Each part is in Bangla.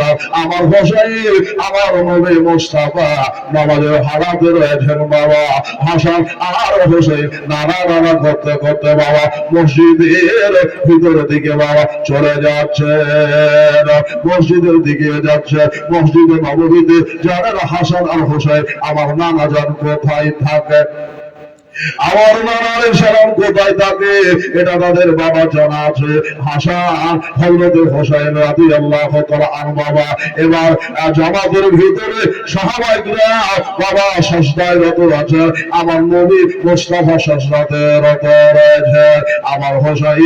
হাসান আমার হোসাইন আমার নবী মুস্তাফা নামাজের হালাতে রয়েছেন বাবা হাসান আর হোসেন নানা নানা করতে করতে বাবা মসজিদের ভিতরের দিকে বাবা চলে যাচ্ছে মসজিদের দিকে যাচ্ছে মসজিদে নববীতে যারা হাসান আর হোসেন আমার নানা জান কোথায় থাকে আমার নানার সালাম কোথায় থাকে এটা তাদের বাবা জানা আছে হাসান হযরত হোসেন রাদিয়াল্লাহু তাআলা আনহু বাবা এবার জামাতের ভিতরে সাহাবায়ে বাবা সাজদায় রত আছে আমার নবী মুস্তাফা সাজদাতে রত রয়েছে আমার হোসেন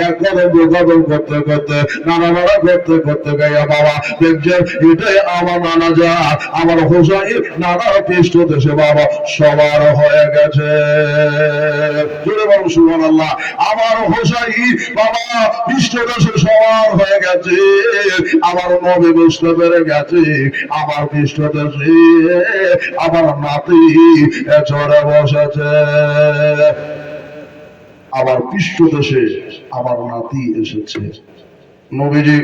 এক কদম দু কদম করতে করতে নানা নানা করতে করতে গায়া বাবা দেখছেন এটাই আমার নানা যা আমার হোসেন নানা পৃষ্ঠ দেশে বাবা সবার হয়ে গেছে জোরে বলুন সুবহানাল্লাহ আমার হোসাইন বাবা পৃষ্ঠদেশে সবার হয়ে গেছে আমার নবী বুঝতে পেরে গেছে আমার পৃষ্ঠদেশে আমার নাতি চড়ে বসেছে আমার পৃষ্ঠদেশে আমার নাতি এসেছে নবীজি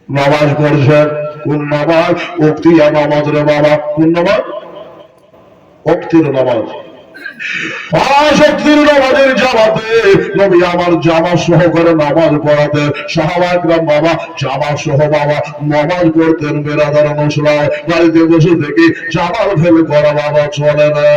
নামাজ পড়ছেন কোন নামাজ ওক্তিয়া নামাজ রে বাবা কোন নামাজ ওক্তির নামাজ নামাজের জামাতে নবী আমার জামা সহ করে নামাজ পড়াতে সাহাবায়ে কেরাম বাবা জামা সহ বাবা নামাজ পড়তেন বেরাদার মুসলাম বাড়িতে বসে থেকে জামাল ফেলে করা বাবা চলে না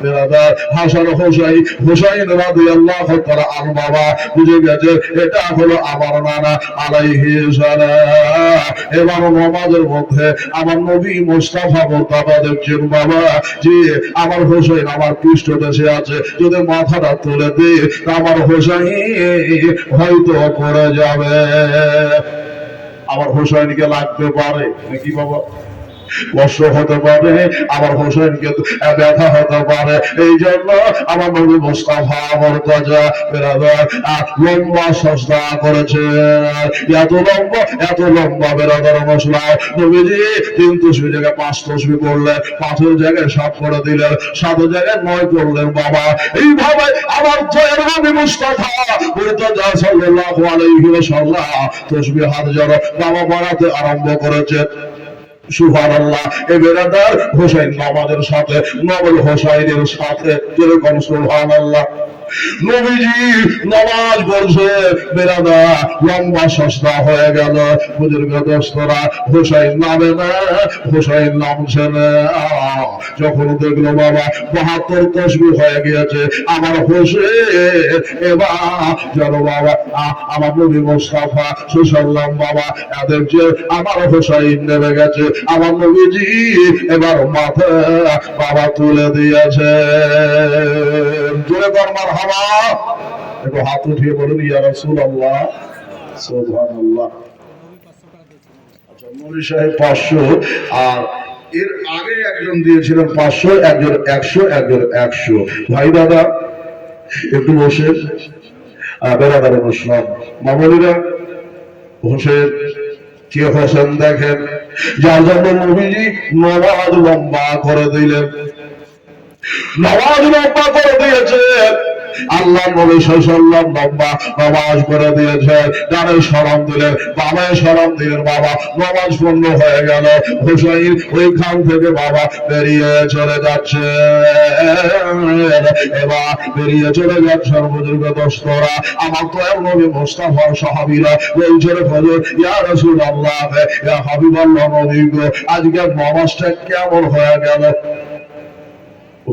বেরাদার হাসান হোসাইন রাদিয়াল্লাহু তাআলা আনহু বাবা বুঝে গেছে এটা হলো আমার নানা আলাইহিস সালাম এবার নামাজের মধ্যে আমার নবী মুস্তাফা মুস্তাফা দেখছেন বাবা যে আমার হোসেন আমার পৃষ্ঠ দেশে আছে যদি মাথাটা তুলে দিই আমার হোসেন হয়তো পড়ে যাবে আমার হোসেনকে লাগতে পারে নাকি বাবা কষ্ট হতে পারে আমার হোসেনকে ব্যথা হতে পারে এই জন্য আমার নবী মুস্তাফা মুরতাজা বেরাদার লম্বা সজদা করেছে এত লম্বা বেরাদার মুসলাম নবীজি 3 তসবিহ জায়গায় 5 তসবিহ করলেন 5 জায়গায় 7 করে দিলেন 7 জায়গায় 9 করলেন বাবা এইভাবে আমার জয়ের নবী মুস্তাফা মুরতাজা সাল্লাল্লাহু আলাইহি ওয়াসাল্লাম তসবিহ হাত জড়ো বাবা বাড়াতে আরম্ভ করেছে সুবহানাল্লাহ এই বেরাদার হোসেন নামাজের সাথে নবল হোসাইনের সাথে যেরকম সুবহানাল্লাহ নবীজি নামাজ পড়ছে বেরাদা লম্বা সস্তা হয়ে গেল বুজুর্গ দোস্তরা হোসেন নামে না হোসেন নামছে না যখন দেখলো বাবা 72 তসবিহ হয়ে গিয়েছে আমার হোসেন এবার চলো বাবা আমার নবী মুস্তাফা সাল্লাল্লাহু বাবা এদের যে আমার হোসেন নেমে গেছে আমার নবীজি এবার মাথা বাবা তুলে দিয়েছে জোরে কর মারহাবা একটু হাত উঠিয়ে বলুন ইয়া রাসূলুল্লাহ সুবহানাল্লাহ আচ্ছা নবী সাহেব 500 আর এর আগে একজন দিয়েছিলেন 500 একজন 100 একজন 100 ভাই দাদা একটু বসে বেরাদারে বসলাম মামুনিরা হোসেন কে হোসেন দেখেন যার জন্য নবীজি নামাজ লম্বা করে দিলেন নামাজ লম্বা করে দিয়েছে আল্লাহ নবী সাল্লাল্লাহু লম্বা নামাজ করে দিয়েছে ডানে সালাম দিলেন বামে সালাম দিলেন বাবা নামাজ পূর্ণ হয়ে গেল হোসেন ওইখান থেকে বাবা বেরিয়ে চলে যাচ্ছে এবার বেরিয়ে চলে যাচ্ছে বুজুর্গ দোস্তরা আমার তো নবী মুস্তাফা সাহাবীরা বলছে হযরত ইয়া রাসূলুল্লাহ ইয়া হাবিবাল্লাহ নবী গো আজকে নামাজটা কেমন হয়ে গেল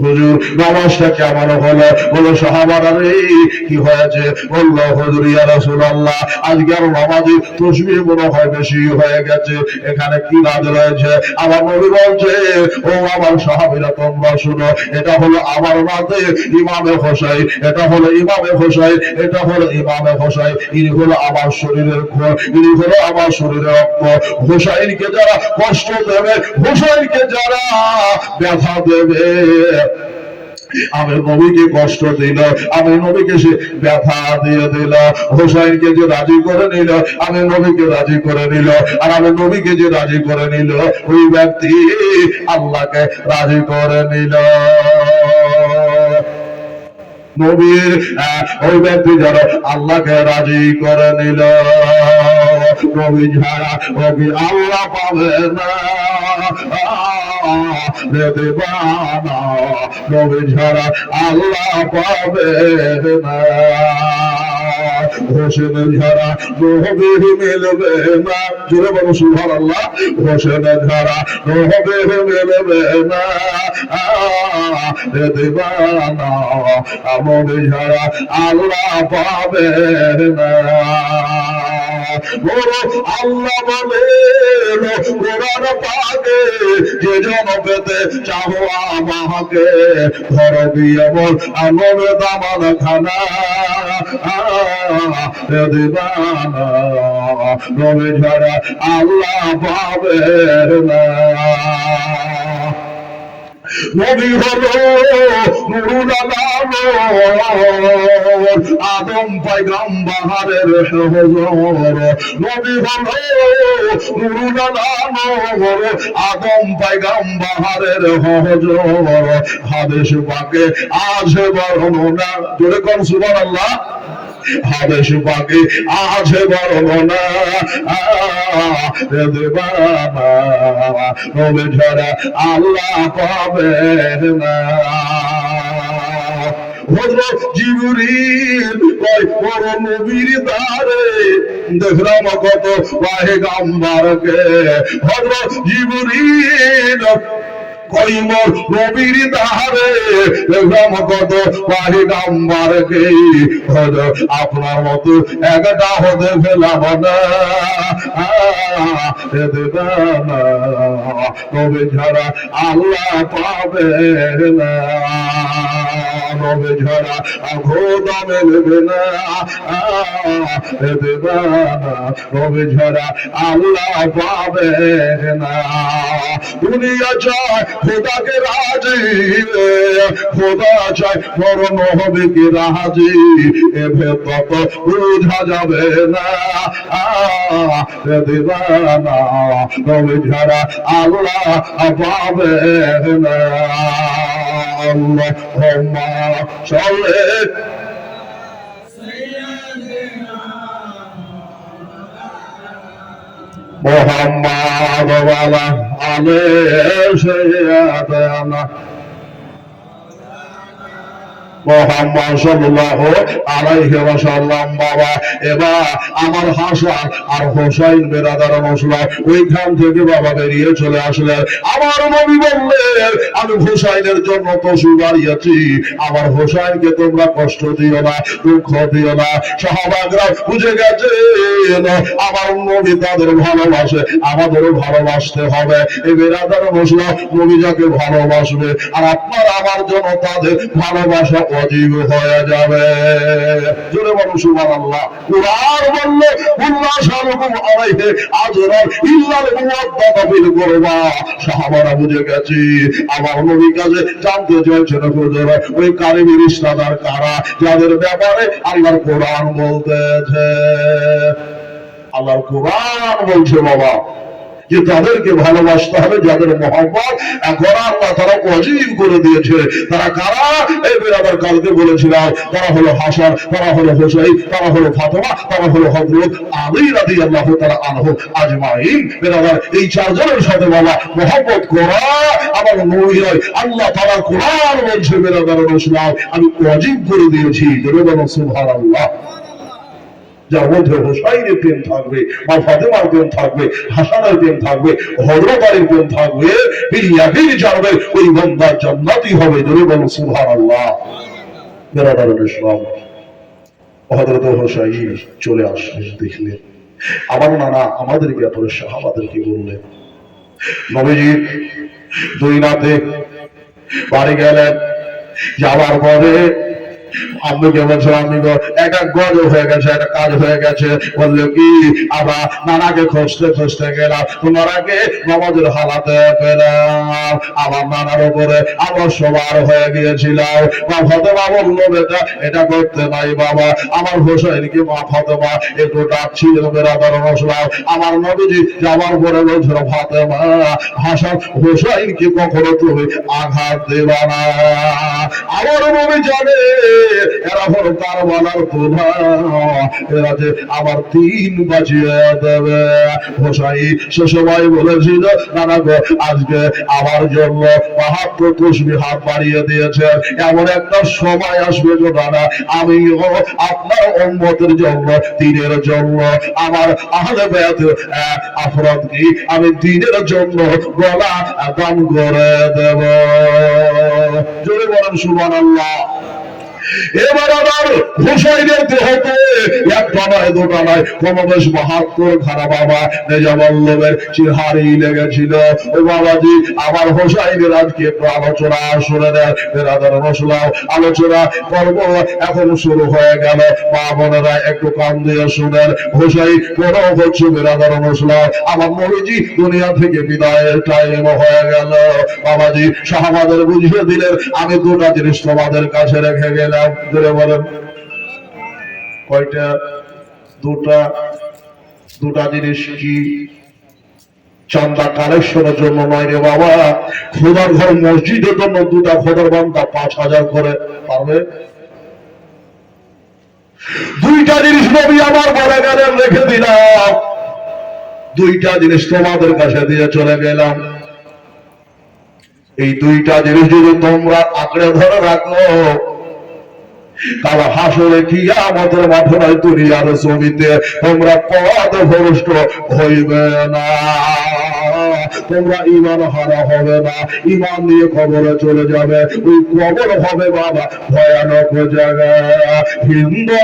হুজুর নামাজটা কেমন হলো বলো সাহাবারা রে কি হয়েছে বলল হুজুর ইয়া রাসূলুল্লাহ আজকের নামাজে তাসবিহ মনে হয় বেশি হয়ে গেছে এখানে কি রাজ রয়েছে আমার নবী বলছে ও আমার সাহাবীরা তোমরা শুনো এটা হলো আমার নাতে ইমামে হোসেন এটা হলো ইমামে হোসেন এটা হলো ইমামে হোসেন ইনি হলো আমার শরীরের খুন ইনি হলো আমার শরীরের রক্ত হোসেনকে যারা কষ্ট দেবে হোসেনকে যারা ব্যথা দেবে আমি নবীকে কষ্ট দিল আমি নবীকে সে ব্যথা দিয়ে দিল হোসেনকে যে রাজি করে নিল আমি নবীকে রাজি করে নিল আর আমি নবীকে যে রাজি করে নিল ওই ব্যক্তি আল্লাহকে রাজি করে নিল নবীর ওই ব্যক্তি যারা আল্লাহকে রাজি করে নিল নবী ছাড়া ওকে আল্লাহ পাবে না রে দেবানা, নবী ছাড়া আল্লাহ পাবে না। হোসেন ছাড়া নবী মিলবে না, জোরে বলো সুবহানাল্লাহ। হোসেন ছাড়া নবী মিলবে না রে দেবানা, নবী ছাড়া আল্লাহ পাবে না। আল্লাহ বলেন কোরআন পাকে, যে জন পেতে চাও আমাকে, ঘর দিয়ে বল আনন্দ দামান খানা দিবানা, নবী ছাড়া আল্লাহ পাবে না। নবী হলো নুরুল আলম, আদম পয়গম্বরের সহচর। নবী হলো নুরুল আলম, আদম পয়গম্বরের সহচর। হাদিস পাকে আছে বর্ণনা, জোরে কোন সুবহানাল্লাহ। হাদিস পাকে আছে বর্ণনা দেবানা, নবী ছাড়া আল্লাহ পাবে না। হযরত জিবরীল কয় বড় নবীর দ্বারে দেখলাম কত পয়গম্বরকে। হযরত জিবরীল কইমর নবীর দারে দেখলাম কত পয়গম্বরকে, আপনার মতো একটা হতে পেলাম না দেবানা, নবী ছাড়া আল্লাহ পাবে না, নবী ছাড়া খোদা মিলবে না দেবানা, নবী ছাড়া আল্লাহ পাবে না। দুনিয়া চায় খোদাকে রাজি, খোদা চায় বড় নবীকে রাজি, এ ভেতর বোঝা যাবে না দেবানা, নবী ছাড়া আল্লাহ পাবে না। আল্লাহুম্মা সাল্লি মুহাম্মাদ ওয়া আলা আলি সাইয়্যিদানা মুহাম্মদ সাল্লাল্লাহু আলাইহি ওয়াসাল্লাম। বাবা এবার আমার হাসান আর হোসাইন বেরাদার মশলা ওইখান থেকে বাবা বেরিয়ে চলে আসলেন। আমার নবী বললেন আমি হোসাইনের জন্য তসু বাড়িয়েছি, আমার হোসাইনকে তোমরা কষ্ট দিও না, দুঃখ দিও না। সাহাবাগরা বুঝে গেছে আমার নবী তাদের ভালোবাসে, আমাদেরও ভালোবাসতে হবে। এই বেরাদার মশলা নবী যাকে ভালোবাসবে আর আপনার আমার জন্য তাদের ভালোবাসা অজীব হয়ে যাবে। জোরে বলুন সুবহানাল্লাহ। কুরআন বললে কুল্লা শারুকুম আলাইহি আজরান ইল্লাল মুওয়াদ্দাতা ফিল কুরবা। সাহাবারা বুঝে গেছে আমার নবী কাছে জানতে চাইছেন হুজুর ওই কারিমি রিশতাদার কারা, যাদের ব্যাপারে আল্লাহর কোরআন বলতেছে। আল্লাহর কোরআন বলছে বাবা যে তাদেরকে ভালোবাসতে হবে, যাদের মহব্বত এখন আল্লাহ তারা ওয়াজিব করে দিয়েছে। তারা কারা? এই বেরাদার কালকে বলেছিলাম, তারা হলো হাসান, তারা হলো হোসাইন, তারা হলো ফাতেমা, তারা হলো হযরত আলী রাদিয়াল্লাহু তাআলা আনহু আজমাইন। বেরাদার এই চারজনের সাথে বাবা মহব্বত করা আমার নবী নয়, আল্লাহ তাআলা কোরআন বলছে বেরাদার ইসলাম আমি ওয়াজিব করে দিয়েছি। জোরে বলুন সুবহানাল্লাহ। যার মধ্যে হোসাইনের প্রেম থাকবে, মা ফাতেমার প্রেম থাকবে, হাসানের প্রেম থাকবে, হযরত আলীর প্রেম থাকবে, বিয়াকিন জানবে ওই বান্দা জান্নাতি হবে। জোরে বলুন সুবহানাল্লাহ। বেরাদারুল ইসলাম হযরত হোসাইন চলে আসলেন, দেখলেন আমার নানা আমাদের ব্যাপারে সাহাবাদেরকে বললেন। নবীজি দুই রাতে বাড়ি গেলেন, যাওয়ার পরে আম্মুকে বলছে আমি একটা গজ হয়ে গেছে, একটা কাজ হয়ে গেছে। বললো কি আবার নানাকে খুঁজতে খুঁজতে গেলাম, তোমারাকে নামাজের হালাতে পেলাম, আমার নানার উপরে আমার সবার হয়ে গিয়েছিলাম। মা ফাতেমা বললো বেটা এটা করতে নাই বাবা। আমার হোসাইনকে মা ফাতেমা একটু ডাকছিল বেরাদার মশলাম। আমার নবীজি যাওয়ার পরে বলছিল ফাতেমা হাসান হোসাইনকে কখনো তুমি আঘাত দেবা না। আমার নবী জানে এরা হলো কারবালার দোলা, এরা যে আমার দিন বাঁচিয়ে দেবে। হোসাই সে সময় বলেছিল, নানা গো আজকে আমার জন্য ৭২ তসবিহ হাত বাড়িয়ে দিয়েছে, এমন একটা সময় আসবে গো নানা, আমিও আপনার উম্মতের জন্য, দিনের জন্য, আমার আহলে বায়াতের আফরাদকে আমি দিনের জন্য গলা দান করে দেব। জোরে বলেন সুবহানাল্লাহ। এবার আবার হুসাইনের দেহতে একটা নয় দুটা নয় কমবেশ ৭২ খানা বাবা নেজামল্লবের চিহারি লেগেছিল। ও বাবাজি আমার হুসাইনের আজকে একটু আলোচনা শুনে নেন বেরাদার মুসলিম, আলোচনা পর্ব এখন শুরু হয়ে গেল। মা বোনেরা একটু কান দিয়ে শুনেন। হুসাইন বড় হচ্ছে বেরাদার মুসলিম, আমার নবীজি দুনিয়া থেকে বিদায়ের টাইম হয়ে গেল। বাবাজি সাহাবাদের বুঝিয়ে দিলেন, আমি দুটা জিনিস তোমাদের কাছে রেখে গেলাম। বলেন কয়টা? দুটা জিনিস কি? চান্দা কালেকশনের জন্য নয় রে বাবা, খোদার ঘর মসজিদের জন্য দুটা খোদার বান্দা ৫,০০০ করে পারবে। দুইটা জিনিস নবী আমার বলে গেলেন, রেখে দিলাম। দুইটা জিনিস তোমাদের কাছে দিয়ে চলে গেলাম। এই দুইটা জিনিস যদি তোমরা আঁকড়ে ধরে রাখো, কাল হাসরে কিয়ামতের মাঠে নয় দুনিয়ার জমিতে তোমরা পথভ্রষ্ট হইবে না, তোমরা ঈমান হারা হবে না, ঈমান নিয়ে কবরে চলে যাবে। ওই কবর হবে বাবা ভয়ানক জায়গা। হিন্দু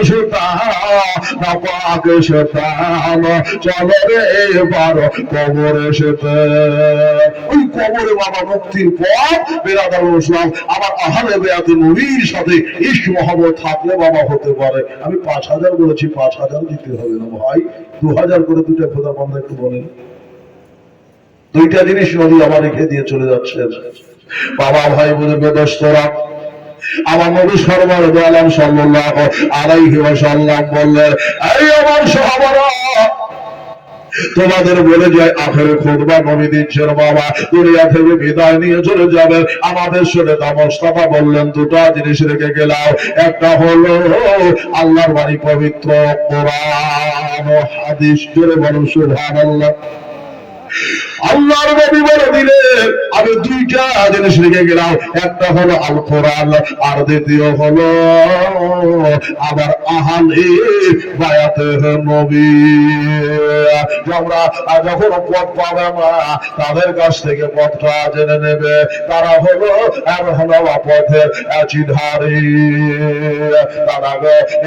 না পাক শতান, চলো রে এবার কবরে সেতে। ওই কবরে বাবা মুক্তির পথ বেরাদার ইসলাম আমার আহলে বায়াতে নবীর সাথে ইশক মহব্বত থাকলে বাবা হতে পারে। আমি ৫,০০০ বলেছি, ৫,০০০ দিতে হবে না ভাই, ২,০০০ করে দুটা খোদা বান্দা একটু বলেন। দুইটা জিনিস নবী আমার রেখে দিয়ে চলে যাচ্ছেন। বাবা ভাই বুঝবে দোস্তরা, আমার নবী সরওয়ার দু আলম সাল্লাল্লাহু আলাইহি ওয়াসাল্লাম বললেন, এই আমার সাহাবারা, তোমাদের বলে যায় আখেরে খুতবা নবী দিচ্ছেন বাবা, দুনিয়া থেকে বিদায় নিয়ে চলে যাবেন। আমাদের শুনে মুস্তাফা বললেন, দুটা জিনিস রেখে গেলাম। একটা হলো আল্লাহর বাণী পবিত্র কোরআন ও হাদিস। জোরে বলুন সুবহানাল্লাহ। আল্লাহর নবী বলে দিলেন, আমি দুইটা জিনিস রেখে গেলাম। একটা হলো আল কোরআন, আর দ্বিতীয় হলো আমার আহলে বায়াতে নবী। আমরা যখন পথ পাবে না, তাদের কাছ থেকে পথটা জেনে নেবে। তারা হলো পথের চিধারি।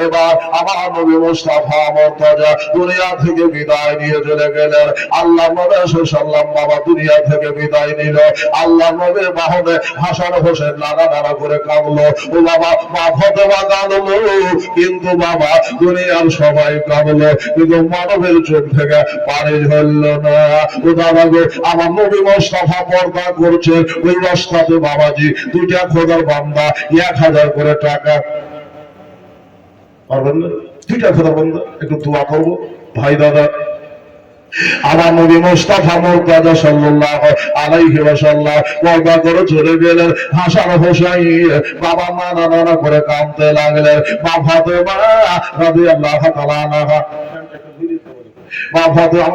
এবার আমার নবী মুস্তাফা মুর্তজা দুনিয়া থেকে বিদায় নিয়ে চলে গেলেন। আল্লাহ নবী সাল্লাম বাবা দুনিয়া থেকে বিদায় নিল। আল্লাহ নবীর বাহনে হাসান হোসেন নানা নানা করে কাঁদলো। ও বাবা মা ফাতেমা কাঁদলো, কিন্তু বাবা দুনিয়ার সবাই কাঁদলো, কিন্তু মানবের চোখ থেকে পানি ঝরল না। ও বাবা গো, আমার নবী মুস্তাফা পর্দা করছে। ওই রাস্তাতে বাবাজি দুইটা খোদার বান্দা ১,০০০ করে টাকা পারবেন না? দুইটা খোদার বান্দা একটু দোয়া করবো ভাই দাদা। আমার নবী মুস্তাফা মুর্তজা সাল্লাল্লাহু আলাইহি ওয়াসাল্লাম পর্দা করে চলে গেলেন। হাসান হোসাইন বাবা নানা নানা করে কাঁদতে লাগলেন। মা ফাতেমা রাদিয়াল্লাহু তাআলা আনহা, মা ফাতেমা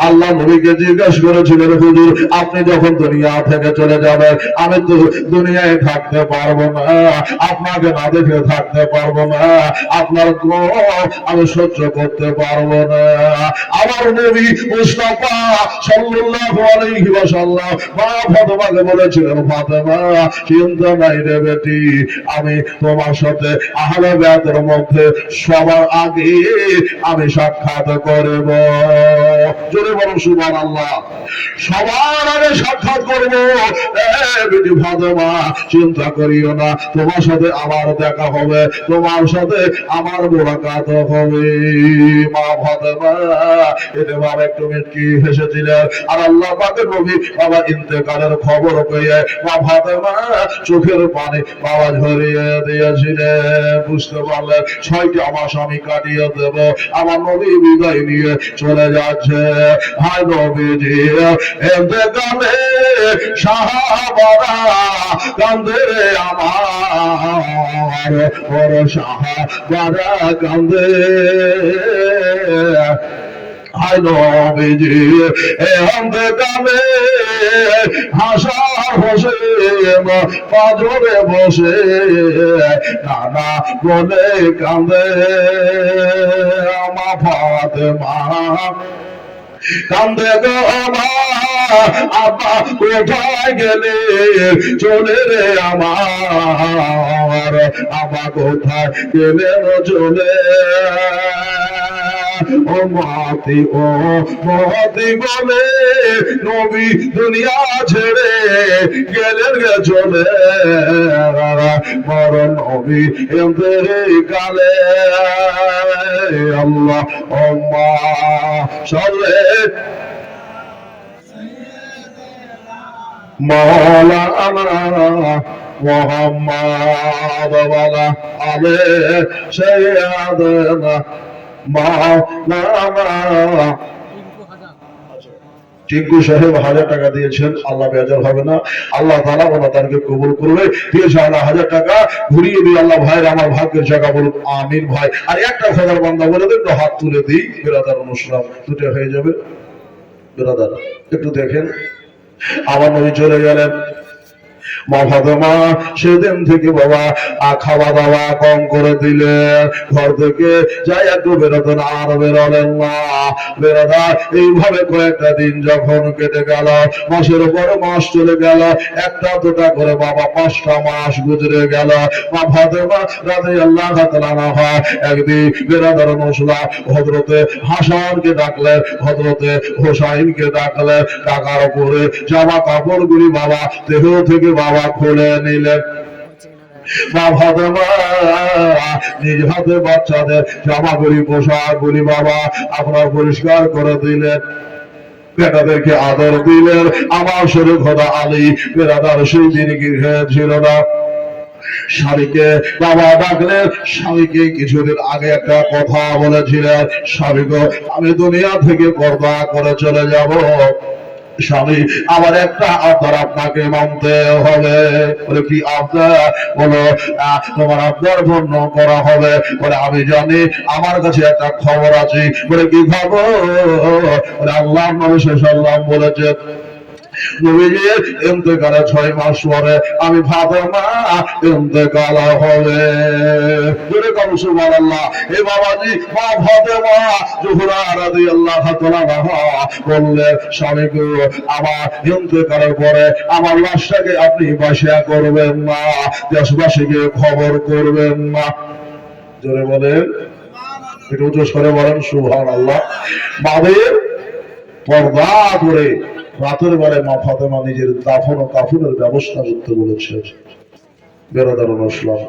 আল্লাহ নবীকে জিজ্ঞেস করেছিলেন, হুজুর আপনি যখন দুনিয়া থেকে চলে যাবেন, আমি তো দুনিয়ায় থাকতে পারবো না, আপনাকে না দেখে থাকতে পারবো না, আপনার আমি সহ্য করতে পারবো না। আমার নবী মুস্তাফা সাল্লাল্লাহু আলাইহি ওয়াসাল্লাম মা ফাতেমাকে বলেছিলেন, ফাতেমা চিন্তা নাই রে বেটি, আমি তোমার সাথে আহলে বায়াতের মধ্যে সবার আগে আমি সাক্ষাৎ করব। জোরে বলুন সুবহানাল্লাহ। সবার আগে সাক্ষাৎ করব। বেটি ফাতেমা চিন্তা করিও না, তোমার সাথে আমার দেখা হবে, তোমার সাথে আমার মোলাকাত হবে। মা ফাতেমা এতে বাবা একটু মিটকি হেসেছিলেন। আর আল্লাহ পাকের নবী বাবা ইন্তেকালের খবর পেয়ে মা ফাতেমা চোখের পানি বাবা ঝরিয়ে দিয়েছিলেন। বুঝতে পারলেন ৬টা মাস আমি কাটিয়ে দেব। আমার নবী বিদায় নিয়ে চলে যাচ্ছে। হায় নবীজি ইন্তেকালে সাহাবারা কান্দে রে আমার, ওর সাহাবারা কান্দে। হায় নবীজি ইন্তেকালে হাসার হোসেন পাজরে বসে নানা বলে কান্দে। আমা ফাতেমা কান্দে গো আব্বা কোথায় গেলে চলে রে আমার, আব্বা কোথায় গেলে চলে। ও মাতি ও মতি বলে নবী দুনিয়া ছেড়ে গেলেন গে চলে, বড় নবী ইন্তেকালে। আল্লাহ ওম্মা সাল্লে মাওলানা মুহাম্মদ ওয়ালা আলে সাইয়্যিদানা মাওলানা। টিঙ্কু সাহেব 1000 টাকা দিয়েছেন, আল্লাহ বেজার হবে না, আল্লাহ তাআলা ওনাদেরকে কবুল করবে। দিয়েছে 1000 টাকা, ঘুরিয়ে দিয়ে আল্লাহ ভাইয়ের আমার ভাগ্যের জায়গা বলুন আমিন ভাই। আর একটা খোদার বান্দা বলে দেন, একটু হাত তুলে দিই বিরাদার অনুষ্ঠান দুটো হয়ে যাবে। বিরাদার একটু দেখেন, আমার নবী চলে গেলেন। মা ফাতেমা সেদিন থেকে বাবা খাওয়া দাওয়া কম করে দিলেন, ঘর থেকে যাই একটু বেরোতেন আর বেরোলেন না। বেরোদা এইভাবে কয়েকটা দিন যখন কেটে গেল, মাসের পর মাস চলে গেল, একটা দুটা করে বাবা 5টা মাস গুজরে গেল। মা ফাতেমা রাদিয়াল্লাহু তাআলা আনহা একদিন বেরাদার নসলা হযরতে হাসানকে ডাকলেন, হযরতে হোসাইনকে ডাকলেন। ডাকার পরে জামা কাপড়গুলি বাবা দেহ থেকে বাবা খুলে নিলেন। মা ফাতেমা নিজ হাতে বাচ্চাদের জামাগুলি পোশাকগুলি বাবা আপনার পরিষ্কার করে দিলেন, বেটাদেরকে আদর দিলেন। আমার শরীর খোদা আলী বেরাদার সেই দিন গৃহে ছিল না। স্বামীকে বাবা ডাকলেন। স্বামীকে কিছুদিন আগে একটা কথা বলেছিলেন, স্বামী গো আমি দুনিয়া থেকে পর্দা করে চলে যাব। স্বামী আমার একটা আবদার আপনাকে মানতে হবে। বলে কি আবদার? বলো তোমার আবদার পূর্ণ করা হবে। বলে আমি জানি, আমার কাছে একটা খবর আছে। বলে কি খবর? বলে আল্লাহ নবী সাল্লাল্লাহু বলেছেন নবীজির ইন্তেকালের 6 মাস পরে আমি ফাতেমা ইন্তেকাল হবে। জোরে বলো সুবহানাল্লাহ। এ বাবাজি মা ফাতেমা জোহরা রাদিয়াল্লাহু তাআলা বললেন, স্বামী গো আমার ইন্তেকালের পরে আমার লাশটাকে আপনি বাসা করবেন না, দেশবাসীকে খবর করবেন না। জোরে বলেন, একটু উচ্চ স্বরে বলেন সুবহানাল্লাহ। মাদের পর্দা করে রাতের বেলায় মা ফাতেমা নিজের দাফন ও কাফনের ব্যবস্থা করতে বলেছে। বেরাদার ইসলাম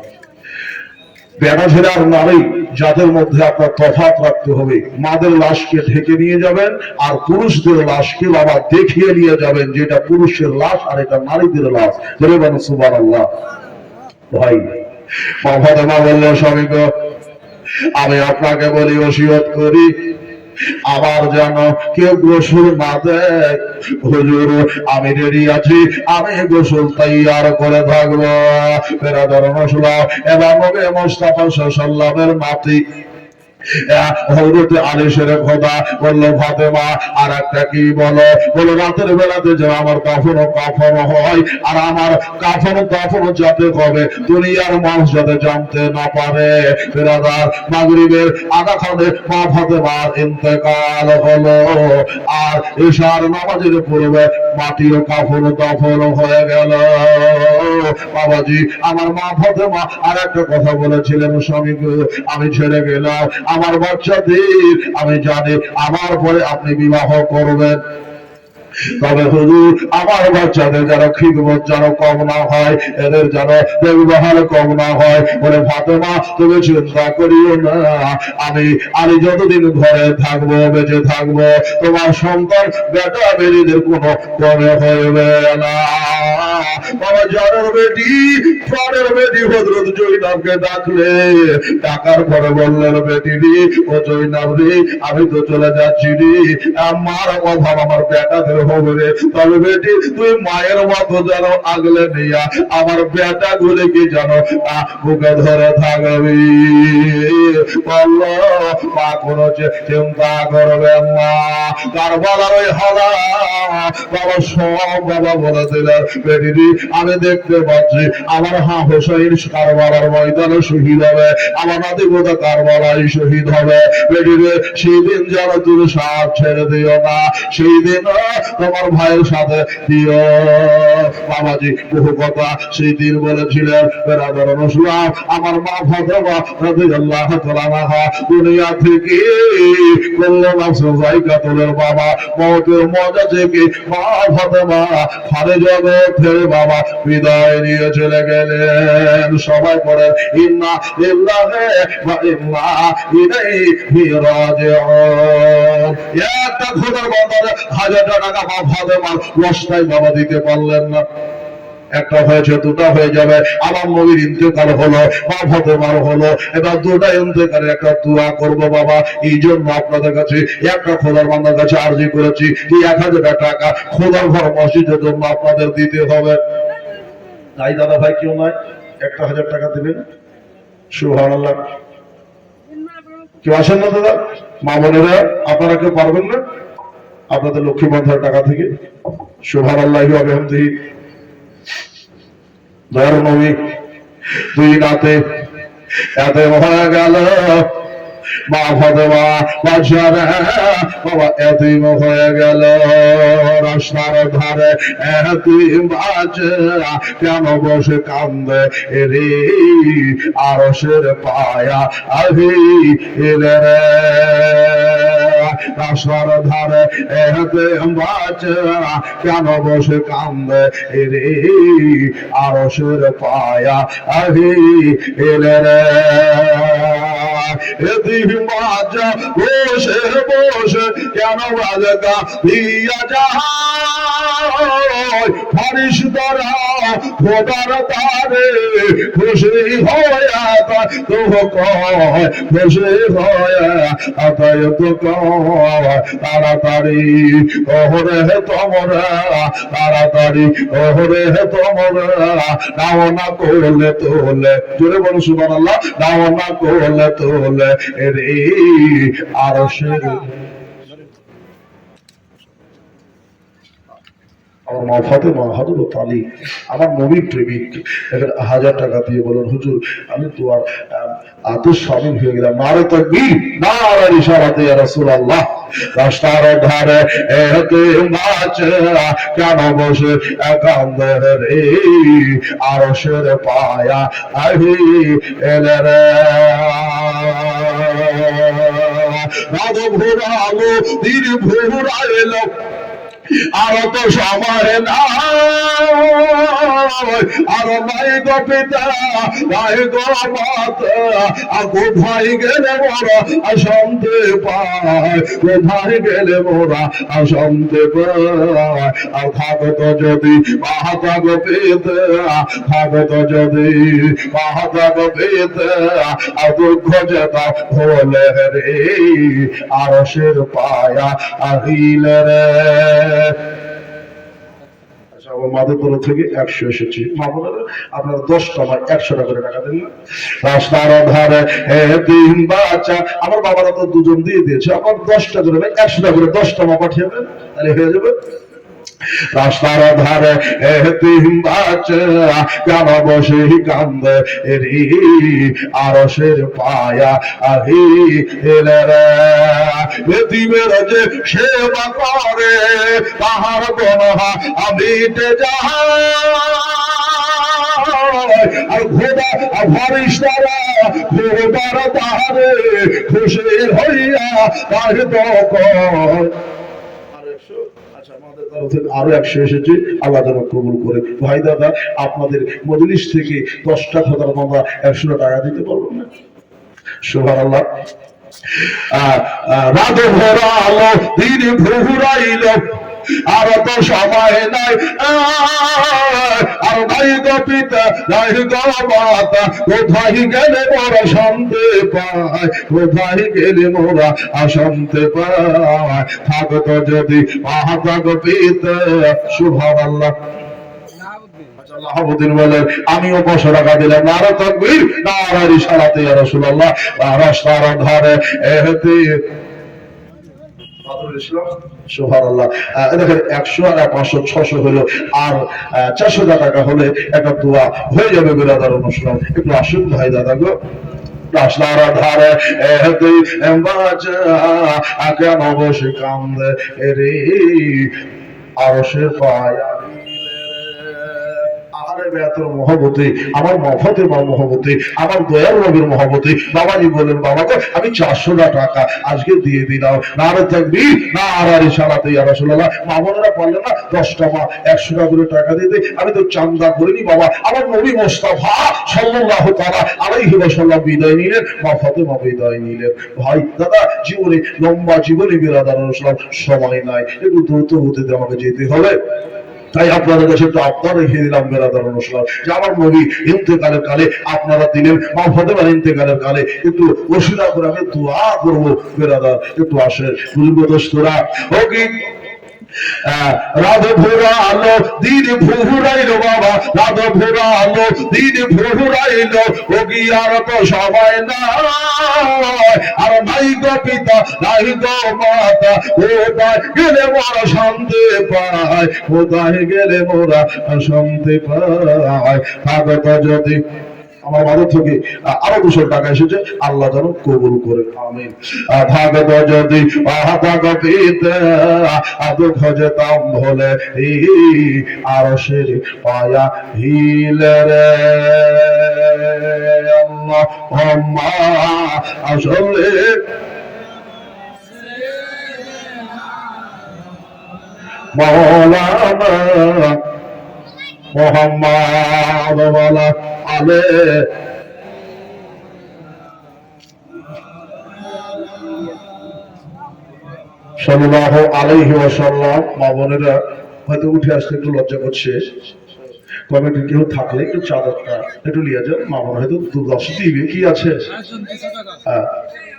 বেটা ছেলে আর নারী যাদের মধ্যে আপনার তফাৎ রাখতে হবে, মাদের লাশকে ঢেকে নিয়ে যাবেন আর পুরুষদের লাশকে বাবা দেখিয়ে নিয়ে যাবেন, যেটা পুরুষের লাশ আর এটা নারীদের লাশ। ধরে বলেন সুবহানাল্লাহ। ভাই মা ফাতেমা বলল, স্বামী গো আমি আপনাকে বলি ওসিয়ত করি, আবার যেন কেউ গোসল না দেয়। হুজুর আমি রেডি আছি, আমি গোসল তৈয়ার করে থাকবো। বেরাদার নসলা এবার নবী মুস্তাফা সাল্লাল্লাহু আলাইহি নাতি হযরতে আলীশের খোদা বলল, ফাতেমা আর একটা কি বলো? বলো রাতের বেলাতে যে আমার কাফন হয়, আর আমার কাফন যাতে হবে দুনিয়ার মানুষ যাতে জানতে না পারে। বেরাদার মাগরিবের আধা খানে মা ফাতেমার ইন্তেকাল হলো, আর ইশার নামাজের পূর্বে মাটির কাফন দাফন হয়ে গেল। বাবাজি আমার মা ফাতেমা আর একটা কথা বলেছিলেন, স্বামী আমি ছেড়ে গেলাম আমার বাচ্চাদের, আমি জানি আমার পরে আপনি বিবাহ করবেন, তবে হুজুর আমার বাচ্চাদের যেন খিদমত যেন কম না হয়, এদের যেন ব্যবহার কম না হয়। বলে ফাতেমা তুমি চিন্তা করিও না, আমি যতদিন ঘরে থাকবো বেঁচে থাকবো তোমার সন্তান বেটা বেরিদের কোনো কমে হইবে না। বাবা জানের বেটি প্রাণের বেটি হযরত জয়নাবকে ডাকলে, ডাকার পরে বললেন বেটি রে ও জয়নাব রে আমি তো চলে যাচ্ছি রে, আমার অভাব আমার বেটাদের হবে রে, তবে বেটি তুই মায়ের মতো যেন আগলে নিয়া আমার বেটা গুলিকে যেন বুকে ধরে থাকবি। বললো মা কোনো চিন্তা করবেন না। কারবালার ওই হালা বাবা সব বাবা বলে দিলেন বেটি আমি দেখতে পাচ্ছি আমার হোসেন কারবালার ময়দানে শহীদ হবে, আমার নাতিপোতা কারবালায় শহীদ হবে। বেটি রে সেই দিন যেন তুমি সাথ ছেড়ে দিও না, সেই দিন তোমার ভাইয়ের সাথে দিও। বাবাজি বহু কথা সেই দিন বলেছিলেন। বেরাদার মুসলিম আমার মা ফাতেমা রাদিয়াল্লাহু তাআলা আনহা দুনিয়া থেকে কল্যাণ জায়গাতুলের বাবা মওতের মজা থেকে মা ফাতেমা খারে জগতের বাবা বিদায় নিয়ে চলে গেলেন। সবাই পড়ে ইন্না লিল্লাহি ওয়া ইন্না ইলাইহি রাজিউন। একটা খোদার বান্দার 1000 টাকা মা ফাতেমার ওয়াসতায় বাবা দিতে পারলেন না, একটা হয়েছে দুটা হয়ে যাবে। আমার নবীর ইন্তেকাল হলো, মা ফাতেমার হলো, এবার দুটা ইন্তেকালের একটা দোয়া করব বাবা। এই জন্য আপনাদের কাছে একটা খোদার বান্দার কাছে আরজি করেছি এই 1000 টাকা খোদার ঘর মসজিদের জন্য আপনাদের দিতে হবে। তাই দাদা ভাই কেউ নয় 1000 টাকা দেবেন। সুবহানাল্লাহ। কেউ আসেন না দাদা? মা বোনেরা আপনারা কেউ পারবেন না? আপনাদের লক্ষ্মী বন্ধার টাকা থেকে সুবহানাল্লাহি ওয়া বিহামদিহি। দয়ার নবী দুই রাতে এত হয়ে গেল, মা ফাতেমা বাদশারা বাবা এতিম হয়ে গেল। রাস্তার ধারে এতিম বাচ্চা কেন বসে কান্দে রে, আরশের পায়া আহি এলে রে। রাস্তার ধারে এতিম বাচ্চা কেন বসে কান্দে রে, আরশের পায়া আহি এলে রে। এতিম বাচ্চা বসে বসে কেন বাজকা দিয়া যায়, ফরিশতারা খোদার তারে খুশি হয়া তো কয়, খুশি হয়া আতায় তো কয় তাড়াতাড়ি ওহরে তোমরা, তাড়াতাড়ি ওহরে তোমরা নাও না করলে তোলে, জোরে বলো সুবহানাল্লাহ, নাও না করলে তোলে রে আরশের। আমার মা ফাতেমা হযরত আলী আমার নবীর প্রেমিক, 1000 টাকা দিয়ে বলেন হুজুর আমি তো আর আদর্শ শামিল হয়ে গেলাম। নারে তাকবীর, নারে ইশারাতে ইয়া রাসূলুল্লাহ। রাস্তার ধারে এতিম বাচ্চা কেন বসে কান্দে রে, আরশের পায়া আহি এলে রে। রাত ভোরালো দিন ভোরাইলো আর তো সময় নাই, আর নাই গো পিতা নাই গো মাতা, কোথায় গেলে মোরা শান্তি পায়, কোথায় গেলে মোরা শান্তি পায়। আর থাকত যদি মাতা গো পিতা, থাকত যদি মাতা গো পিতা, আর দুঃখ যেতা হলে রে আরশের পায়া আহিলে রে। মাদের তরফ থেকে 100 এসেছে। মা বোনেরা আপনারা 10টা আমার 100 টাকা করে টাকা দেন না। রাস্তার ধারে এতিম বাচ্চা, আমার বাবারা তো দুজন দিয়ে দিয়েছে, আমার 10টা করে 100 টাকা করে 10টা মা পাঠিয়ে দেন, তাহলে হয়ে যাবে। রাস্তার ধারে এতিম বাচ্চা কেন বসে কান্দে রে, আরশের পায়া আহি এলে রে। এতিমের যে সেবা করে তাহার গুনাহ মিটে যায়, আর খোদা ফরিশতারা খোদার তাহারে খুশি হইয়া তার তো কয়। আরো 100 এসেছে, আল্লাহ যেন কবুল করে। ভাই দাদা আপনাদের মজলিস থেকে 10টা খোদার বান্দা 100 টাকা দিতে পারবেন না? সুবহানাল্লাহ। রাত ভোরালো দিন ভোরাইলো আর তো সময় নাই, আর নাই গো পিতা নাই গো মাতা, কোথায় গেলে মোরা শান্তি পায়, কোথায় গেলে মোরা অশান্তি পায়, থাকতো যদি মাতা গো পিতা। সুবহানাল্লাহ। বলেন আমিও 500 টাকা দিলাম, নারা তাকবীর নারা রিসালাতে ইয়া রাসূলুল্লাহ। রাস্তার ধারে এহতি সুবহানাল্লাহ। দেখেন 100 আর 500 600 হলো, আর 400 টাকা হলে একটা দোয়া হয়ে যাবে বিরাদার অনুষ্ঠান। একটু আসুন ভাই দাদা গো। রাস্তার ধারে এহতি বাজা কেন বসে কান্দে রে, আরশের পায়া মহবতে, আমার মহবতের মহবতে, আমার দয়ার নবীর মহবতে বাবাজি বলেন বাবা গো আমি 400 টাকা আজকে দিয়ে দিলাম। নারে তাকবীর নারে রিসালাতে ইয়া রাসূলুল্লাহ। মা বোনেরা বললেন না 10 টাকা 100 টাকা করে টাকা দিতে, আমি তো চান্দা করিনি বাবা, আমার নবী মুস্তাফা সাল্লাল্লাহু তাআলা আলাইহি ওয়াসাল্লাম বিদায় নিলেন, মা ফাতেমা বিদায় নিলেন। ভাই দাদা জীবনে লম্বা জীবনে বিরাদার রাসূলুল্লাহ সময় নাই, একটু দ্রুত হতে আমাকে যেতে হবে। তাই আপনাদের কাছে একটু আবদার রেখে দিলাম বেরাদার অনুষ্ঠান, যে আমার নবী ইন্তেকালের কালে আপনারা দিলেন, মা ফাতেমার ইন্তেকালের কালে একটু ওসিলা করে আমি দোয়া করবো বেরাদার, একটু আসে বুঝবো দোস্তরা। ও কি রাত ভোরা আলো দিন ভুরাইলো বাবা, রাত ভোরা আলো দিন ভুরাইলো, ও কি আর তো সবাই না, আর নাই গো পিতা নাই গো মাতা, কোথায় গেলে মোরা শান্তি পায়, কোথায় গেলে মোরা শান্তি পায়, থাকত যদি। আমার বাড়ি থেকে আরো 200 টাকা এসেছে, আল্লাহ যেন কবুল করে, আমিন। থাকত যদি দুঃখ যেতাম ভোলে আরশের পায়া হিলে রে, আসলে মৌলানা মুহাম্মদ ওয়ালা আলে সাল্লাল্লাহু আলাইহি ওয়াসাল্লাম। মা বোনেরা হয়তো উঠে আসতে একটু লজ্জা করছে, কমিটি কেউ থাকলে একটু চাদরটা একটু নিয়ে যান, মা বোন হয়তো 10 দিবে, কি আছে।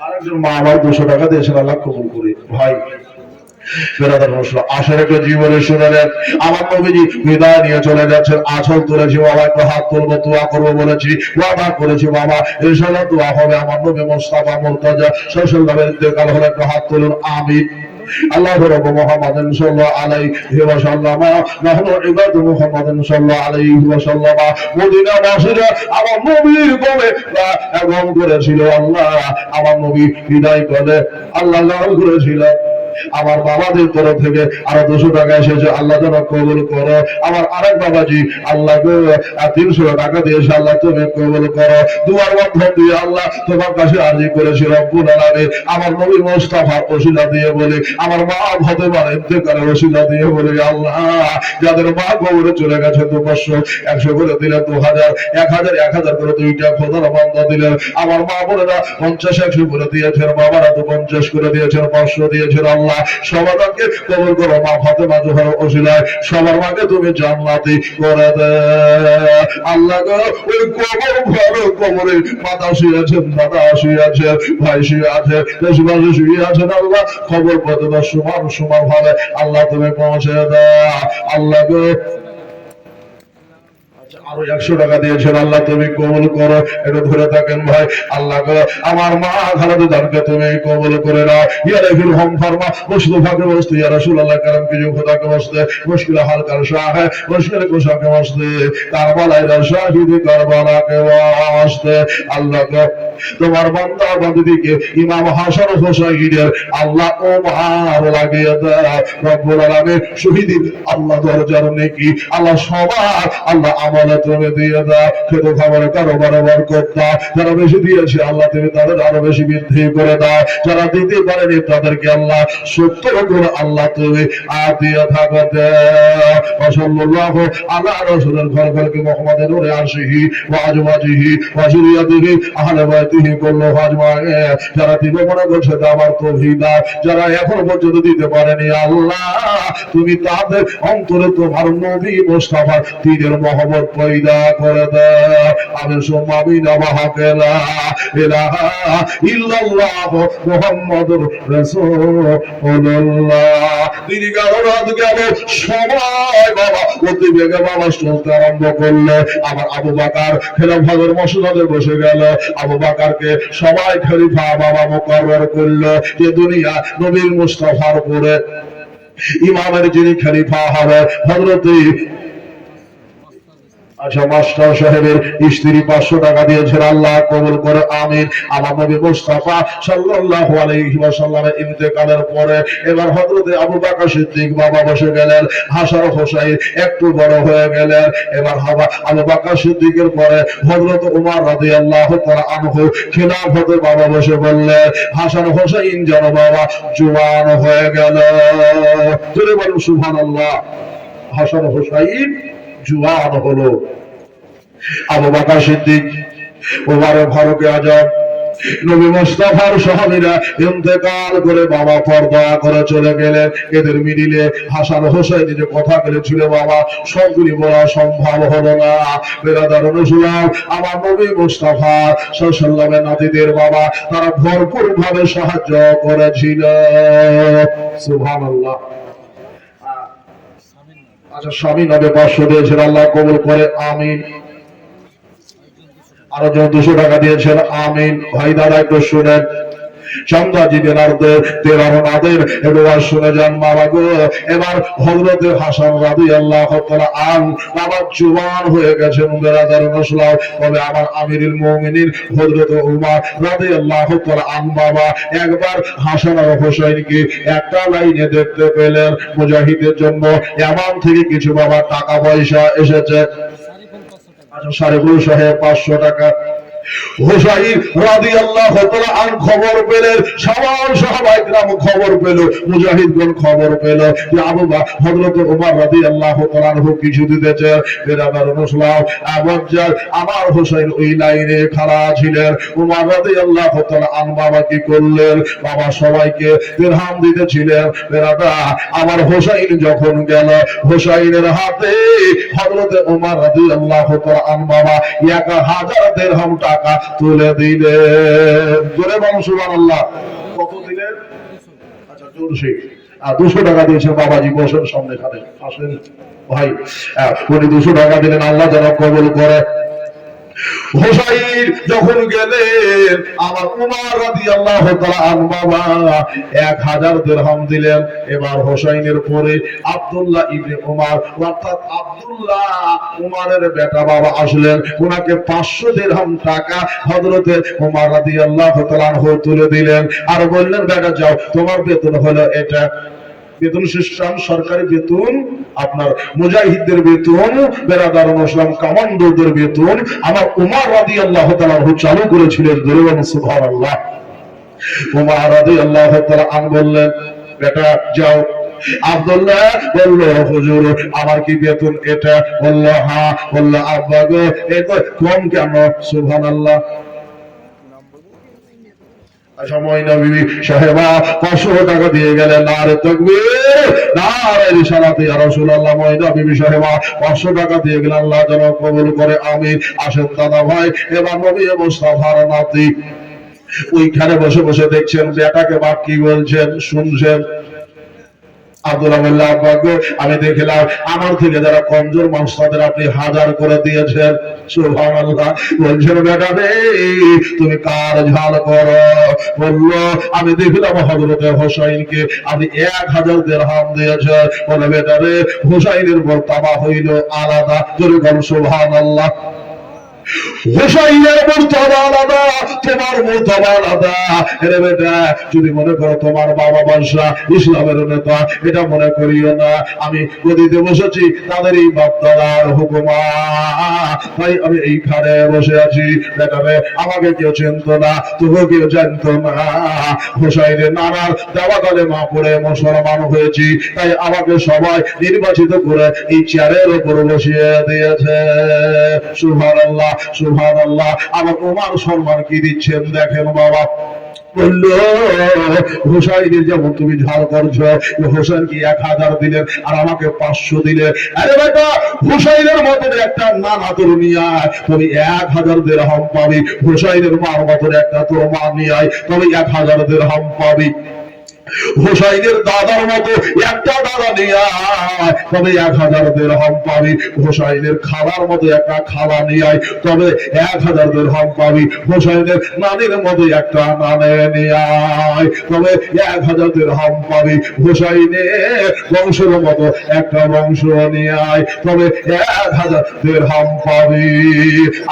আরেকজন মা আবার 200 টাকা দিয়েছেন, আল্লাহ কবুল করে। ভাই আসার একটা জীবনে শুনালেন আমার নবীজি বিদায় নিয়ে চলে যাচ্ছেন, আঁচল তুলেছি বাবা, একটু হাত তুলবো দোয়া করবো বলেছি, ওয়াদা করেছি বাবা ইনশাআল্লাহ দোয়া হবে। আমার নবী মুস্তাফা মুরতাজা সাল্লাল্লাহু ইন্তেকাল হলে একটু হাত তুলুন, আমিন। আল্লাহ রাব্বু মুহাম্মাদিন সাল্লাল্লাহু আলাইহি ওয়াসাল্লাম নাহনু ইবাদু মুহাম্মাদিন সাল্লাল্লাহু আলাইহি ওয়াসাল্লাম। মদিনা বাসীরা আমার নবীর কোলে আগমন করেছিল, আল্লাহ আমার নবী বিদায় করে আল্লাহ লাল করেছিল। আমার বাবাদের তরফ থেকে আরো 200 টাকা এসেছে, আল্লাহ যেন কবুল করো। আমার আরেক বাবাজি আল্লাহ 300 টাকা দিয়েছে, আল্লাহ তুমি কবুল করো। দুয়ার মাধ্যম দিয়ে আল্লাহ তোমার কাছে আরজি করেছি রব্বুল আলামিন, আমার নবী মুস্তাফার ওসিলা দিয়ে বলে, আমার মা ফাতেমার ইন্তেকালের ওসিলা দিয়ে বলে, আল্লাহ যাদের মা কবরে চলে গেছে 200 100 করে দিলেন, 2000 1000 1000 করে 2টা খোদার বান্দা দিলেন। আমার মা বোনেরা 50 100 করে দিয়েছেন, বাবারা তো 50 করে দিয়েছেন, 500 দিয়েছেন। আল্লাহ সবাইকে কবুল করো, মা ফাতেমা জোহর ওসিলায় সবার মাকে তুমি জান্নাতি করে দে। আল্লাহ গো ওই কবর ভালো কবরে মাতা শুয়ে আছেন, দাদা শুয়ে আছে, ভাই শুয়ে আছে, দেশবাসী শুয়ে আছেন, আল্লাহ খবর পর্যন্ত সমান সমান ভাবে আল্লাহ তুমি পৌঁছে দাও। আল্লাহ গো আরো 100 টাকা দিয়েছেন, আল্লাহ তুমি কবুল করো। একটু ধরে থাকেন ভাই। আল্লাহ গো আমার মা খালাদু দানকে তুমি কবুল করে নাও। ইয়া রাফিল হম ফরমা মুস্তাফাকে ওয়াস্তে, ইয়া রাসূলুল্লাহ কারম কি খোদা কে ওয়াস্তে, মুশকিল হাল কার শাহ है মুশকিল কুশা কে ওয়াস্তে, কারবালায় শাহিদ কারবালা কে ওয়াস্তে। আল্লাহ গো তোমার বান্দা বান্দীকে ইমাম হাসান হুসাইনের আল্লাহ ওমার লাগিয়ে দাও রব্বুল আলামিন। শহীদ আল্লাহ দরজার নেকি আল্লাহ সবার আল্লাহ আমলে তুমি দিয়ে দাও, খেতে খাবারে কারোবার বরকত দাও, যারা বেশি দিয়েছে আল্লাহ তুমি তাদের আরো বেশি বৃদ্ধি করে দাও, যারা দিতে পারেনি তাদেরকে আল্লাহ 70 গুণ আল্লাহ তুমি দিয়ে থাকো। সাল্লাল্লাহু আলা রাসূলিল খালকি মুহাম্মাদিন নূরে আরশিহি ওয়া আজওয়াজিহি ওয়া যুররিয়াতিহি আহলে বাইতিহি কুল্লুহুম আজমাইন। যারা দিবে মনে করছে আমার তৌফিক দাও, যারা এখন পর্যন্ত দিতে পারেনি আল্লাহ তুমি তাদের অন্তরে তোমার নবী মুস্তাফা দ্বীনের মহব্বত পয়দা করে দাও। আমি সুম্মা বাহাকেলা ইলাহা ইল্লাল্লাহ মুহাম্মাদুর রাসূলুল্লাহ। তিনি রাত গেল সবাই বাবা অতি বেগে বাবা চলতে আরম্ভ করলো। আমার আবু বকর খেলাফতের মসনদে বসে গেল। আবু বকরকে সবাই খলিফা বাবা মুকরর করলো, যে দুনিয়া নবীর মুস্তাফার উপরে ইমামের যিনি খলিফা হবে হযরত আচ্ছা মাস্টার সাহেবের স্ত্রী 500 টাকা দিয়েছেন, আল্লাহ কবুল করে আমিন। আমার নবী মুস্তাফা সাল্লাল্লাহু আলাইহি ওয়াসাল্লামের ইন্তেকালের পরে এবার হযরত আবু বকর সিদ্দিক বাবা বসে গেলেন। হাসান হোসাইন একটু বড় হয়ে গেলেন। এবার আবু বকর সিদ্দিকের পরে হযরত ওমর রাদিয়াল্লাহু তাআলা আনহু খিলাফতের বাবা বসে বললেন। হাসান হোসাইন যেন বাবা জওয়ান হয়ে গেল। জোরে বলুন সুবহানাল্লাহ। হাসান হোসাইন জওয়ান হলো। আবু বকর সিদ্দিক, ওমর ফারুক আজম, নবী মুস্তাফার সাহাবীরা ইন্তেকাল করে বাবা পর্দা করে চলে গেলেন। এদের মিডিলে হাসান হোসেন যে কথা বলেছিল বাবা সবগুলি বলা সম্ভব হলো না। বেরাদার রাসূলুল্লাহ আমার নবী মুস্তাফা সাল্লাল্লাহু আলাইহি ওয়াসাল্লামের নাতিদের বাবা তারা ভরপুর ভাবে সাহায্য করেছিল। সুবহানাল্লাহ। আচ্ছা স্বামী নবে 500 দিয়েছেন, আল্লাহ কবুল করে আমিন। আরো জন 200 টাকা দিয়েছেন, আমিন। ভাই দাদা একটু শুনেন, চান্দা জিদিনারদের তেরাহনাদের এবার শুনে যান বাবা গো। এবার হযরত হাসান রাদিয়াল্লাহু তাআলা আন বাবা জওয়ান হয়ে গেছেন বেরাদার রাসূলুল্লাহ। তবে আমার আমিরুল মুমিনিন হযরত ওমর রাদিয়াল্লাহু তাআলা আন বাবা একবার হাসান আর হোসেনকে একটা লাইনে দেখতে পেলেন। মুজাহিদের জন্য ইয়ামান থেকে কিছু বাবা টাকা পয়সা এসেছে। আচ্ছা সারিফুল সাহেব 500 টাকা। হুসাইন রাদিয়াল্লাহু তাআলা আন খবর পেলেন, সবার সাহাবায়ে কেরাম খবর পেল, মুজাহিদগণ খবর পেল যে আবু বকর হযরত ওমর রাদিয়াল্লাহু তাআলা আনহু কিছু দিতেছে। বেরাদার রাসূলুল্লাহ আবজার আমার হুসাইন ওই লাইনে খাড়া ছিলেন। ওমর রাদিয়াল্লাহু তাআলা আন বাবা কি করলেন, বাবা সবাইকে দিরহাম দিতেছিলেন। বেরাদা আমার হুসাইন যখন গেল, হুসাইনের হাতে হযরত ওমর রাদিয়াল্লাহু তাআলা আন বাবা 1000 দিরহাম টাকা তুলে দিলেন। জোরে বলুন সুবহানাল্লাহ। কত দিলেন? আচ্ছা জোরসে 200 টাকা দিয়েছেন বাবাজি, বসেন সামনে খানে আসেন ভাই। উনি 200 টাকা দিলেন, আল্লাহ যেন কবুল করে। হুসাইন যখন গেলেন আমার ওমর রাদিয়াল্লাহু তাআলা আনহু বাবা 1000 দিরহাম দিলেন। এবার হুসাইনের পরে আব্দুল্লাহ ইবনে ওমর অর্থাৎ আব্দুল্লাহ ওমরের বেটা বাবা আসলেন। ওনাকে 500 দিরহাম টাকা হযরত ওমর রাদিয়াল্লাহু তাআলা আনহু তুলে দিলেন আর বললেন বেটা যাও, তোমার বেতন হলো এটা। বেতন সিস্টেম সরকারি বেতন, আপনার মুজাহিদদের বেতন, বেরাদার মুসলিম কমান্ডোদের বেতন আমার ওমর রাদিয়াল্লাহু তাআলা আনহু চালু করেছিলেন। বলুন সুবহানাল্লাহ। ওমর রাদিয়াল্লাহু তাআলা আনহু বললেন বেটা যাও। আব্দুল্লাহ বলল হুজুর আমার কি বেতন এটা? বলল হ্যাঁ। বলল আব্বা গো এত কম কেন? সুবহানাল্লাহ। ময়না বিবি সাহেবা 500 টাকা দিয়ে গেলেন। নারে তাকবীর, নারে রিসালাত ইয়া রাসূলুল্লাহ। ময়না বিবি সাহেবা 500 টাকা দিয়ে গেলেন, আল্লাহ যেন কবুল করে আমিন। আসেন দাদা ভাই, এবার নবী মুস্তাফার নাতি ওইখানে বসে বসে দেখছেন বেটাকে বাপ কি বলছেন শুনছেন। আব্দুল্লাহ বলল আব্বা গো আমি দেখলাম আমার থেকে যারা কমজোর মানুষ তাদের আপনি 1000 করে দিয়েছেন। সুবহানাল্লাহ। বলছেন বেটা রে তুমি কার ঝাল করো? বলল আমি দেখলাম হযরত হোসাইনকে আপনি 1000 দিরহাম দিয়েছেন। বলে বেটা রে হোসাইনের মর্তবা হইল আলাদা। জোরে বল সুবহানাল্লাহ। হুসাইনের মুর্তবা আলাদা, তোমার মুর্তবা আলাদা। এরে বেটা, যদি মনে করো তোমার বাবা বাদশা ইসলামের নেতা, এটা মনে করিও না। আমি গদিতে বসেছি তাদের এই বাপদাদার হুকুমা, তাই আমি এইখানে বসে আছি। বেটারে, আমাকে কেউ চিনত না, তবুও কেউ জানতো না। হুসাইনের নানার দেওয়া কালেমা পড়ে মুসলমান হয়েছি, তাই আমাকে সবাই নির্বাচিত করে এই চেয়ারের উপর বসিয়ে দিয়েছে। সুবহানাল্লাহ, সুবহানাল্লাহ। আমার ওমার সম্মান কি দিচ্ছেন দেখেন বাবা। বলল, হুসাইনের যেমন তুমি ঝাল করছো, হুসাইন কি 1000 দিলেন আর আমাকে 500 দিলে। আরে বেটা, হুসাইনের মতন একটা নানা তোর নিয়ে তুমি 1000 দিরহাম পাবি। হুসাইনের মার মতন একটা তোর মা নিয়ে তুমি 1000 দিরহাম পাবি। হুসাইনের দাদার মতো একটা দাদা নিয়ে তবে 1000 দিরহাম পাবি। হুসাইনের খালার মতো একটা খালা নিয়ে তবে 1000 দিরহাম পাবি। হুসাইনের নানির মতো একটা নানে নিয়ে তবে 1000 দিরহাম পাবি। হুসাইনের বংশের মতো একটা বংশ নিয়ে তবে 1000 দিরহাম পাবি।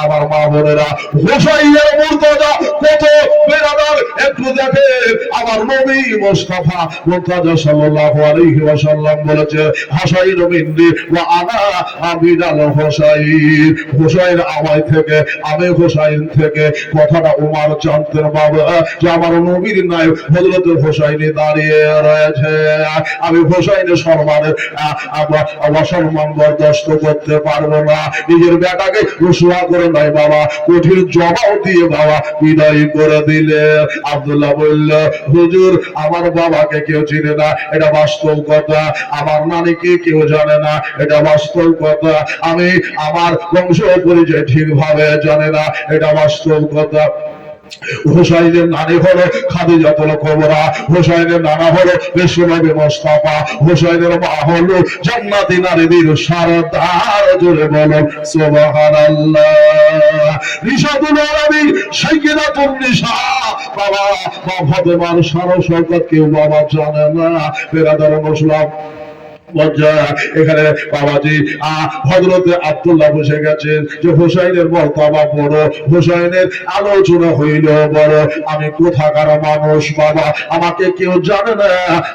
আমার মা বোনেরা, হুসাইনের মুর্তজা কত বেরাদার একটু দেখেন। আমার নবী মুস্তাফা মুর্তজা সাল্লাল্লাহু আলাইহি ওয়াসাল্লাম বলেছে, হাসাইন মিন্নি ওয়া আনা আবিদাল হুসাইন। হুসাইন আমার থেকে, আমি হুসাইন থেকে। কথাটা উমর জানতেন বাবা, যে আমার নবীর নায়ক হযরত হুসাইন দাঁড়িয়ে রয়েছে। আমি হুসাইনের সম্মানের অসম্মান বরদাস্ত করতে পারবো না। নিজের বেটাকে রসুয়া করে নাই বাবা, কঠিন জবাব দিয়ে বাবা বিদায় করে দিলে। আব্দুল্লাহ বলল, হুজুর আমার বাবাকে কেউ চিনে না, এটা বাস্তব কথা। আমার নানিকে কেউ জানে না, এটা বাস্তব কথা। আমি আমার বংশ পরিচয় ঠিকভাবে জানে না, এটা বাস্তব কথা। হুসাইনের নানি হলো খাদিজাতুল কুবরা, হুসাইনের নানা হলো বিশ্বনবী মুস্তাফা, হুসাইনের মা হলো জান্নাতি নারীদের সরদার। জোরে বলুন সুবহানাল্লাহ। রিশাদুল আরবি সাইয়্যিদাতুন নিসা, বাবা মা ফাতেমার সারা শওকত কেউ বাবা জানে না। বেরাদার মুসলিম এখানে বাবাজি হযরতে আব্দুল্লাহ বসে গেছেন, যে হুসাইনের মর্তবা বড়, হুসাইনের আলোচনা হইল বড়। আমি কোথাকার মানুষ বাবা, আমাকে কেউ জানে না।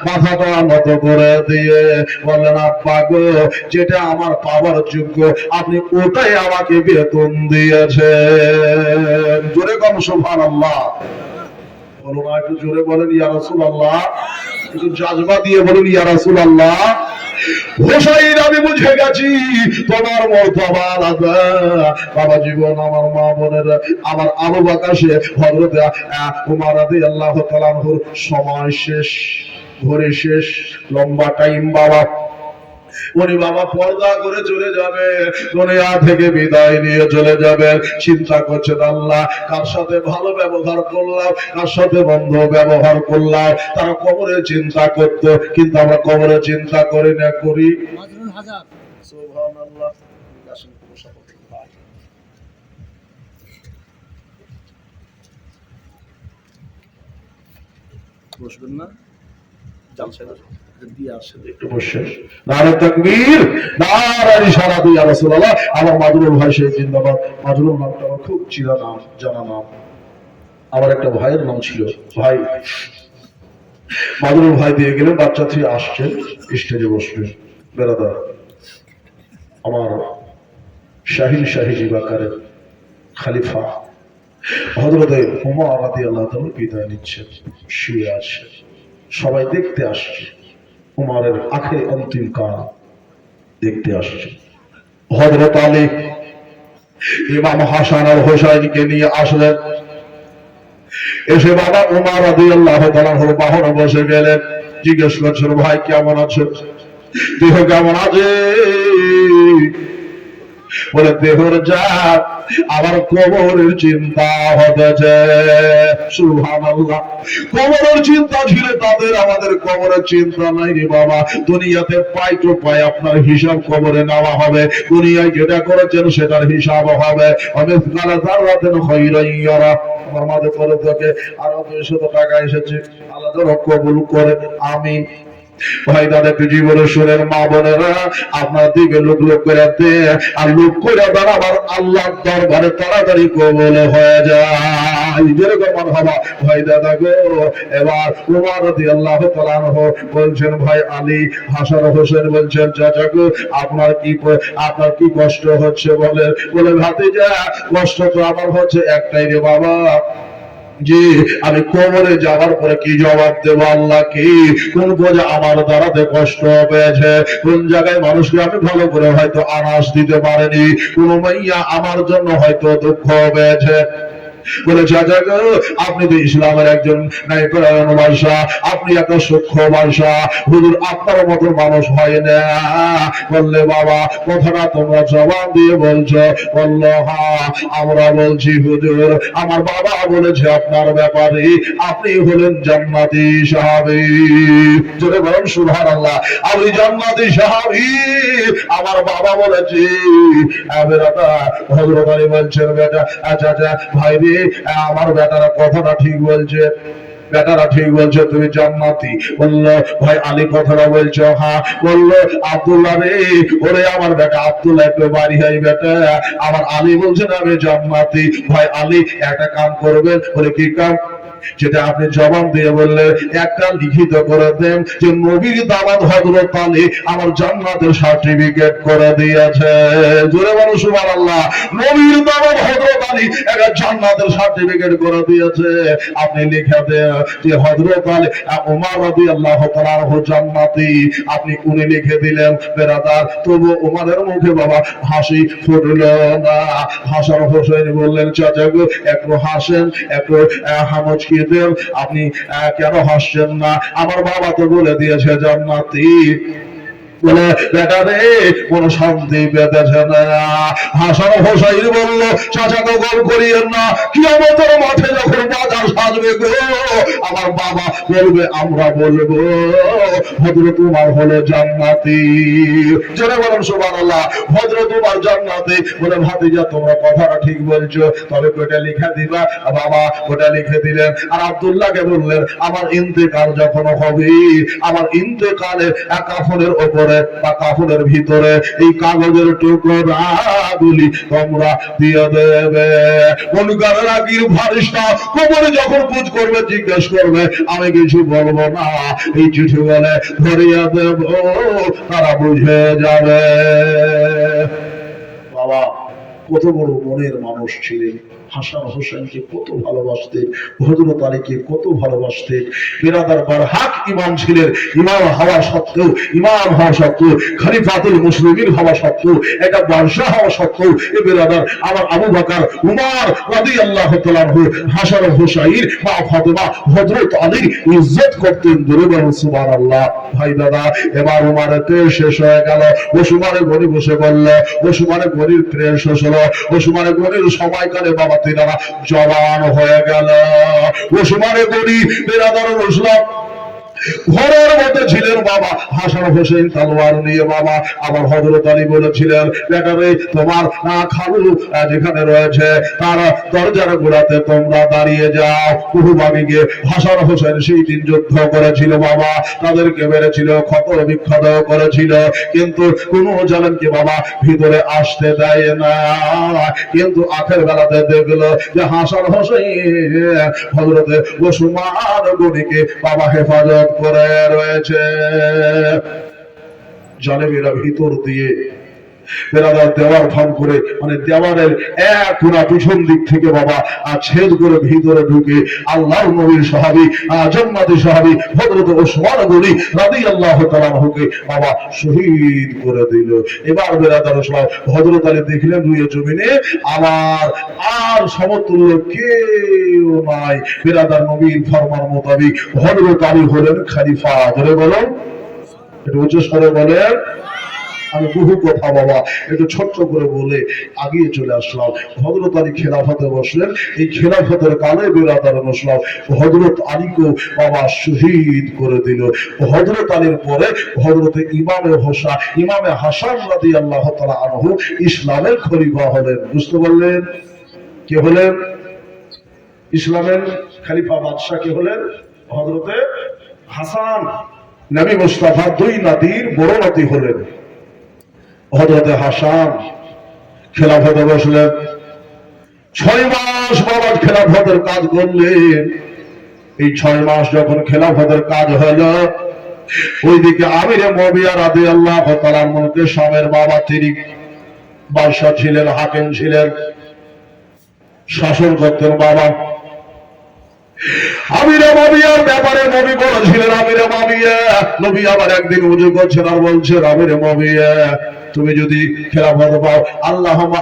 মাথাটা নত করে দিয়ে বললেন, আব্বা গো, যেটা আমার পাওয়ার যোগ্য আপনি ওটাই আমাকে বেতন দিয়েছেন। জোরে কম সুবহানাল্লাহ। বলো না, একটু জোরে বলেন ইয়া রাসূলুল্লাহ। একটু জাজবা দিয়ে বলুন ইয়া রাসূলুল্লাহ। হুসাইন, আমি বুঝে গেছি তোমার মর্তবা আলাদা। বাবা জীবন, আমার মা বোনেরা, আমার আবু বকর হযরত ওমর রাদিয়াল্লাহু তাআলা আনহুর সময় শেষ, ঘরে শেষ, লম্বা টাইম বাবা। উনি বাবা পর্দা করে চলে যাবে, দুনিয়া থেকে বিদায় নিয়ে চলে যাবেন। চিন্তা করছেন, আল্লাহ কার সাথে ভালো ব্যবহার করলাম, কার সাথে বন্ধ ব্যবহার করলাম। তারা কবরে চিন্তা করতো, কিন্তু আমরা কবরে চিন্তা করি না। করি সুবহানাল্লাহ। বসবেন না, জালসা দিয়ে আসেন, একটু বসে। নারে তাকবীর, নারে ইশারা দিয়া রাসূলুল্লাহ। আমার মাদুরুল ভাই শেখ জিন্দাবাদ। মাদুরুল নামটা আমার খুব চিরা নাম, জানা নাম। আমার একটা ভাইয়ের নাম ছিল ভাই। মাদুরুল ভাই দিয়ে গেলেন, বাচ্চা থেকে আসছে, স্টেজে বসবে। বেরাদার, আমার শাহিন শাহিজি বাকারের খলিফা হযরতে ওমর রাদিয়াল্লাহু তাআলা বিদায় নিচ্ছেন, শুয়ে আছে, সবাই দেখতে আসছে। উমরের আখেরি অন্তিম কাল দেখতে আসছে। হযরত আলী ইমাম হাসান আর হোসাইনকে নিয়ে আসলেন। এসে বাবা উমর রাদিয়াল্লাহু তাআলা বাহনে বসে গেলেন। জিজ্ঞেস করছেন, ভাই কেমন আছো? দেহ কেমন আছে? বলে, দেহর যা আমার কবরের চিন্তা হতেছে। সুবহানাল্লাহ। কবরের চিন্তা ছিল তাদের, আমাদের কবরের চিন্তা নাই রে বাবা। দুনিয়াতে পাই তো পাই, আপনার হিসাব কবরে নেওয়া হবে। দুনিয়ায় যেটা করেছেন সেটার হিসাব হবে। অনেক কালা যারাতেন খায়রান ইয়ারা। আমার মাঝে পরে থেকে আরো 200 টাকা এসেছে, আল্লাহ কবুল করে। আমি ভাই দাদা একটু জীবনে শুনেন, মা বোনেরা আপনার দিকে লোক লোক করে আর লোক করে দাঁড়াবার আল্লাহর দরবারে তাড়াতাড়ি কবুল হয়ে যায়। যেরকম মারহাবা। ভাই দাদা গো, এবার উমর রাদিয়াল্লাহু তাআলা আনহু বলছেন, ভাই আলী হাসান হোসেন বলছেন, চাচা গো আপনার কি কষ্ট হচ্ছে বলে? বলে ভাতিজা কষ্ট তো আমার হচ্ছে একটাই রে বাবা, যে আমি কবরে যাওয়ার পরে কি জবাব দেবো আল্লাহকে? কোন বোঝা আমার দ্বারাতে কষ্ট পেয়েছে, কোন জায়গায় মানুষকে আমি ভালো করে হয়তো আনাজ দিতে পারিনি, কোন মাইয়া আমার জন্য হয়তো দুঃখ পেয়েছে। বলে চাচা গো, আপনি তো ইসলামের একজন ন্যায়পরায়ণ বাদশা, আপনি একটা সূক্ষ্ম বাদশা, হুজুর আপনার মতো মানুষ হয় না। বললে বাবা কথাটা তোমরা জবাব দিয়ে বলছো? বললো হ্যাঁ আমরা বলছি হুজুর, আমার বাবা বলেছে আপনার ব্যাপারে আপনি হলেন জান্নাতি সাহাবী। জোরে বলেন সুবহানাল্লাহ। আপনি জান্নাতি সাহাবী, আমার বাবা বলেছে। হযরত আলী বলছেন, বেটা আচ্ছা আচ্ছা ভাই রে, আমার বেটারা কথাটা ঠিক বলছে, বেটারা ঠিক বলছে তুমি জান্নাতি। বললো ভাই আলী কথাটা বলছো? হ্যাঁ। বললো আব্দুল্লাহ রে, ওরে আমার বেটা আব্দুল্লাহ একটু বাড়ি হয় বেটা, আমার আলী বলছেন আমি জান্নাতি। ভাই আলী একটা কাম করবেন। বলে কি কাম? যেটা আপনি জবান দিয়ে বললেন, একটা লিখিত করে দেন যে নবীর দামাত হযরত আলী আমার জান্নাতের সার্টিফিকেট করে দিয়েছে। জোরে বলো সুবহানাল্লাহ। নবীর দামাত হযরত আলী একটা জান্নাতের সার্টিফিকেট করে দিয়েছে। আপনি লিখে দেন যে হযরত আলী ওমর রাদিয়াল্লাহু তাআলা আনহু জান্নাতি। আপনি উনি লিখে দিলেন। বেরাদার তবু ওমরের মুখে বাবা হাসি ফুটল না। হাসান হোসেন বললেন, চাচা গো একটু হাসেন, একটু হামচকি দেন, আপনি কেন হাসছেন না? আমার বাবা তো বলে দিয়েছে জান্নাতি। বলে বেটা রে কোন শান্তি পেতেছে না। হাসান হোসাইন বলল, চাচা তো গল করিয়েন না, কিয়ামতের মাঠে যখন বাজার সাজবে গো, আমার বাবা বলবে আমরা বলবো হযরত উমর হলো জান্নাতি। যারা বলেন সুবহানাল্লাহ। হযরত উমর জান্নাতি। বলে ভাতিজা তোমরা কথাটা ঠিক বলছো, তবে ওটা লিখে দিবা। বাবা ওটা লিখে দিলেন। আর আব্দুল্লাহকে বললেন, আমার ইন্তেকাল যখন হবে, আমার ইন্তেকালের কাফনের উপরে বা কাফনের ভিতরে এই কাগজের টুকরা গুলি তোমরা দিয়ে দেবে। মুনকার নাকির ফারিস্তা কবরে যখন পুজ করবে জিজ্ঞেস করবে, আমি কিছু বলবো না, এই চিঠি বলে ধরিয়ে দেব, তারা বুঝে যাবে। বাবা কত বড় মনের মানুষ ছিলেন। হাসান হোসেনকে কত ভালোবাসতেন, হযরত আলীকে কত ভালোবাসতেন। বিরাদার বারহাক ইমাম ছিলেন। ইমাম হওয়া সত্ত্বেও, ইমাম হওয়া সত্ত্বেও, খলিফাতুল মুসলিমিন হওয়া সত্ত্বেও, একটা বাদশাহ হওয়া সত্ত্বেও, এ বিরাদার আমার আবু বকর উমর রাদিয়াল্লাহু তাআলা আনহু হাসান হোসাইন মা ফাতেমা হযরত আলীর ইজ্জত করতেন। জোরে বলুন সুবহানাল্লাহ। ভাই দাদা এবার উমরের তেল শেষ হয়ে গেল। ওসমানের গনি বসে বলল, ওসমানের গনির তেল শেষ হলো। ওসমানের গনির সময়কালে বাবা তিনারা জওয়ান হয়ে গেল। ওসমানের গনি বিরাদার মুসলিম ঘরের মধ্যে ছিলেন বাবা হাসান হোসেন তলোয়ার নিয়ে। বাবা আবার হযরত আলী বলেছিলেন, বেটারে তোমার খালু যেখানে রয়েছে তার দরজার গোড়াতে তোমরা দাঁড়িয়ে যাও। কুহুবাগে গিয়ে হাসান হোসেন সেই দিন যুদ্ধ করেছিল বাবা, তাদেরকে মেরেছিল, ক্ষত বিক্ষত করেছিল, কিন্তু কোন জালেমকে বাবা ভিতরে আসতে দেয় না। কিন্তু আখের বেলাতে দেখলো যে হাসান হোসেন হযরতে ওসমান গনিকে বাবা হেফাজত করে রয়েছে। জালেমেরা ভিতর দিয়ে বেরাদার দেওয়ার ভান করে, মানে দেওয়ারের এক কোণা পিছন দিক থেকে বাবা ছেদ করে ভিতরে ঢুকে আল্লাহর নবীর সাহাবী জান্নাতি সাহাবী হযরত ওসমান গনি রাদিয়াল্লাহু তাআলা আনহুকে বাবা শহীদ করে দিল। এবার বেরাদার সাহেব হযরত আলী দেখলেন দুয়ে জমিনে আমার আর সমতুল্য কেউ নাই। বেরাদার নবীর ফরমান মোতাবেক হযরত আলী হলেন খলিফা। ধরে বলো, একটু উচ্চ স্বরে বলেন। আমি বহু কথা বাবা একটু ছোট্ট করে বলে আগিয়ে চলে আসলাম। হযরত আলী খেলাফতে বসলেন। এই খেলাফতের কালে বিরাদার মুসলিম হযরত আলীকে বাবা শহীদ করে দিল। হযরত আলীর পরে হযরত ইমামে হাসান রাদিয়াল্লাহু তাআলা আনহু ইসলামের খলিফা হলেন। বুঝতে পারলেন? কে হলেন? ইসলামের খলিফা বাদশাহ কে হলেন? হযরতে হাসান নবী মুস্তাফা দুই নাতির বড় নাতি হলেন হযরত হাসান। খেলাফতে বসলেন, 6 মাস বাবা খেলাফতের কাজ করলেন। এই 6 মাস যখন খেলাফতের কাজ হলো, ওইদিকে আমিরে মুআবিয়া রাদিয়াল্লাহু তাআলা আনহুকে শামের বাবা, তিনি বাদশা ছিলেন, হাকিম ছিলেন, শাসন করতেন বাবা। আমিরে মুআবিয়ার ব্যাপারে নবী বলেছিলেন, আমিরে মুআবিয়া, নবী আবার একদিন ওযু করছেন আর বলছেন, আমিরে মুআবিয়া তুমি যদি খেলাফত পাও, আল্লাহুম্মা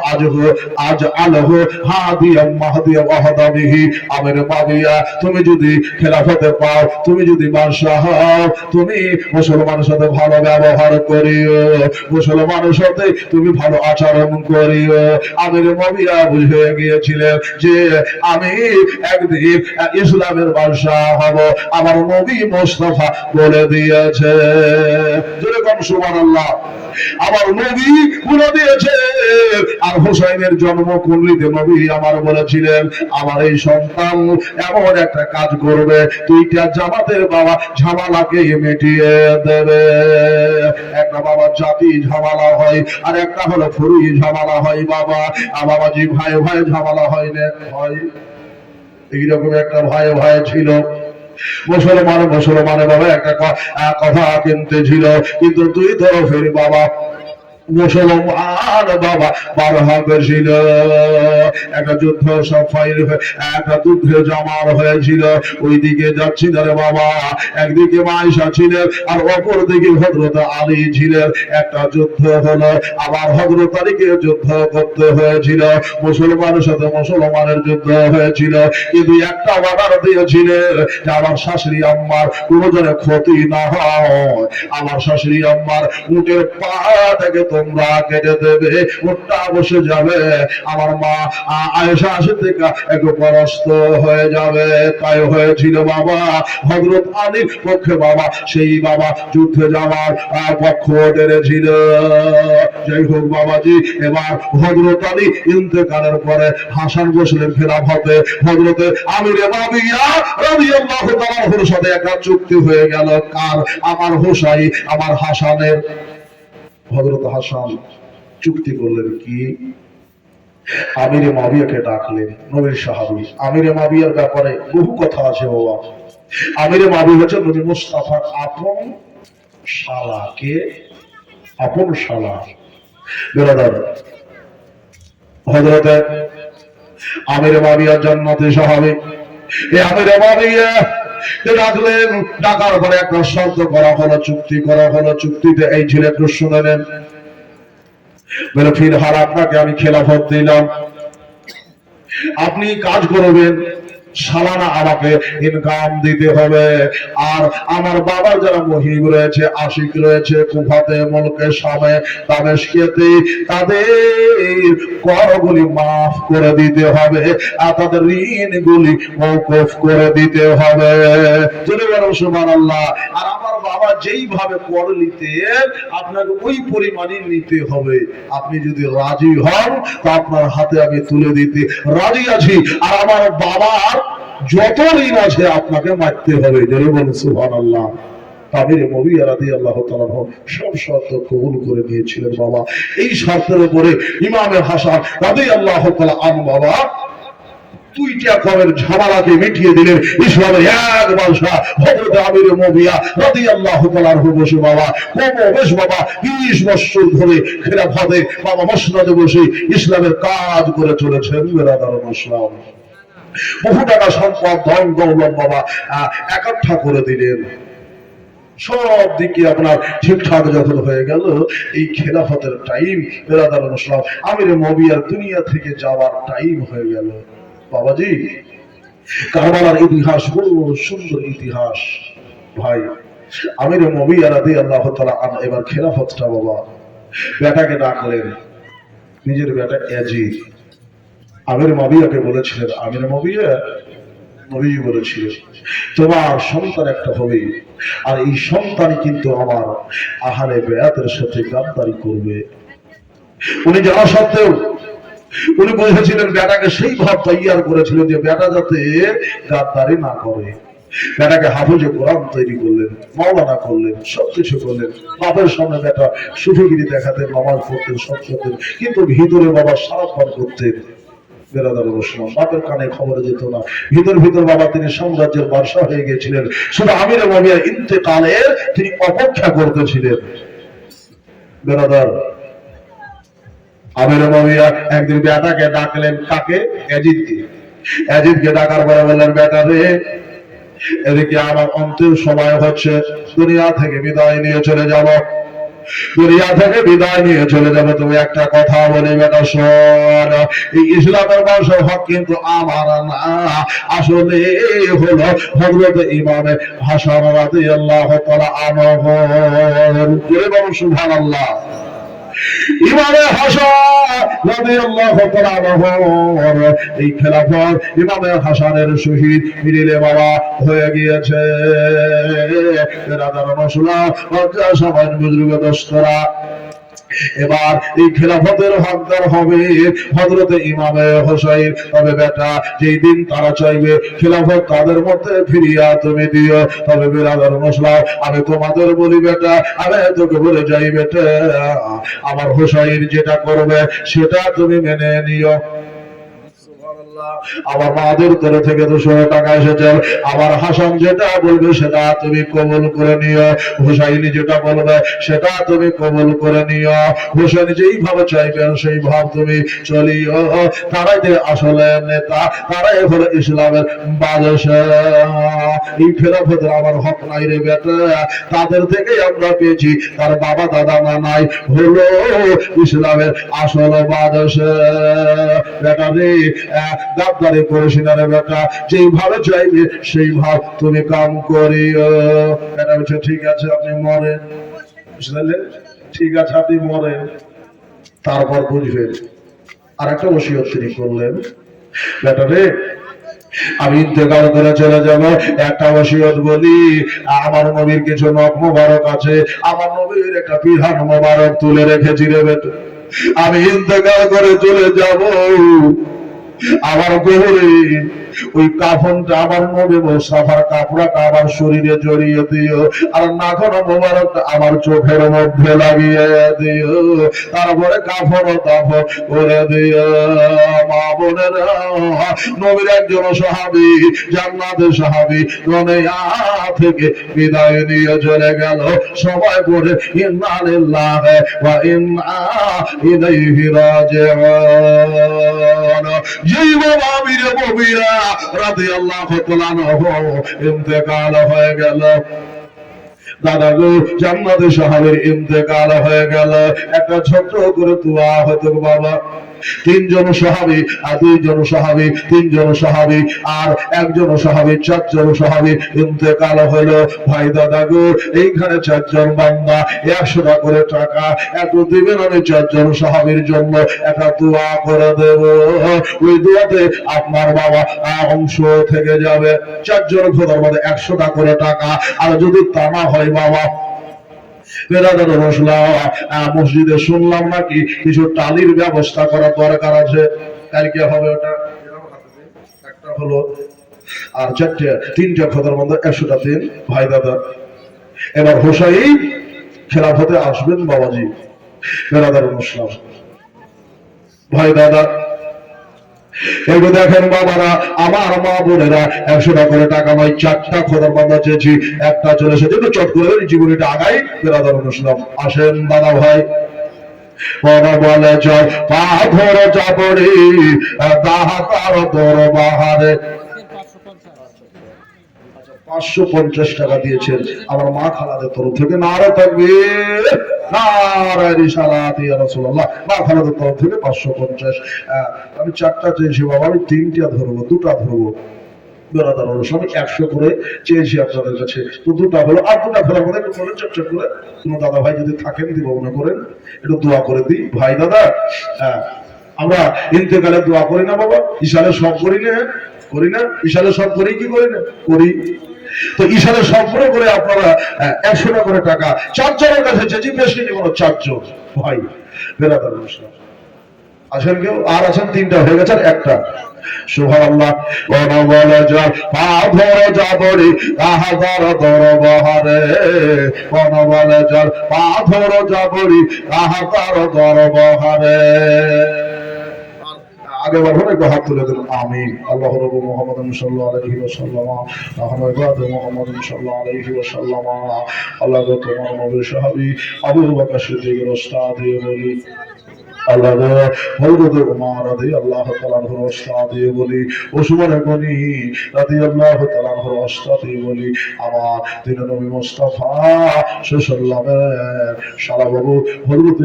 আজআলহু হাদিয়াম মাহদিয়াম ওয়াহদা বিহি। আমিরে মুআবিয়া তুমি যদি খেলাফতে পাও, তুমি যদি বাদশা হও, তুমি মুসলমানের সাথে ভালো ব্যবহার করিও, মুসলমানের সাথে তুমি ভালো আচরণ করিও। আমিরে মুআবিয়া বুঝে গিয়েছিলেন যে আমি একদিন ইসলামের বাদশা হব, আমার নবী মুস্তাফা বলে দিয়েছে। জোরে কোন সুবহানাল্লাহ। আমার নবী বলে দিয়েছে। আর হুসাইনের জন্মকুণ্ডলিতে নবী আমার বলেছিলেন, আমার এই সন্তান এমন একটা কাজ করবে, 2টা জামাতের বাবা ঝামেলাকে মিটিয়ে দেবে। একটা বাবা জাতি ঝামেলা হয়, আর একটা হলো ফুরি ঝামেলা হয় বাবা। বাবাজি ভাই ভাই ঝামেলা হয় না, হয় এইরকম একটা ভাই ভাই ছিল। মুসলমানের বাবা একটা কথা কিনতে ছিল, কিন্তু 2 তরফের বাবা মুসলমান বাবা 12 ছিল। একটা যুদ্ধ সফল, একটা যুদ্ধে জমার হয়েছিল। ওইদিকে যাচ্ছিল রে বাবা, একদিকে আয়েশা ছিলেন আর অপর দিকে হযরত আলী ছিলেন। একটা যুদ্ধ হলো, আবার হযরত আলীকে যুদ্ধ করতে হয়েছিল, মুসলমানের সাথে মুসলমানের যুদ্ধ হয়েছিল। কিন্তু একটা অর্ডার দিয়েছিলেন যে আমার শাশুড়ি আম্মার কোনো যেন ক্ষতি না হয়, আমার শাশুড়ি আম্মার উটের পা থেকে তোমরা কেটে দেবে, উটটা বসে যাবে, আমার মা আয়েশা সিদ্দিকা একটু পরাস্ত হয়ে যাবে। তাই হয়েছিল বাবা, হযরত আলীর পক্ষে বাবা সেই বাবা যুদ্ধে যাওয়ার পক্ষ টেনেছিল। যাই হোক বাবাজি, এবার হযরত আলী ইন্তেকালের পরে হাসান বসলেন খেলাফতে। হযরত আমিরে মুআবিয়া রাদিয়াল্লাহু তাআলা আনহুর সাথে একটা চুক্তি হয়ে গেল। কার? আমার হুসাইন, আমার হাসানের। হযরত হাসান চুক্তি করলেন কি? আমিরে মুআবিয়াকে ডাকলেন, নবীর সাহাবী। আমিরে মুআবিয়ার ব্যাপারে বহু কথা আছে বাবা। আমিরে মুআবিয়া হচ্ছে নবী মুস্তাফার আপন শালা। কে? আপন শালা। বেরাদার, হযরত আমিরে মুআবিয়া জান্নাতি সাহাবী। এই আমিরে মুআবিয়া ডাকলেন, ডাকার পরে একটা শর্ত করা হলো, চুক্তি করা হলো। চুক্তিতে এই ছিল, একটু শুনে নেন। বলে ফিরহার আপনাকে আমি খেলাফত দিলাম, আপনি কাজ করবেন, সালানা আমাকে ইনকাম দিতে হবে। আর আমার বাবার যারা মহিব রয়েছে, আশিক রয়েছে, কুফাতে, মুলকে, শামে, দামেস্কেতে, তাদের করগুলি মাফ করে দিতে হবে, আর তাদের ঋণগুলি মওকুফ করে দিতে হবে। জোরে বলো সুবহানাল্লাহ। আর আমার বাবা যেইভাবে কর নিতেন, আপনাকে ওই পরিমাণই নিতে হবে। আপনি যদি রাজি হন তো আপনার হাতে আমি তুলে দিতে রাজি আছি। আর আমার বাবার যত ঋণ আছে আপনাকে মারতে হবে। জোরে বলুন সুবহানাল্লাহ। আমিরে মুআবিয়া রাদিয়াল্লাহু তাআলা সব শর্ত কবুল করে নিয়েছিলেন বাবা। এই শর্তের উপরে ইমামে হাসান রাদিয়াল্লাহু তাআলা আনহু বাবা 2টা কমের ঝামেলাকে মিটিয়ে দিলেন। ইসলামের এক বাদশা হযরত আমিরে মুআবিয়া রাদিয়াল্লাহু তাআলা আনহু বসে বাবা বেশ বাবা 20 বছর ধরে খেলাফতে বাবা মসনদে বসে ইসলামের কাজ করে চলেছেন। বেরাদার মুসলিম বহু টাকা সম্পদ, ধন দৌলত বাবা একত্র করে দিলেন। সব দিকে আপনার ঠিকঠাক যখন হয়ে গেল, এই খেলাফতের টাইম, বেরাদার মুসলিম আমিরে মুআবিয়ার দুনিয়া থেকে যাওয়ার টাইম হয়ে গেল। বাবাজি, কারবালার ইতিহাস বড় সুন্দর ইতিহাস ভাই। আমিরে মুআবিয়া রাদিয়াল্লাহু তাআলা আনহু এবার খেলাফতটা বাবা বেটাকে ডাকলেন, নিজের বেটা ইয়াজিদ। আমিরে মুআবিয়াকে বলেছিলেন, আমিরে মুআবিয়া, নবীজি বলেছিলেন তোমার সন্তান একটা হবে, আর এই সন্তান কিন্তু আমার আহলে বেয়াতের সাথে গাদ্দারি করবে। উনি জানা সত্ত্বেও উনি বুঝেছিলেন, বেটাকে সেই ভাব তৈয়ার করেছিলেন যে বেটা যাতে গাদ্দারি না করে। বেটাকে হাফিজে কোরআন তৈরি করলেন, মাওলানা করলেন, সবকিছু করলেন। বাপের সামনে বেটা সুফিগিরি দেখাতেন, নামাজ পড়তেন, সব করতেন, কিন্তু ভিতরে বাবা সারাক্ষণ করতেন। বাপের কানে খবর যেত না। ভিতর ভিতর বাবা তিনি সাম্রাজ্যের বাদশা হয়ে গিয়েছিলেন। শুধু আমির মুআবিয়ার ইন্তেকালের তিনি অপেক্ষা করতেছিলেন। বেরাদার, আমির মুআবিয়া একদিন বেটাকে ডাকলেন। কাকে? ইয়াজিদকে। ইয়াজিদকে ডাকার পরে বললেন, বেটা রে, এদিকে আমার অন্তিম সময় হচ্ছে, দুনিয়া থেকে বিদায় নিয়ে চলে যাব, দুনিয়া থেকে বিদায় নিয়ে চলে যাবে। তুমি একটা কথা বলে বেটা শোন, এই ইসলামের বংশের হক কিন্তু আমার না, আসলে হলো হযরত ইমাম হাসান রাদিয়াল্লাহু তাআলা আনহু। জোরে বলুন সুবহানাল্লাহ। ইমামে হাসান রাদিয়াল্লাহু তাআলা আনহু এই খেলাফত ইমামে হাসানের শহীদ মিলিলে বাবা হয়ে গিয়েছে। বেরাদার মুসলমান লজ্জা সমান বুজুর্গ দোস্তরা, এবার এই খেলাফতের হকদার হবে হযরতে ইমামে হোসেন। তবে বেটা, যেই দিন তারা চাইবে খেলাফত তাদের মধ্যে ফিরিয়া তুমি দিও। তবে বেরাদার মুসলমান, আমি তোমাদের বলি বেটা, আমি তোকে বলে যাই বেটা, আমার হোসেন যেটা করবে সেটা তুমি মেনে নিও। আমার মাদের তরফ থেকে 200 টাকা এসেছে, আমার হাসান যেটা বলবে সেটা তুমি কবুল করে নিও, হুসাইন যেটা বলবে সেটা তুমি কবুল করে নিও। হুসাইন যেইভাবে চাইবেন সেই ভাব তুমি চলিও। তারাই যে আসলে নেতা, তারাই হলো ইসলামের বাদশাহ। এই খেলাফতের আমার হক নাই রে বেটা, তাদের থেকে আমরা পেয়েছি। তার বাবা দাদা না নাই হলো ইসলামের আসল বাদশাহ। বেটা রে, গাদ্দারি করিস না রে বেটা, যেইভাবে চাইবে সেই ভাব তুমি কাম করিও। বেটা বলছে, ঠিক আছে আপনি মরেন, বুঝলেন, ঠিক আছে আপনি মরেন। তারপর বুঝবেন। আর একটা ওসিয়ত তিনি করলেন, বেটা রে, আমি ইন্তেকাল করে চলে যাব, একটা ওসিয়ত বলি, আমার নবীর কিছু নখ মোবারক আছে, আমার নবীর একটা পিরহান মোবারক তুলে রেখেছি রে বেটা, আমি ইন্তেকাল করে চলে যাব, আমার কবরে ওই কাফনটা আমার নবী মুস্তাফার কাপড়টা আমার শরীরে জড়িয়ে দিও, আর নাখন মোবারকটা আমার চোখের মধ্যে লাগিয়ে দিও, তারপরে কাফন দাফন করে দিও। মা বোনেরা, নবীর একজন সাহাবী, জান্নাতের সাহাবী, দুনিয়া থেকে বিদায় নিয়ে চলে গেল। সবাই পড়ে ইন্না লিল্লাহি ওয়া ইন্না ইলাইহি রাজিউন। জীবন আমির মুমিনা রাদিয়াল্লাহু তাআলা আনহু ইন্তেকাল হয়ে গেল। দাদা গো, জান্নাতের সাহাবীর ইন্তেকাল হয়ে গেল। একটা ছোট্ট করে দোয়া হতো বাবা। 3 জন সাহাবী আর 2 জন সাহাবী, 3 জন সাহাবী আর 1 জন সাহাবী, 4 জন সাহাবী ইন্তেকাল হলো। ভাই দাদা গো, এইখানে 4 জন বান্দা 100 টাকা করে টাকা এত দিবেন, আমি 4 জন সাহাবীর জন্য একটা দোয়া করে দেব। ওই দোয়াতে আপনার বাবা অংশ থেকে যাবে। 4 জন খোদার মধ্যে 100 টাকা করে টাকা। আর যদি তা না হয় বাবা, মসজিদে শুনলাম নাকি কিছু টালির ব্যবস্থা করার দরকার আছে, কালকে হবে ওটা। একটা হলো আর 3টে খোদার মধ্যে 100টা দিন। ভাই দাদা, এবার হোসাইন খেলাফতে আসবেন বাবাজি। বেরাদার মুসলিম ভাই দাদা, একটু দেখেন বাবারা, আমার মা বোনেরা, 100 টাকা করে টাকা নয়, 4টা খোদার বান্দা চেয়েছি, একটা চলে এসেছে, একটু চট করে জীবনীটা আগাই। বেরাদার মুসলিম আসেন দাদা ভাই। বাবা বলে চল পাথর চাপড়ি দাহাতার দরবারে। 550 টাকা দিয়েছেন আমার মা খালাদের তরফ থেকে। নারে তাকবীর, নারে রিসালাত ইয়া রাসূলুল্লাহ। মা খালাদের তরফ থেকে 550। আমি 4টা চেয়েছি বাবা, আমি 3টা ধরবো, 2টা ধরবো। বেরাদার হলো সবাই 100 করে চেয়েছি আপনাদের কাছে, তো 2টা হলো। আর 2টা ফেরার মধ্যে একটু বলেন চটচট করে, কোনো দাদা ভাই যদি থাকেন দিব মনে করেন, একটু দোয়া করে দিই। ভাই দাদা, আমরা ইন্তেকালে দোয়া করি না বাবা? ইশারে সব করি না, করি না? ইশারে সব করি কি করি না? করি। তো ইশারে সব করে আপনারা 100 টাকা করে টাকা 4 জনের কাছে চেয়েছি, বেশি নিব না, 4 জন ভাই। বেরাদার মুসলিম আছেন কেউ? আর আছেন 3টা হয়ে গেছে, আর একটা সুবহানাল্লাহ। কোন বলে যার পা ধরে যাবরি কাহাদার দরবারে, কোন বলে যার পা ধরে যাবরি কাহাদার দরবারে। আগে বলুন একটু হাত তুলে দিন আমিন। আল্লাহ রব মুহাম্মদ সাল্লাল্লাহু আলাইহি ওয়াসাল্লাম, আহমদ মুহাম্মদ সাল্লাল্লাহু আলাইহি ওয়াসাল্লাম। আল্লাহ তোমার নবী সাহাবী আবু বকর সিদ্দিকের উস্তাদ বলি, আল্লাহ হযরত উমর রাদিয়াল্লাহু তাআলা আনহুর উস্তাদ বলি, ওসমান গনি রাদিয়াল্লাহু তাআলা আনহুর উস্তাদ বলি, আমার তিন নবী মুস্তাফা সাল্লাল্লাহু শালা বাবু হযরত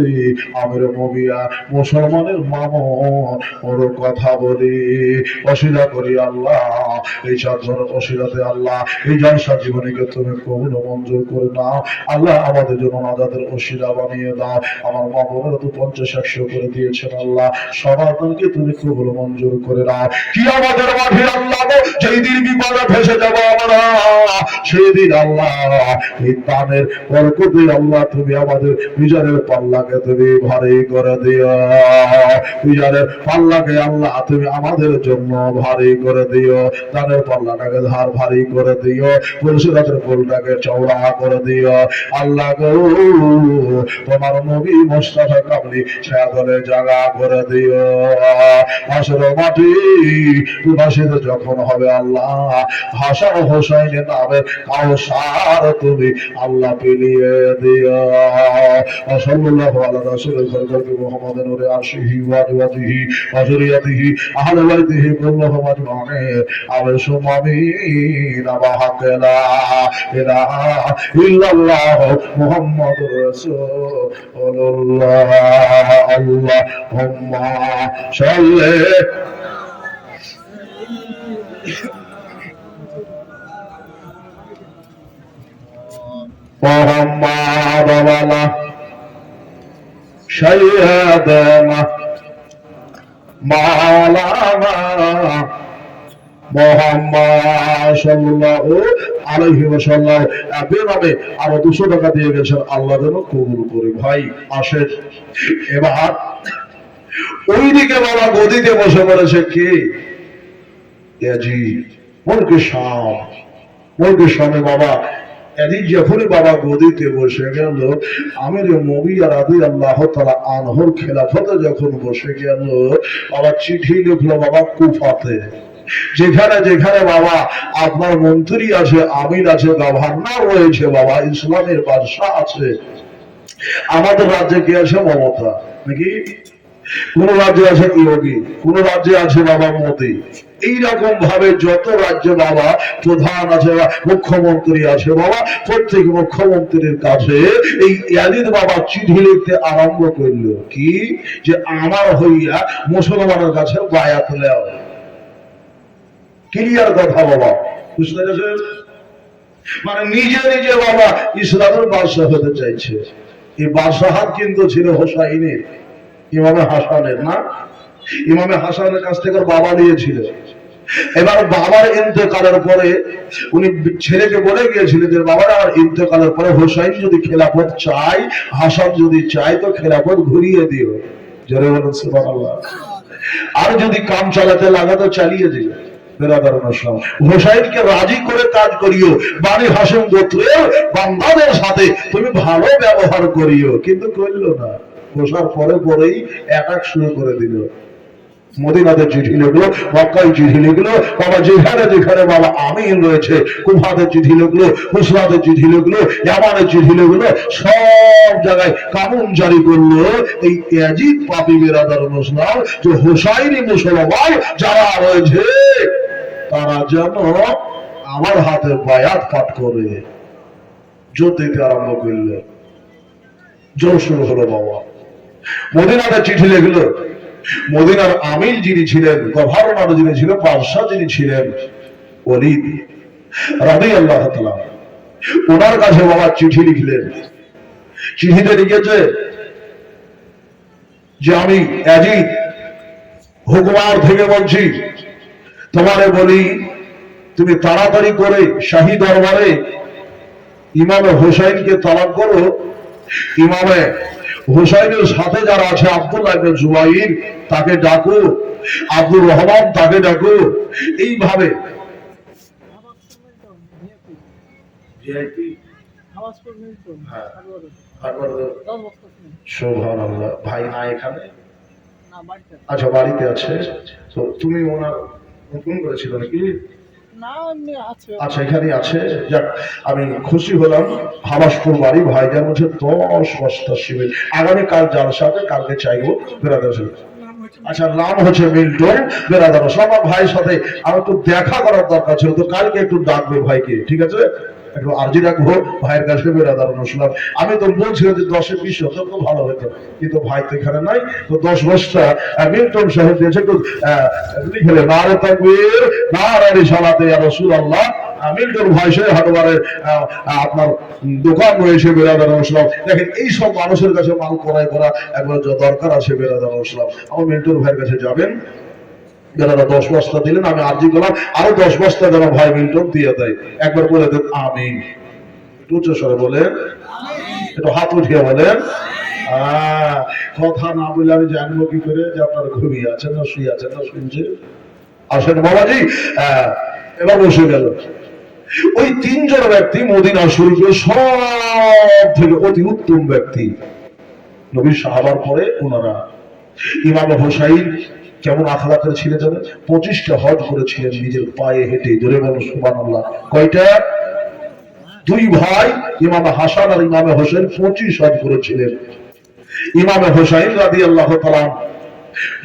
আমির মুবিয়া মুসলমানের মামুন ওর কথা বলি, ওসিলা করি আল্লাহ এই চারজনের ওসিলাতে আল্লাহ এই জলসা জীবনীকে তুমি কবুল ও মঞ্জুর করে নাও আল্লাহ, আমাদের জন্য আজাদের ওসিলা বানিয়ে দাও। আমার মামুনের তো 50-100 করে দিয়েছেন আল্লাহ, সবাইকে তুমি কবুল মঞ্জুর করে নাও। কি আমাদের মাঠে আল্লাহ যেই দিন বিপদে ফেসে যাব আমরা, সেই দিন আল্লাহ এই দানের বরকতে আল্লাহ তুমি আমাদের মিজানের পাল্লাকে তুমি ভারী করে দিও, মিজানের পাল্লাকে আল্লাহ তুমি আমাদের জন্য ভারী করে দিও, দানের পাল্লাটাকে ধার ভারী করে দিও, পুরুষের ফুলটাকে চওড়া করে দিও আল্লাহ গো। তোমার নবী মুস্তাফা কামলি ছায়াতলে জায়গা করে দিও। হাসর মাটি বাসিত যখন হবে আল্লাহ, হাসান হোসাইনের নামের কাউসার তুমি আল্লাহ পিলিয়ে দিও। সাল্লাল্লাহু আলা রাসূলিল কারীম মুহাম্মাদিন নূরে আরশিহি ওয়া আজওয়াজিহি ওয়া যুররিয়াতিহি আহলে বাইতিহি কুল্লুহুম আজমাইন। আমিন ওয়া হাক্কা ইলাহা ইল্লাল্লাহ মুহাম্মাদুর রাসূলুল্লাহ। আল্লাহুম্মা সাল্লি মুহাম্মাদ ওয়ালা সাইয়্যিদানা মাওলানা মুহাম্মদ সাল্লাল্লাহু আলাইহি ওয়াসাল্লাম। এভাবে আরো 200 টাকা দিয়ে গেছেন, আল্লাহ যেন কবুল করে। ভাই আসেন এবার ওইদিকে বাবা গদিতে বসে পড়েছে কি ইয়াজিদ মুলকে শাম, মুলকে শামে বাবা এদিন যখনই বাবা গদিতে বসে গেল, আমির মুবিয়া রাদিয়াল্লাহু তাআলা আনহুর খেলাফতে যখন বসে গেল, বাবা চিঠি লিখলো বাবা কুফাতে, যেখানে যেখানে বাবা আপনার মন্ত্রী আছে, আমির আছে, গভর্নর রয়েছে, বাবা ইসলামের বাদশাহ আছে। আমাদের রাজ্যে কি আছে? মমতা নাকি? কোন রাজ্যে আছে ইয়োগী, কোন রাজ্যে আছে বাবা মোদী। এইরকম ভাবে যত রাজ্যে বাবা প্রধান আছে, মুখ্যমন্ত্রী আছে, বাবা প্রত্যেক মুখ্যমন্ত্রীর কাছে এই ইয়াজিদ বাবা চিঠি লিখতে আরম্ভ করলো কি, যে আমার হইয়া মুসলমানের কাছে বায়াত নেও। ক্লিয়ার কথা বাবা, বুঝতে পেরেছেন? মানে নিজে নিজে বাবা ইসলামের বাদশাহ হতে চাইছে। এই বাদশাহাত কিন্তু ছিল হোসাইনের, ইমামে হাসানের না, ইমামে হাসানের কাছ থেকে বাবা নিয়েছিল। এবার বাবার ইন্তেকালের পরে উনি ছেলেকে বলে গিয়েছিলেন যে বাবার আমার ইন্তেকালের পরে হোসাইন যদি খেলাফত চাই, হাসান যদি চাই, তো খেলাফত ঘুরিয়ে দিও। জোরে বলুন সুবহানাল্লাহ। আর যদি কাম চালাতে লাগা তো চালিয়ে দিও। হোসাইনকে রাজি করে কাজ করিও, বানি হাসেম গোত্রের বান্দাদের সাথে তুমি ভালো ব্যবহার করিও। কিন্তু করলো না, বসার পরে পরেই অ্যাটাক শুরু করে দিল। মদিনাতে চিঠি লিখলো, মক্কায় চিঠি লিখলো, বাবা যেখানে যেখানে বাবা আমিন রয়েছে, কুফাতে চিঠি লিখলো, হুসরাতে চিঠি লিখলো, ইয়ামানে চিঠি লিখলো, সব জায়গায় কানুন জারি করলো এই ইয়াজিদ পাপী বিরাদার মুসলমান, যে হোসাইনি মুসলমান যারা রয়েছে তারা যেন আমার হাতে বায়াত পাঠ করে। জোর দিতে আরম্ভ করলো, জোর শুরু হলো বাবা। মদিনাতে চিঠি লিখলো, মদিনার আমির যিনি ছিলেন, গভর্নর যিনি ছিলেন, বাদশাহ যিনি ছিলেন ওলীদ রাদিয়াল্লাহু তাআলা, ওনার কাছে বাবা চিঠি লিখলেন। চিঠিতে লিখেছে যে আমি ইয়াজিদ হুকুমার থেকে বলছি, তোমারে বলি তুমি তাড়াতাড়ি করে শাহী দরবারে ইমামে হোসাইনকে তালাব করো। ইমামে হোসাইনের সাথে যারা আছে আব্দুল্লাহ ইবনে জুবাইর, তাকে ডাকো, আব্দুর রহমান তাকে ডাকো। এইভাবে সুবহানাল্লাহ। ভাই না এখানে? আচ্ছা, বাড়িতে আছে। তো তুমি ওনার ফোন করেছিল নাকি? আচ্ছা, এখানে আছে। যাক, আমি খুশি হলাম। হাবাসপুর বাড়ি, ভাইজান হচ্ছে 10 বস্তা শিবির। আগামীকাল জালসাতে, কালকে চাইবো বেরাদার সাথে। আচ্ছা, নাম হচ্ছে মিল্টন বেরাদার। আমার ভাইয়ের সাথে আমার একটু দেখা করার দরকার ছিল, তো কালকে একটু ডাকবে ভাইকে, ঠিক আছে? একটু আর্জি রাখবো ভাইয়ের কাছে বেরাদার শুনলাম। আমি তো বলছিলাম যে 10-20 হতো তো ভালো হতো, কিন্তু ভাই তো এখানে নাই। তো 10 বস্তা মিল্টন সাহেব দিয়েছে, একটু লিখে নারে তাকবীর নারে রিসালাতে ইয়া রাসূলুল্লাহ। মিল্টন ভাই সে হাটবারে আপনার দোকান রয়েছে বেরাদার মুসলাম। দেখেন, এইসব মানুষের কাছে মাল ক্রয় করা একবার দরকার আছে বেরাদার মুসলাম। আমার মিল্টন ভাইয়ের কাছে যাবেন, যারা 10 বস্তা দিলেন, আমি আর্জি করলাম আরো 10 বস্তা যেন ভাই মিল্টন দিয়ে দেয়। একবার বলে দেন আমিন। একটু উচ্চ স্বরে বলেন, একটু হাত উঠিয়ে বলেন। কথা না বলে আমি জানবো কি করে যে আপনার ঘুমিয়ে আছেন না শুয়ে আছেন না শুনছে? আসেন বাবাজি, এবার বসে গেল। ওই 3 জন ব্যক্তি মদিনা শরীফের সব থেকে অতি উত্তম ব্যক্তি, নবীর সাহাবার পরে ওনারা। ইমাম হোসাইন কেমন আখলাকের ছিলেন জানেন? 25টা হজ করেছিলেন নিজের পায়ে হেঁটে। জোরে বলো সুবহানাল্লাহ। কয়টা? 2 ভাই ইমাম হাসান আর ইমাম হোসেন 25 হজ করেছিলেন। ইমাম হোসাইন রাদিয়াল্লাহু তাআলা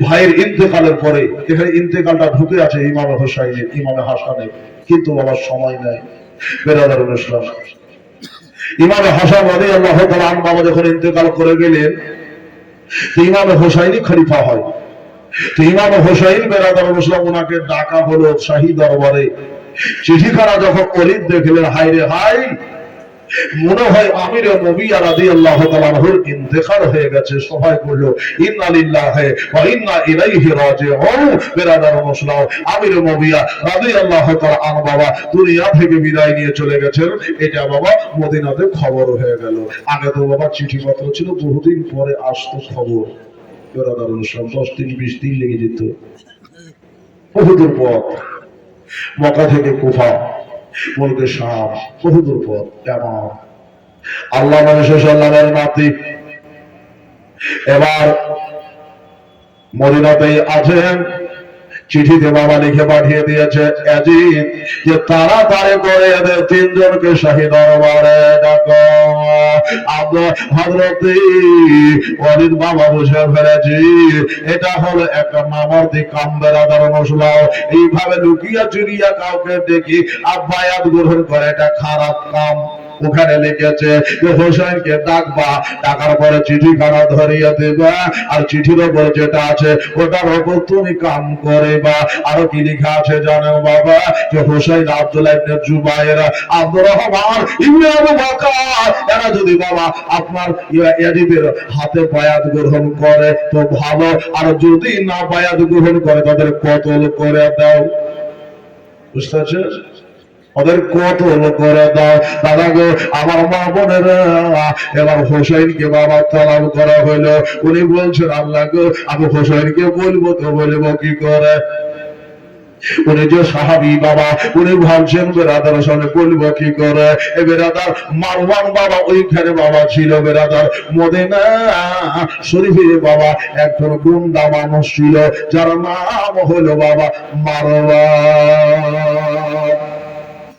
ভাইয়ের ইন্তেকালের পরে, এখানে ইন্তেকালটা ঢুকে আছে ইমাম হোসাইনের, ইমাম হাসানের, কিন্তু বাবার সময় নাই বেরাদারুল ইসলাম। ইমাম হাসান রাদিয়াল্লাহু তাআলা বাবা যখন ইন্তেকাল করে গেলেন, ইমাম হোসাইনই খলিফা হয়। তো ইমাম হোসাইন বেরাদারুল ইসলাম, ওনাকে ডাকা হলো শাহী দরবারে। চিঠিখানা যখন ওলিদ দেখলেন, হায় রে হায়, মনে হয় আমির মুবিয়া রাদিয়াল্লাহু তাআলা আনহুর ইন্তেকাল হয়ে গেছে। সবাই বলল ইন্না লিল্লাহি ওয়া ইন্না ইলাইহি রাজিউন। বেরাদারুল ইসলাম, আমির মুবিয়া রাদিয়াল্লাহু তাআলা আনহু বাবা দুনিয়া থেকে বিদায় নিয়ে চলে গেছেন। এটা বাবা মদিনাতে খবর হয়ে গেল। আগে তো বাবা চিঠিপত্র ছিল, বহুদিন পরে আসতো খবর। বেরাদারুল ইসলাম 10 দিন 20 দিন লেগে যেত, বহুদূর পথ। মক্কা থেকে কুফা, মুলকে শাম, বহুদূর পথ। কেমন আল্লাহ মানুষের নাতি এবার মদিনাতেই আছেন। চিঠিতে বাবা লিখে পাঠিয়ে দিয়েছে ইয়াজিদ যে তাড়াতাড়ি করে এদের 3 জনকে শাহী দরবারে ডাকো। হযরত ওয়ালিদ বাবা বুঝে ফেলেছি এটা হলো একটা নামর্দি কাম বেরাদার মুসলাম। এইভাবে লুকিয়া চুরিয়া কাউকে দেখি আব্বায়াত গ্রহণ করে, এটা খারাপ কাম। ওখানে লিখেছে যে হোসেনকে ডাকবা, ডাকার পরে চিঠিখানা ধরিয়ে দেবা, আর চিঠির উপর যেটা আছে ওটার উপর তুমি কাম করে। বা আরো কি লেখা আছে জানেন বাবা? যে হোসেন, আব্দুল্লাহ ইবনে জুবায়ের, আব্দুর রহমান ইবনে আবু বকর, এরা যদি বাবা আপনার ইয়াজিদের হাতে বায়াত গ্রহণ করে তো ভালো, আর যদি না বায়াত গ্রহণ করে তাদের কতল করে দাও। বুঝতে পারছেন? ওদের কতল করে দাও। দাদা গো, আমার মা বোনেরা, এবার হোসেনকে বাবা তালাব করা হইলো। উনি বলছেন আল্লাহ গো, আমি হোসেনকে বলবো তো বলবো কি করে? উনি যে সাহাবী বাবা, উনি ভাবছেন বেরাদার সামনে বলবো কি করে? এ বেরাদার মারওয়ান বাবা ওইখানে বাবা ছিল। বেরাদার মদিনা শরীফে বাবা একজন গুন্ডা মানুষ ছিল, যার নাম হলো বাবা মারওয়ান।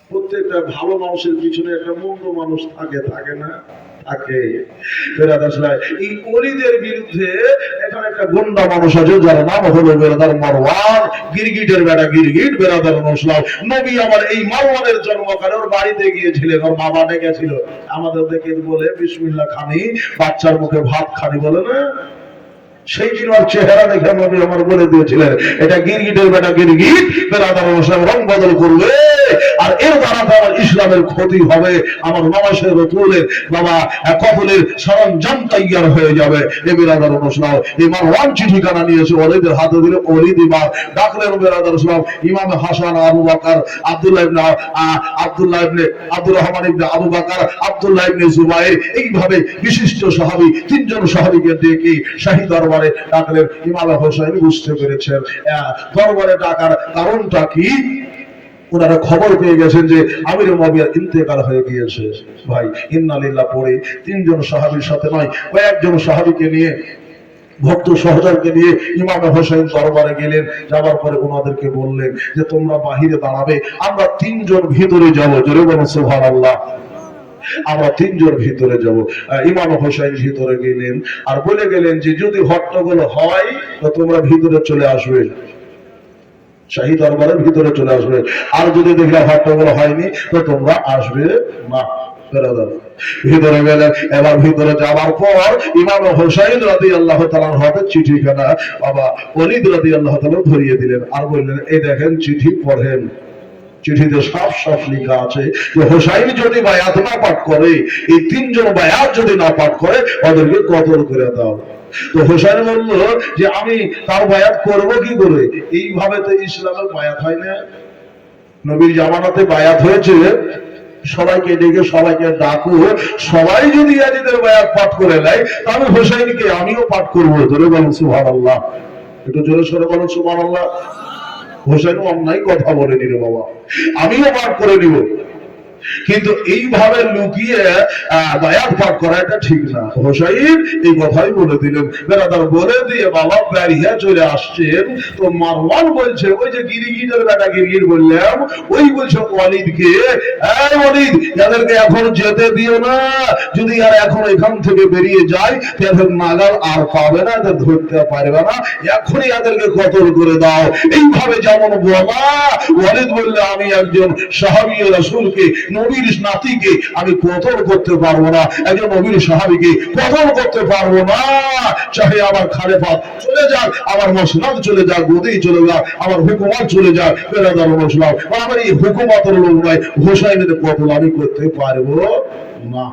প্রত্যেকটা ভালো মানুষের পিছনে একটা মন্দ মানুষ থাকে, থাকে না? থাকে। এই ওলিদের বিরুদ্ধে এখানে একটা গুন্ডা মানুষ আছে, যার নাম হলো বেরাদার মারওয়ান। গিরগিটের বেটা গিরগিট বেরাদার মুসলাম। নবী আমার এই মারওয়ানের জন্মকালে ওর বাড়িতে গিয়েছিলেন, ওর মা ডেকেছিল। আমাদের দেখে বলে বিসমিল্লাহ খানি, বাচ্চার মুখে ভাত খানি বলে না? সেই দিন ওর চেহারা দেখে নবী আমার বলে দিয়েছিলেন এটা গিরগিটের বেটা গিরগিট, বেরাদার মুসলাম রং বদল করবে, আর এর দ্বারা আমার ইসলামের ক্ষতি হবে। আমার নমাসের রসুলের বাবা কবলের সরঞ্জাম তৈয়ার হয়ে যাবে। এ বেরাদার মুসলাম ইমাম ওয়ান চিঠিখানা নিয়েছে, ওলিদের হাতে দিলে ওলিদ ইমাম ডাকলেন বেরাদার মুসলাম ইমাম হাসান, আবু বকর, আব্দুল্লাহ ইবনে আব্দুর রহমান ইবনে আবু বকর, আব্দুল্লাহ ইবনে জুবায়ের, এইভাবে বিশিষ্ট সাহাবী 3 জন সাহাবীকে ডেকে শাহী দরবার দরবারে ডাকলেন। ইমাম হোসেন বুঝতে পেরেছেন দরবারে ডাকার কারণটা কি। ওনারা খবর পেয়ে গেছেন যে আমির মুআবিয়ার ইন্তেকাল হয়ে গিয়েছে। ভাই ইন্না লিল্লাহ পড়ে তিনজন সাহাবীর সাথে নয়, কয়েকজন সাহাবীকে নিয়ে, ভক্ত সহচরকে নিয়ে ইমাম হোসেন দরবারে গেলেন। যাওয়ার পরে ওনাদেরকে বললেন যে তোমরা বাহিরে দাঁড়াবে, আমরা তিনজন ভিতরে যাবো। জোরে বলুন সুবহানাল্লাহ। আমরা তিনজন ভিতরে যাব। ইমাম হোসেন ভিতরে গেলেন আর বলে গেলেন যে যদি হট্টগোল হয় তো তোমরা ভিতরে চলে আসবে, শাহী দরবারের ভিতরে চলে আসবে, আর যদি দেখলে হট্টগোল হয়নি তো তোমরা আসবে না। ভিতরে গেলেন। এবার ভিতরে যাওয়ার পর ইমাম হোসেন রাদিয়াল্লাহু তাআলার হাতে চিঠিখানা বাবা ওলীদ রাদিয়াল্লাহু তাআলা ধরিয়ে দিলেন আর বললেন এই দেখেন চিঠি পড়েন। চিঠিতে সাফ সাফ লেখা আছে যে হোসাইন যদি বায়াত না পাঠ করে, এই তিনজন বায়াত যদি না পাঠ করে ওদেরকে কতল করে দাও। তো হোসেন বলল যে আমি তার বায়াত করব কি করে? এইভাবে তো ইসলামের বায়াত হয় না। নবীর জামানাতে বায়াত হয়েছে, সবাইকে ডেকে সবাইকে ডাকো, সবাই যদি ইয়াজিদের বায়াত পাঠ করে নেয় তাহলে হোসেনকে আমিও পাঠ করবো। জোরে বলুন সুবহানাল্লাহ, একটু জোরে সরে বলুন সুবহানাল্লাহ। হোসেন অন্যায় কথা বলেনি রে বাবা, আমিও পাঠ করে নিব, কিন্তু এইভাবে লুকিয়ে বায়াত পাঠ করা এটা ঠিক না। হোসাইন এই কথাই বলে দিলেন। বেরাদার বলে দিয়ে বাবা বেরিয়ে চলে আসছেন। তো মারওয়ান বলছে ওই যে গিরগিটের বেটা গিরগিট বললাম, ওই বলছে ওয়ালিদকে, এই ওয়ালিদ এদেরকে এখন যেতে দিও না, যদি আর এখন এখান থেকে বেরিয়ে যায় এদের নাগাল আর পাবে না, এদের ধরতে পারবে না, এখনই এদেরকে কতল করে দাও। এইভাবে যেমন বলা, ওয়ালিদ বললে আমি একজন সাহাবী রাসূলকে, নবীর নাতিকে আমি কতল করতে পারবো না, একজন নবীর সাহাবীকে কতল করতে পারবো না। চাহে আমার খালেফাত চলে যাক, আমার মসনদ চলে যাক, গদি চলে যাক, আমার হুকুমত চলে যাক, বেরাদার মুসলিম আমার এই হুকুমতের লোক নয়, হোসাইনের কতল আমি করতে পারবো না।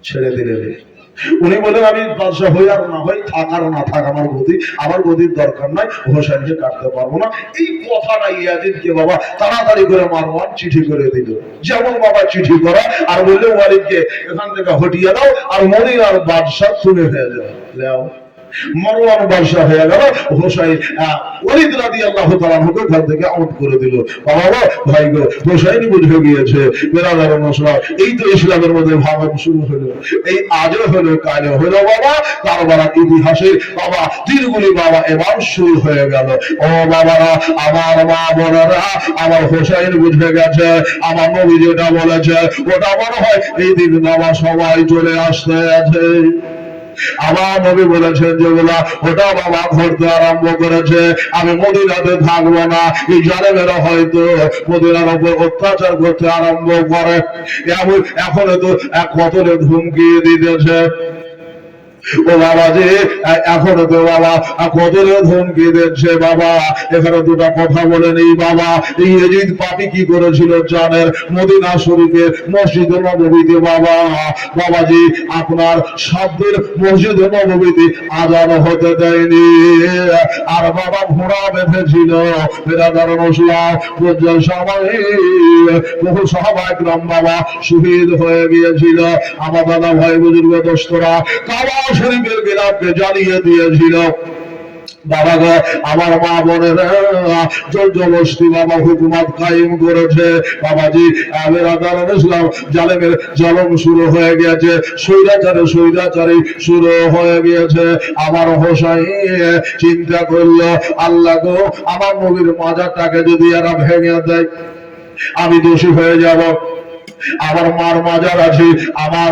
ছেড়ে দিলেন। উনি বলেন আমি বাদশা হই আর না হই, থাক আর না থাক আমার গদির দরকার নাই, হোসেনকে কাটতে পারবো না। এই কথাটা ইয়াজিদকে বাবা তাড়াতাড়ি করে মারওয়ান চিঠি করে দিল। যেমন বাবা চিঠি করা আর বললে ওয়ালিদকে এখান থেকে হটিয়ে দাও আর মনির আর বাদশা তুলে হয়ে যাও। মারওয়ান বাদশা হয়ে গেল, হোসাইন ওলীদ রাদিয়াল্লাহু তাআলা হুকে ঘর থেকে আউট করে দিল। বাবা ভাই গো, হোসাইন বুঝে গিয়েছে বেরাদার মুসলিম, এই তো ইসলামের মধ্যে ভাঙন শুরু হলো, এই আজও হলো কালও হলো বাবা কারবালার ইতিহাসে বাবা দিনগুলি বাবা এবার শুরু হয়ে গেল। ও বাবারা, আমার মা বোনেরা, আমার হোসাইন বুঝে গেছে আমার নবী যেটা বলেছে ওটা মনে হয় এই দিন বাবা সবাই চলে আসতে আছে। আমার নবী বলেছেন যেগুলা ওটা বাবা ঘুরতে আরম্ভ করেছে, আমি মদিনাতে থাকবো না। এই জালেমেরা হয়তো মদিনার উপর অত্যাচার করতে আরম্ভ করে, এখন তো এক কতলে ধুমকি দিতেছে। ও বাবা যে এখনো তো বাবা কতলে ধমকি দিচ্ছে বাবা। এখানে দুটা কথা বলে নেই বাবা। এই ইয়াজিদ পাপী কি করেছিল জানেন? মদিনা শরীফের মসজিদ নববীতে বাবা, বাবাজি আপনার শব্দের মসজিদ নববীতে আজান হতে দেয়নি, আর বাবা ঘোড়া বেঁধেছিল। বেরাদার মুসলিম বুঝলেন সবাই, বহু সাহাবায়ে কেরাম বাবা শহীদ হয়ে গিয়েছিল। আমার দাদা ভাই বুজুর্গ দোস্তরা কাবা শরীফের গিলাফকে জ্বালিয়ে দিয়েছিল। বাবা গো, আমার মা বোনেরা জোর জবরদস্তি বাবা হুকুমত কায়েম করেছে। বাবাজি ইসলাম জালেমের জলম শুরু হয়ে গেছে, স্বৈরাচারে শুরু হয়ে গিয়েছে। আমার হোসাইন চিন্তা করলো, আল্লাহ গো, আমার নবীর মাজারটাকে যদি এরা ভেঙে দেয় আমি দোষী হয়ে যাব। আমার মার মাজার আছে, আমার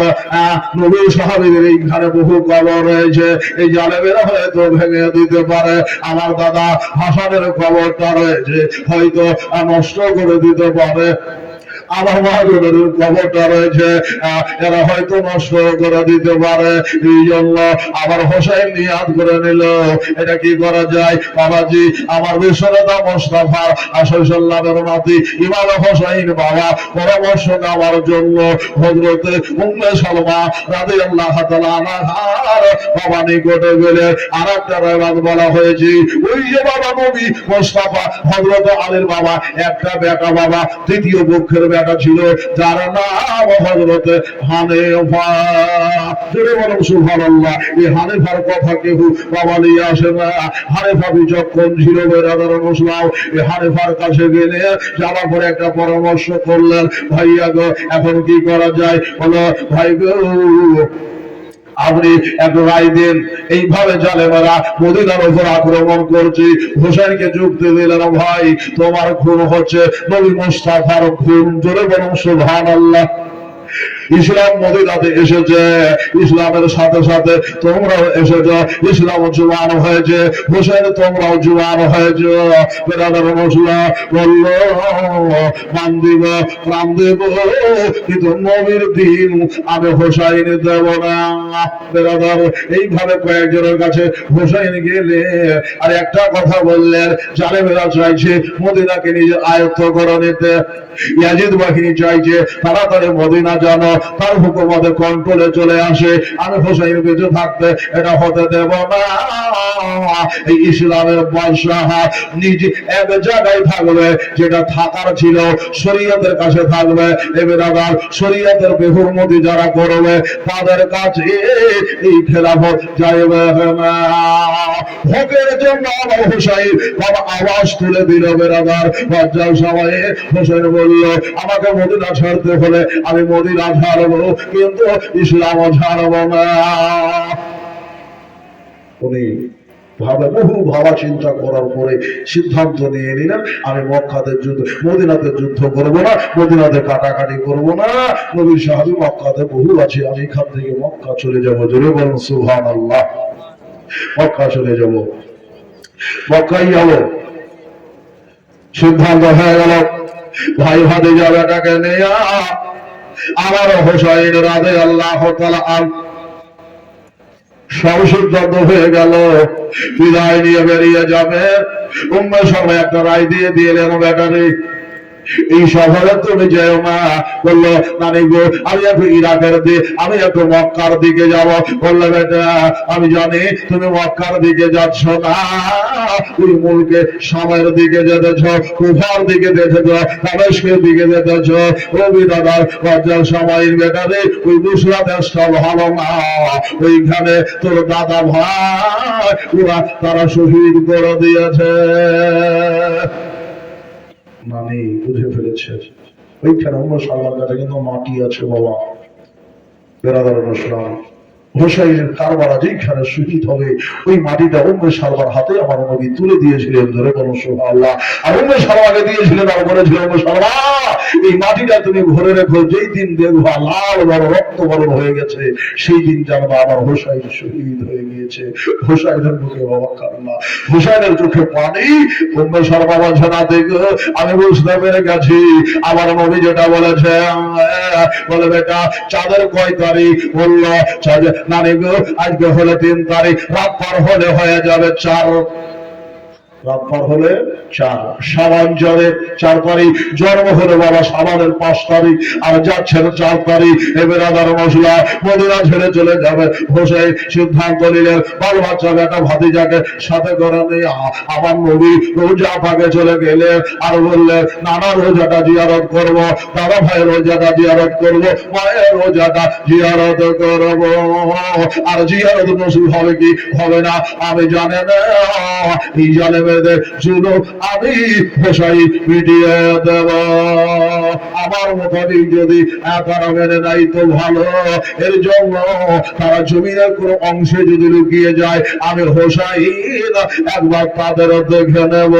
নবীর সাহাবীদের এইখানে বহু কবর রয়েছে, এই জালেমেরা হয়তো ভেঙে দিতে পারে। আমার দাদা হাসানের কবরটা রয়েছে, হয়তো নষ্ট করে দিতে পারে। আমার মহাজনের কবরটা রয়েছে, এরা হয়তো নষ্ট করে দিতে পারে। এই জন্য আমার হোসেন নিয়াত করে নিল এটা কি করা যায়। বাবাজি আমার বিশ্বনেতা মোস্তফার শৈশল্লামের নাতি ইমাম হোসেন বাবা পরামর্শ নেওয়ার জন্য হযরতে উম্মে সালমা রাদিয়াল্লাহু তাআলা আনহার বাবা নিকটে গেলে। আর একটা রাওয়াত বলা হয়েছে ওই যে বাবা নবী মোস্তফা হযরত আলীর বাবা একটা বেটা বাবা তৃতীয় পক্ষের বেটা ছিল যার নাম হযরত হানিফা। জোরে বলুন সুবহানাল্লাহ। এই হানিফার কথা কেউ বাবা নিয়ে আসে না। হানিফা বিচক্ষণ ছিল বেরাদার মুসলিম। এই হানিফার কাছে গেলে যাওয়ার পরে একটা পরামর্শ করলেন, ভাইয়া গো এখন কি করা যায়? বলো ভাই গো আপনি এক রায় দিন। এইভাবে জালেমেরা মদিনার উপর আক্রমণ করছে। হোসেনকে যুক্তি দিলেন, ভাই তোমার খুন হচ্ছে, নবী মুস্তাফার খুন। জোরে বলুন সুবহানাল্লাহ। ইসলাম মদিনাতে এসেছে, ইসলামের সাথে সাথে তোমরাও এসেছ, ইসলাম জুয়ান হয়েছে, হোসেন তোমরাও জুয়ান হয়েছে। বেরাদার মুসলিম বলল মান দিব প্রাণ দেব, কিন্তু নবীর দিন আমি হোসাইন দেব না। বেরাদার এইভাবে কয়েকজনের কাছে হোসাইন গেলে আর একটা কথা বললেন, জালেমেরা চাইছে মদিনাকে নিজে আয়ত্ত করে নিতে। ইয়াজিদ বাহিনী চাইছে তাড়াতাড়ি মদিনা জানো, তার হুকুমতে কন্ট্রোলে চলে আসে। আমি হোসাইন বেঁচে থাকতে এটা হতে দেব না। এই ইসলামের বাদশাহ নিজে এক জায়গায় থাকবে, যেটা থাকার ছিল শরীয়তের কাছে থাকবে। এবার আবার শরীয়তের বেহুরমতি যারা করবে তাদের কাছে এই খেলাফত যাইবে না। হকের জন্য আমার হোসাইন বাবা আওয়াজ তুলে দিল। বেরাদার বাদশাহ সবাই হোসেন বলল, আমাকে মদিনা ছাড়তে হলে আমি মদিনা ছাড়বো, কিন্তু ইসলাম ছাড়ব না। উনি বহু ভাবা চিন্তা করার পরে সিদ্ধান্ত নিয়ে নিলেন, আমি মক্কাতে যুদ্ধ মদিনাতে যুদ্ধ করবো না, মদিনাতে কাটাকাটি করবো না। নবীর সাহাবী মক্কাতে বহু আছে, আমি এখান থেকে মক্কা চলে যাবো। জোরে বলুন সুবহানাল্লাহ। মক্কা চলে যাব, মক্কাই যাবো সিদ্ধান্ত হয়ে গেল। ভাই ভাতিজা বেটাকে নিয়ে আমার হোসাইন রাদিয়াল্লাহু তাআলা সব সিদ্ধান্ত হয়ে গেল, বিদায় নিয়ে বেরিয়ে যাবে। উম্মে সালমা একটা রায় দিয়ে দিলেন, বেটারে এই সফরে তুমি যেও না। বললো নানি গো আমি একটু ইরাকের দিকে, আমি একটু মক্কার দিকে যাব। বললো বেটা আমি জানি তুমি মক্কার দিকে যাচ্ছ না, ওই মুলকে শামের দিকে যেতেছ, কুফার দিকে যেতেছ, দামেস্কের দিকে যেতেছ। রবি দাদার বাচ্চার সময়ের বেটারে ওই মুসলা দেশটা ভালো না, ওইখানে তোর দাদা ভাই ওরা তারা শহীদ করে দিয়েছে। নানি বুঝে ফেলেছে ওইখানে অন্য সালমার কাছে কিন্তু মাটি আছে বাবা। বেরাদার মুসলিম হোসাইনের কারবালা যেখানে শহীদ হবে ওই মাটিটা উম্মে সালমার হাতে আমার নবী তুলে দিয়েছিলেন। ধরে বলো সুবহানাল্লাহ। আর উম্মে সালমাকে দিয়েছিলেন আর বলেছিলেন, উম্মে সালমা এই মাটিটা তুমি ভরে রেখো, যেই দিন দেখবা লাল বড় রক্ত বরণ হয়ে গেছে সেই দিন জানবা আমার হোসাইন শহীদ হয়ে গিয়েছে। হোসাইনের মুখে বাবা কান্না, হোসাইনের চোখে পানি। উম্মে সালমা বলছে না দেখো আমি বুঝতে পেরে গেছি আমার নবী যেটা বলেছে। বলে বেটা চাঁদের কয় তারিখ? বললো চাঁদের নানি গো আজকে হলে 3 তারিখ, রাত পার হলে হয়ে যাবে 4, রাত পার হলে 4। শাবান জরে 4 তারিখ, জন্ম হলে বাবা শাবানের 5 তারিখ, আর যাচ্ছেন 4 তারিখ। এবার আদার মশলা মদিনা ছেড়ে চলে যাবে। হোসেন সিদ্ধান্ত নিলেন বাল বাচ্চা বেটা ভাতিজাকে সাথে করে নিয়ে আমার নবী রোজা পাকে চলে গেলেন। আর বললেন নানা রোজাটা জিয়ারত করব, দাদা ভাই রোজাটা জিয়ারত করব, মায়ের রোজাটা জিয়ারত করব। আর জিয়ারত নসিব হবে কি হবে না আমি জানি না, এই জালেমের জুলুম আমি হোসাই মিটিয়ে দেব। আমার মোতাবেক যদি তারা মেনে নাই তো ভালো, এর জন্য তারা জমিনের কোন অংশে যদি লুকিয়ে যায় আমি হোসাইন একবার তাদের দেখে নেব।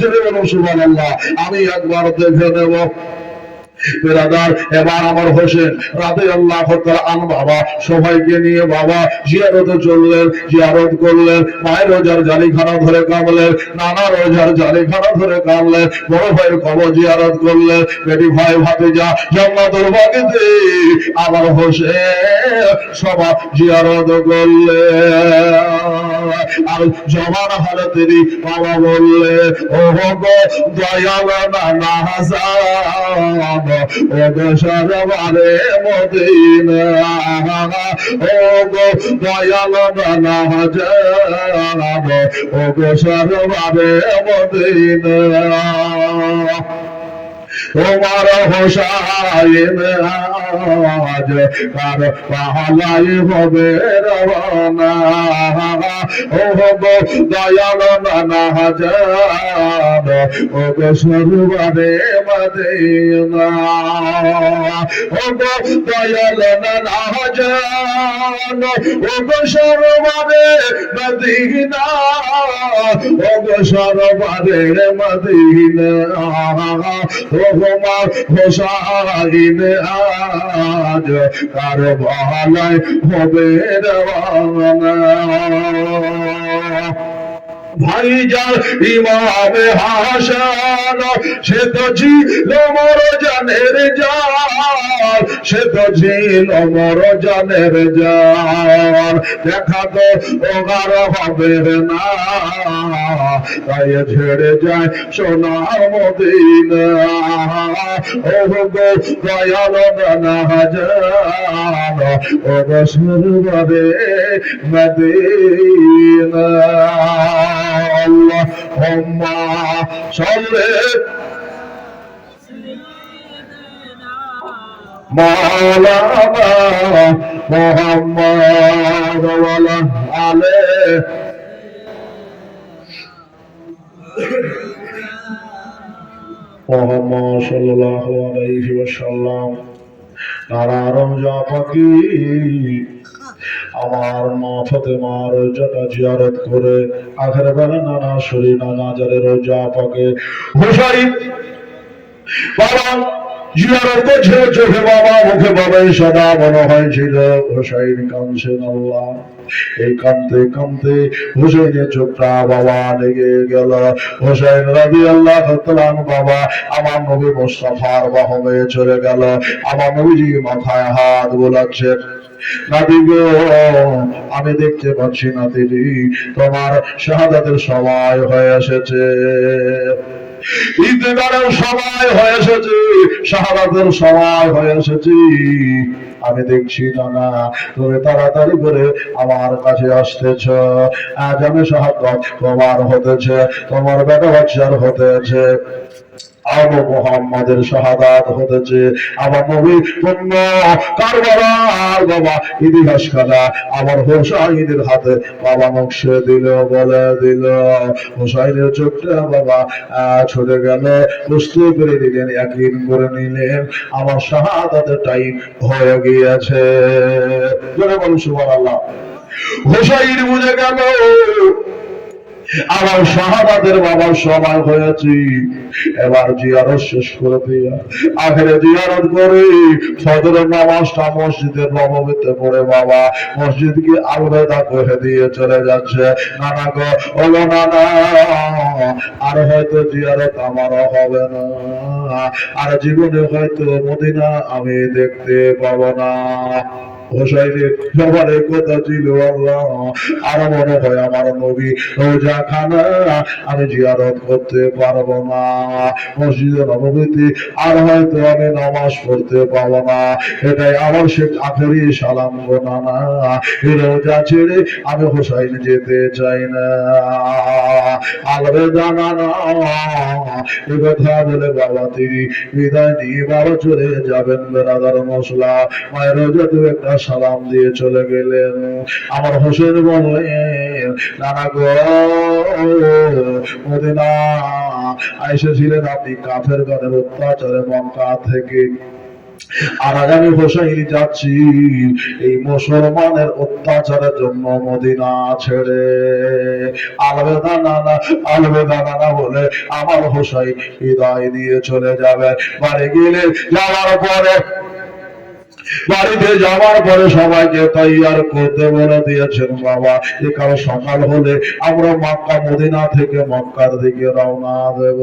যদি বলুন সুবহানাল্লাহ, আমি একবার দেখে নেব। বেরাদার এবার আমার হোসেন রাদিয়াল্লাহু তাআলা আন বাবা সবাইকে নিয়ে বাবা জিয়ারতে চললেন, জিয়ারত করলেন। মায়ের রোজার জালিখানা ধরে কাঁদলেন, নানা রোজার জালিখানা ধরে কাঁদলেন, বড় ভাইয়ের কবর জিয়ারত করলেন। বেটি ভাই ভাতিজা জান্নাতুল বাগিতে আমার হোসেন সবাই জিয়ারত করলেন। আর জমান হালতেরই বাবা বললে ও গো দয়াল নানা হাসান ও গো সরবারে মদিনা, ও গো দয়াল নানা হাসান ও গো সরবারে মদিনা। তোমার হোসাইন আজ কার পাহালাই হবে রওনা ও গো দয়াল নানা হাজার ও গো সরবারে মদিনা ও গো দয়াল নানা হাজার ও গো সরবারে মদিনা ও গো সরবারে মদিনা তোমার হোসাইন আজ কার ভালাই হবে রওনা ভাইজান ইমামে হাসান সে তো ছিল মোর জানের জান সে তো ছিল মোর জানের জান দেখা তো ওগার হবে না তাই ছেড়ে যায় সোনার মদিনা ও গো দয়াল না হাজার ও গো সুরবারে মদিনা اللهم صل مولانا محمد وعلى آله محمد صلى الله عليه وسلم নানা রমজা পাখি আমার মা ফাতেমার রোজাটা জিয়ারত করে আখের বেলা নানা শরীর নানা জারের রোজা পাকে হোসাইন বাবা জিয়ারত করছে চোখে বাবা মুখে বাবা সদা মনে হয়েছিল হোসাইন কাঁদছেন আল্লাহ এই কাঁদতে কাঁদতে হোসেনের চোখটা বাবা লেগে গেল হোসেন রাদিয়াল্লাহু তাআলা বাবা আমার নবী মুস্তাফার বাহবে চলে গেল আমার নবীজি মাথায় হাত বোলাচ্ছে নাতি গো আমি দেখতে পাচ্ছি নাতিজি তোমার শাহাদাতের সময় হয়ে এসেছে ইন্তেকালের সময় হয়ে এসেছে শাহাদাতের সময় হয়ে এসেছে আমি দেখছি না তুমি তাড়াতাড়ি করে আমার কাছে আসতেছ আজ আমি শাহাদাত তোমার হতেছে তোমার বেটা বাচ্চার হতেছে আবু মুহাম্মাদের শাহাদাত হতেছে আমার নবী পূর্ণ কারবালার বাবা ইতিহাস খানা আমার হোসাইনের হাতে বাবা নকশে দিল বলে দিল হোসাইনের চোখটা বাবা ছুটে গেল বুঝতে পেরে নিলেন ইয়াকিন করে নিলেন আমার শাহাদাতের টাইম হয়ে গিয়েছে বলে বলুন সুবহানাল্লাহ হোসাইন বুঝে গেল আমার শাহাদাতের বাবার সময় হয়েছে এবার জিয়ারত শেষ করে দিয়া আখেরে জিয়ারত করে ফজরের নামাজটা মসজিদের নববীতে পড়ে বাবা মসজিদকে আলবেদা করে দিয়ে চলে যাচ্ছে নানা গো ওগো নানা আর হয়তো জিয়ারত আমারও হবে না আর জীবনে হয়তো মদিনা আমি দেখতে পাবো না হোসাইনের সবার কথা ছিল আল্লাহ আর মনে হয় আমার নবী রোজা খানা আমি জিয়ারত করতে পারবো না মসজিদে নববীতে আর হয়তো আমি নামাজ পড়তে পারবো না এটাই আমার সে আখেরি সালাম গো নানা রোজা ছেড়ে আমি হোসাইন যেতে চাই না আলবেদা নানা এ কথা বলে বাবা তিনি বিদায় নিয়ে বাবা চলে যাবেন বেরাদার মশলা মায়ের রোজা দু একটা সালাম দিয়ে চলে গেলেন আমার হোসেন বললেন নানা গো মদিনা এসেছিলেন আপনি কাফের গণের অত্যাচারে মক্কা থেকে আর আগামী হোসাইন যাচ্ছি এই মুসলমানের অত্যাচারের জন্য মদিনা ছেড়ে আলবেদা নানা বলে আমার হোসাইন বিদায় দিয়ে চলে যাবে বাড়ি গেলে যাওয়ার পরে বাড়িতে যাওয়ার পরে সবাইকে তৈয়ার করতে বলে দিয়েছেন বাবা যে কারো সকাল হলে আমরা মক্কা মদিনা থেকে মক্কার দিকে রওনা দেব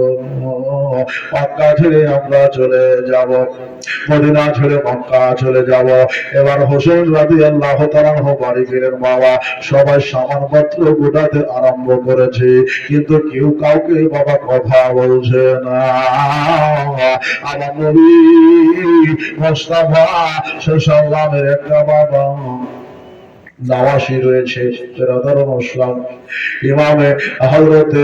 মক্কা ছেড়ে আমরা চলে যাব মদিনা ছেড়ে মক্কা চলে যাব এবার হোসেন রাদিয়াল্লাহু তাআলা বাড়ি গেলেন বাবা সবাই সামানপত্র গোটাতে আরম্ভ করেছে কিন্তু কেউ কাউকে বাবা কথা বলছে না আমার নবী মুস্তাফা সাল্লামের একটা বাবা নাওয়াসি রয়েছে বেরাদার মুসলিম ইমামে হযরতে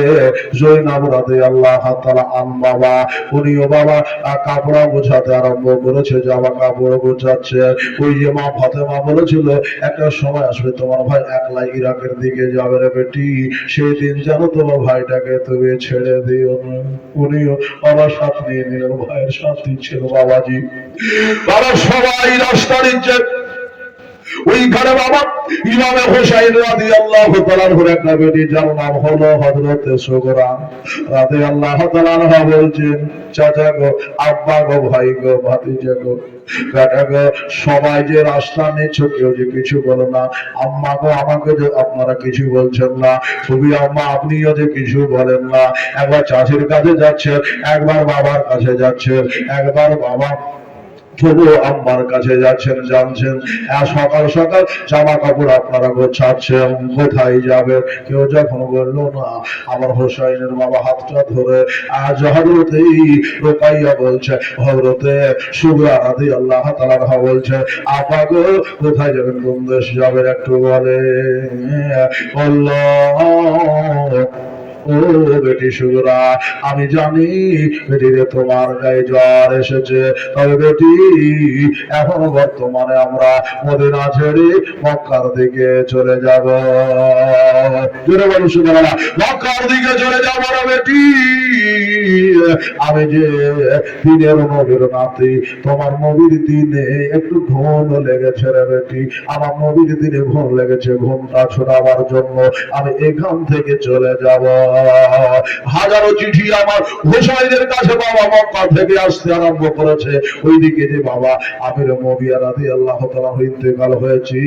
জয়নাব রাদিয়াল্লাহু তাআলা আন বাবা, উনিও বাবা কাপড় গোছাতে আরম্ভ করেছে, জামা কাপড় গোছাচ্ছে। ওই যে মা ফাতেমা বলেছিল একটা সময় আসবে তোমার ভাই একলাই ইরাকের দিকে যাবে রে বেটি, সেই দিন জানো তোমার ভাইটাকে তুমি ছেড়ে দিও না। উনিও বাবা সাথ নিয়ে নিলেন, ভাইয়ের সাথী ছিল বাবাজি। বাবা সবাই রাস্তা দিচ্ছে ওইখানে বাবা ইমামে হোসাইন রাদিয়াল্লাহু তাআলা আনহুর একটা বেটি যার নাম হলো হযরত সুগরা রাদিয়াল্লাহু তাআলা আনহা বলছেন, চাচা গো, আব্বা গো, ভাই গো, ভাতিজা গো, বেটা গো, সবাই যে রাস্তা নিচ্ছ কেউ যে কিছু বলো না। আম্মা গো, আমাকে যে আপনারা কিছু বলছেন না। তুমি আম্মা আপনিও যে কিছু বলেন না। একবার চাচির কাছে যাচ্ছেন, একবার বাবার কাছে যাচ্ছেন, একবার বাবা তবুও আম্মার কাছে যাচ্ছেন। জানছেন সকাল সকাল জামা কাপড় আপনারা গোছাচ্ছেন, কোথায় যাবে? কেউ যখন বলল না, আমার হোসাইনের বাবা হাতটা ধরে আজ হযরতে রুকাইয়া বলছে, হযরতে সুগরা রাদিয়াল্লাহু তাআলা আনহা বলছে, আপা গো কোথায় যাবেন, কোন দেশ যাবেন একটু বলে। আল্লাহ ও বেটি সুগরা, আমি জানি বেটি রে তোমার গায়ে জ্বর এসেছে, তবে বেটি এখন বর্তমানে আমরা মদিনা ছেড়ে মক্কার দিকে চলে যাব। জোরে বলো সুবহানাল্লাহ, মক্কার দিকে চলে যাব না বেটি। আমি যে দিনের নবীর নাতি, তোমার নবীর দিনে একটু ঘুম লেগেছে রে বেটি, আমার নবীর দিনে ঘুম লেগেছে, ঘুমটা ছুটাবার জন্য আমি এখান থেকে চলে যাব। হাজারো চিঠি আমার হোসাইনের কাছে বাবা মক্কা থেকে আসতে আরম্ভ করেছে। ওইদিকে যে বাবা আমির মুআবিয়া রাদিয়াল্লাহু তাআলা ইন্তেকাল হয়েছে,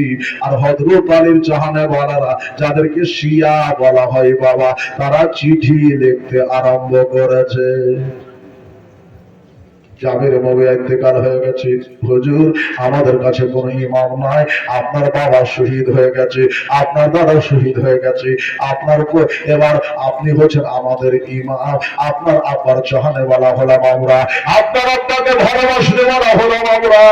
আর হযরত আলীর চাহনে ওয়ালারা যাদেরকে শিয়া বলা হয় বাবা, তারা চিঠি লিখতে আরম্ভ করেছে। জামির মুআবিয়া ইন্তেকাল হয়ে গেছে, হুজুর আমাদের কাছে কোনো ইমাম নাই, আপনার বাবা শহীদ হয়ে গেছে, আপনার দাদা শহীদ হয়ে গেছে, আপনার এবার আপনি হচ্ছেন আমাদের ইমাম, আপনার আব্বার চাহনে ওয়ালা হলাম আমরা, আপনার আব্বাকে ভালোবাসতে ওয়ালা হলাম আমরা।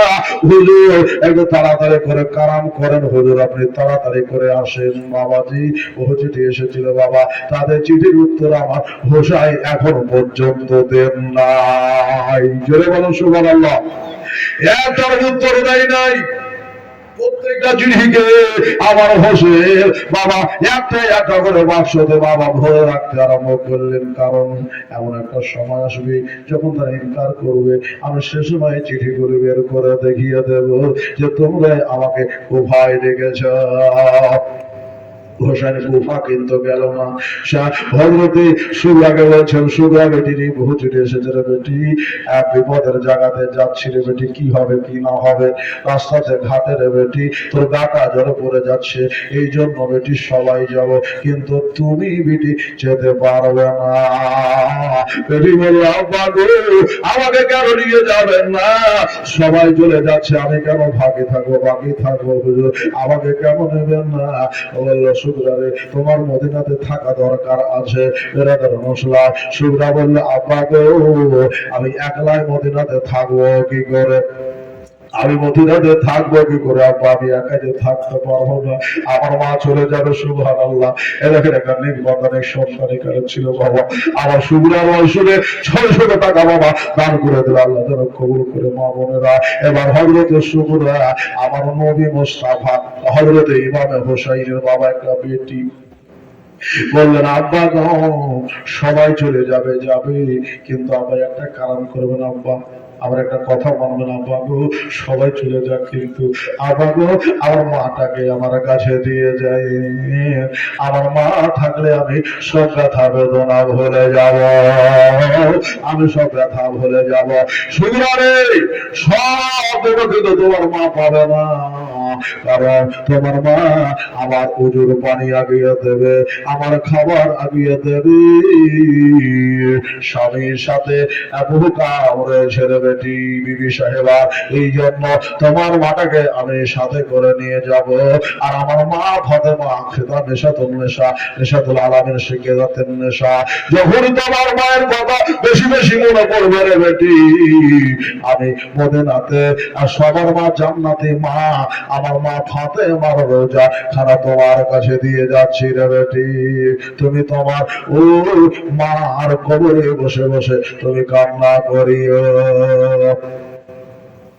হুজুর একটু তাড়াতাড়ি করে কারাম করেন, হুজুর আপনি তাড়াতাড়ি করে আসেন। বাবাজি ও চিঠি এসেছিল বাবা, তাদের চিঠির উত্তর আমার হোসাইন এখন পর্যন্ত দেন নাই। জোরে বলুন সুবহানাল্লাহ, একটার উত্তর দেয় নাই। প্রত্যেকটা চিঠিকে আমার হোসেন বাবা একটা একটা করে বাক্সতে বাবা ভরে রাখতে আরম্ভ করলেন। কারণ এমন একটা সময় আসবে যখন তারা ইনকার করবে, আমি সে সময় চিঠিগুলি বের করে দেখিয়ে দেব যে তোমরা আমাকে কোথায় ডেকেছ। হোসেন গুফা কিন্তু গেল না। হযরতে সুগরাকে বলছেন, সুগরা বেটি বহু চিঠি এসেছে রে বেটি, এক বিপদের জায়গাতে যাচ্ছি রে বেটি, কি হবে কি না হবে, রাস্তাতে ঘাটে রে বেটি তোর গাটা জ্বরে পড়ে যাচ্ছে, এই জন্য বেটি সবাই যাব, কিন্তু তুমি বেটি যেতে পারবে না। বেটি বলে, আব্বা গো আমাকে কেন নিয়ে যাবেন না, সবাই চলে যাচ্ছে, আমি কেন বাকি থাকবো, বাকি থাকবো, হুজুর আমাকে কেন নেবেন না? বলল, সুগরা রে তোমার মদিনাতে থাকা দরকার আছে। বেরাদার মুসলিম সুগরা বলল, আব্বা গো আমি একলাই মদিনাতে থাকবো কি করে, আমি মদিনাতে থাকবো কি করে আব্বা, আমি একা যে থাকতে পারবো না, আমার মা চলে যাবে। সুবহানাল্লাহ, এ দেখেন একটা নির্বাচনের সন্তানিকার ছিল বাবা, আমার সুগরার বয়সে 600 টাকা বাবা দান করে দিল, আল্লাহ যেন কবুল করে। মা বোনেরা এবার হযরতে সুগরা আমার নবী মুস্তাফা হযরতে ইমামে হোসাইনের বাবা একটা বেটি বললেন, আব্বা গো সবাই চলে যাবে যাবে, কিন্তু আব্বা একটা কারণ করবেন, আব্বা আমার একটা কথা মানবেন, আব্বা গো সবাই চলে যাক, কিন্তু আব্বা গো আমার মাটাকে আমার কাছে দিয়ে যায়, আমার মা থাকলে আমি সব ব্যথা বেদনা ভুলে যাব, আমি সব ব্যথা ভুলে যাব। সুগরারে সব দেবো কিন্তু তোমার মা পাবে না, কারণ তোমার মা আমার উজুর পানি আগিয়ে দেবে, আমার খাবার আগিয়ে দেবে, স্বামীর সাথে বহু কাম রয়েছে রে বেটি বিবি সাহেবা, এই জন্য তোমার মাটাকে আমি সাথে করে নিয়ে যাব। আর আমার মা ফাতেমা খেতা নেশাতুল নেশা, নেশাতুল আলামিন শিকেরাতেন নেশা, যখন তোমার মায়ের কথা বেশি বেশি মনে পড়বে রে বেটি, আমি মদিনাতে আর সবার মা জান্নাতি মা আমার মা ফাতেমার রোজা খানা তোমার কাছে দিয়ে যাচ্ছি রে বেটি, তুমি তোমার ওই মার কবরে বসে বসে তুমি কান্না করিও।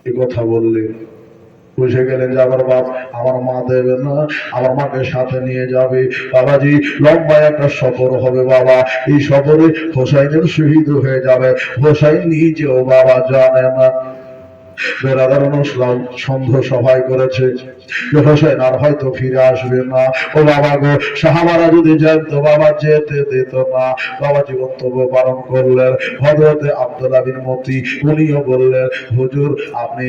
এই কথা বললেন, বুঝে গেলেন যে আমার বাপ আমার মা দেবে না, আমার মাকে সাথে নিয়ে যাবে। বাবাজি লম্বা একটা সফর হবে বাবা, এই সফরে হোসাইনের শহীদ হয়ে যাবে। হোসাইন নিজেও বাবা জানে না। সন্ধ্যা সভায় করেছে যে হোসেন আর হয়তো ফিরে আসবে না। ও বাবা গো, সাহাবারা যদি জানতো বাবা যেতে দিত না। বাবাজি বক্তব্য পালন করলেন। হযরতে আব্দুল্লাহ বিন মতি উনিও বললেন, হুজুর আপনি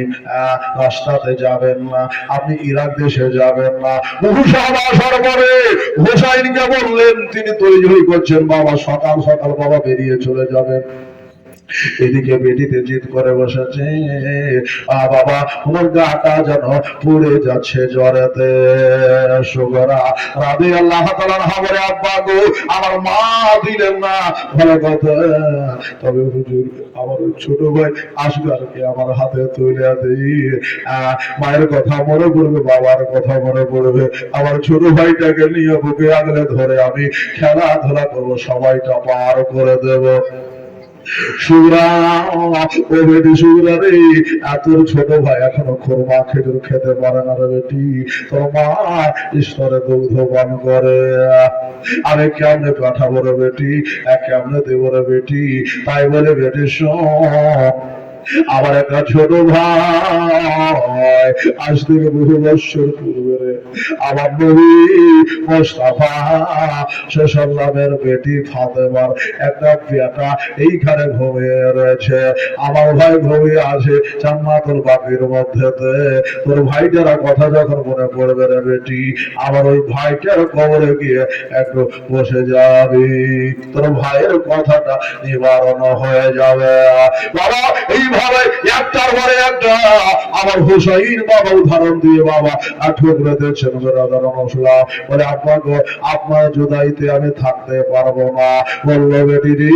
রাস্তাতে যাবেন না, আপনি ইরাক দেশে যাবেন না। বহু সাহাবা আসার পরে হোসাইনকে বললেন, তিনি তৈরি করছেন বাবা, সকাল সকাল বাবা বেরিয়ে চলে যাবেন। এদিকে বেটিতে জিদ করে বসেছে, বাবা ওনার গাটা যেন পুড়ে যাচ্ছে জ্বরেতে। সুগরা রাদিয়াল্লাহু তাআলা বলে, আব্বা গো আমার মা দিলেন না ভালো কথা, তবে হুজুর আমার ছোট ভাই আসগারকে আমার হাতে তুলে দিই, মায়ের কথা মনে পড়বে, বাবার কথা মনে পড়বে, আমার ছোট ভাইটাকে নিয়ে বুকে আগলে ধরে আমি খেলাধুলা করবো, সময়টা পার করে দেব। সুরা ও বেটি সুরা রে, তোর ছোট ভাই এখনো খোরমা খেজুর খেতে পারে না রে বেটি, তোর মা ঈশ্বরে দুগ্ধ পান করে, আমি কেমনে পাঠাবো রে বেটি, কেমনে দেবো রে বেটি। তাই বলে বেটি শোন, আমার একটা ছোট ভাই আজ থেকে বহু বছর পূর্বে আমার নবী মুস্তাফা সাল্লামের বেটি ফাতেমার একটা বেটা এইখানে ঘুমিয়ে রয়েছে। আমার ভাই ঘুমিয়ে আছে জান্নাতুল বাকির মধ্যেতে। তোর ভাইটার কথা যখন মনে পড়বে রে বেটি, আমার ওই ভাইটার কবরে গিয়ে একটু বসে যাবি, তোর ভাইয়ের কথাটা নিবারণ হয়ে যাবে। বাবা এইভাবে একটার পরে একটা আমার হুসাইন বাবা উদাহরণ দিয়ে বাবা ঠুকরে দিয়েছেন। বলে আব্বা গো, আপনার জুদাইতে আমি থাকতে পারবো না। বললো বেটি রে,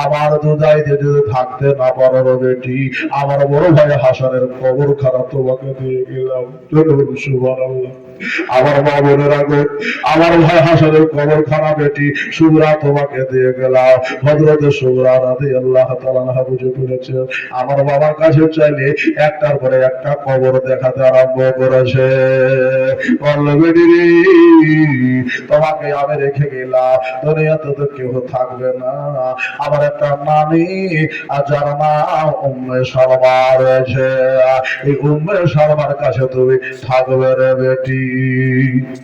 আমার জুদাইতে যদি থাকতে না পারো বেটি, আমার বড় ভাই হাসানের কবর খারাপ তোমাকে দিয়ে গেলাম। সুবহানাল্লাহ। আমার মা বোনের আগে আমার ভাই হাসানের কবর খানা বেটি সুবরা তোমাকে দিয়ে গেলাম। হযরতে সুবরা রাদিয়াল্লাহু তাআলা বুঝে ফেলেছে, আমার বাবার কাছে চাইলে একটার পরে একটা কবর দেখাতে আরম্ভ করেছে। বলল বেটি রে, তোমাকে আমি রেখে গেলাম, দুনিয়াতে তো কেউ থাকবে না। আমার একটা নানি যার নাম উম্মে সালমা রয়েছে, এই উম্মে সালমার কাছে তুমি থাকবে রে বেটি,